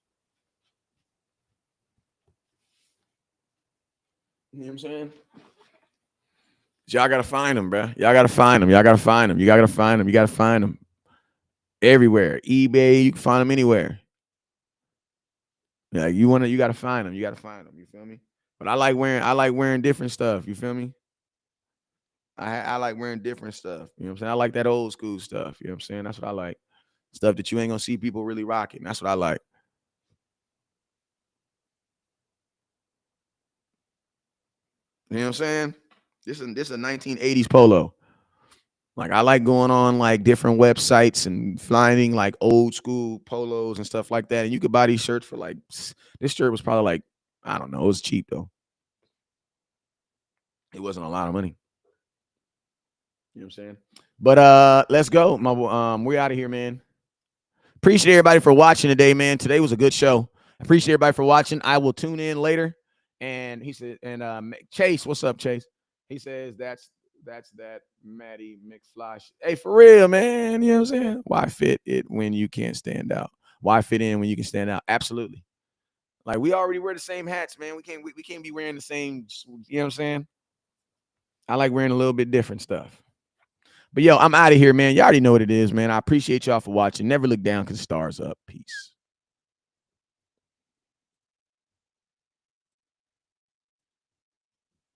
You know what I'm saying? Y'all gotta find them, bro. Y'all gotta find them. Y'all gotta find them. You gotta find them. You gotta find them everywhere. eBay, you can find them anywhere. Yeah, you gotta find them. You gotta find them. You feel me? But I like wearing different stuff. You feel me? I like wearing different stuff. You know what I'm saying? I like that old school stuff. You know what I'm saying? That's what I like. Stuff that you ain't gonna see people really rocking. That's what I like. You know what I'm saying? This is a 1980s polo. Like, I like going on like different websites and finding like old school polos and stuff like that. And you could buy these shirts for like, this shirt was probably like, I don't know, it was cheap though. It wasn't a lot of money. You know what I'm saying? But let's go. We're out of here, man. Appreciate everybody for watching today, man. Today was a good show. Appreciate everybody for watching. I will tune in later. And he said, and Chase, what's up, Chase? He says that's that Maddie McFly. Hey, for real, man. You know what I'm saying? Why fit it when you can't stand out? Why fit in when you can stand out? Absolutely. Like, we already wear the same hats, man. We can't be wearing the same. You know what I'm saying? I like wearing a little bit different stuff. But yo, I'm out of here, man. You already know what it is, man. I appreciate y'all for watching. Never look down because the stars up. Peace.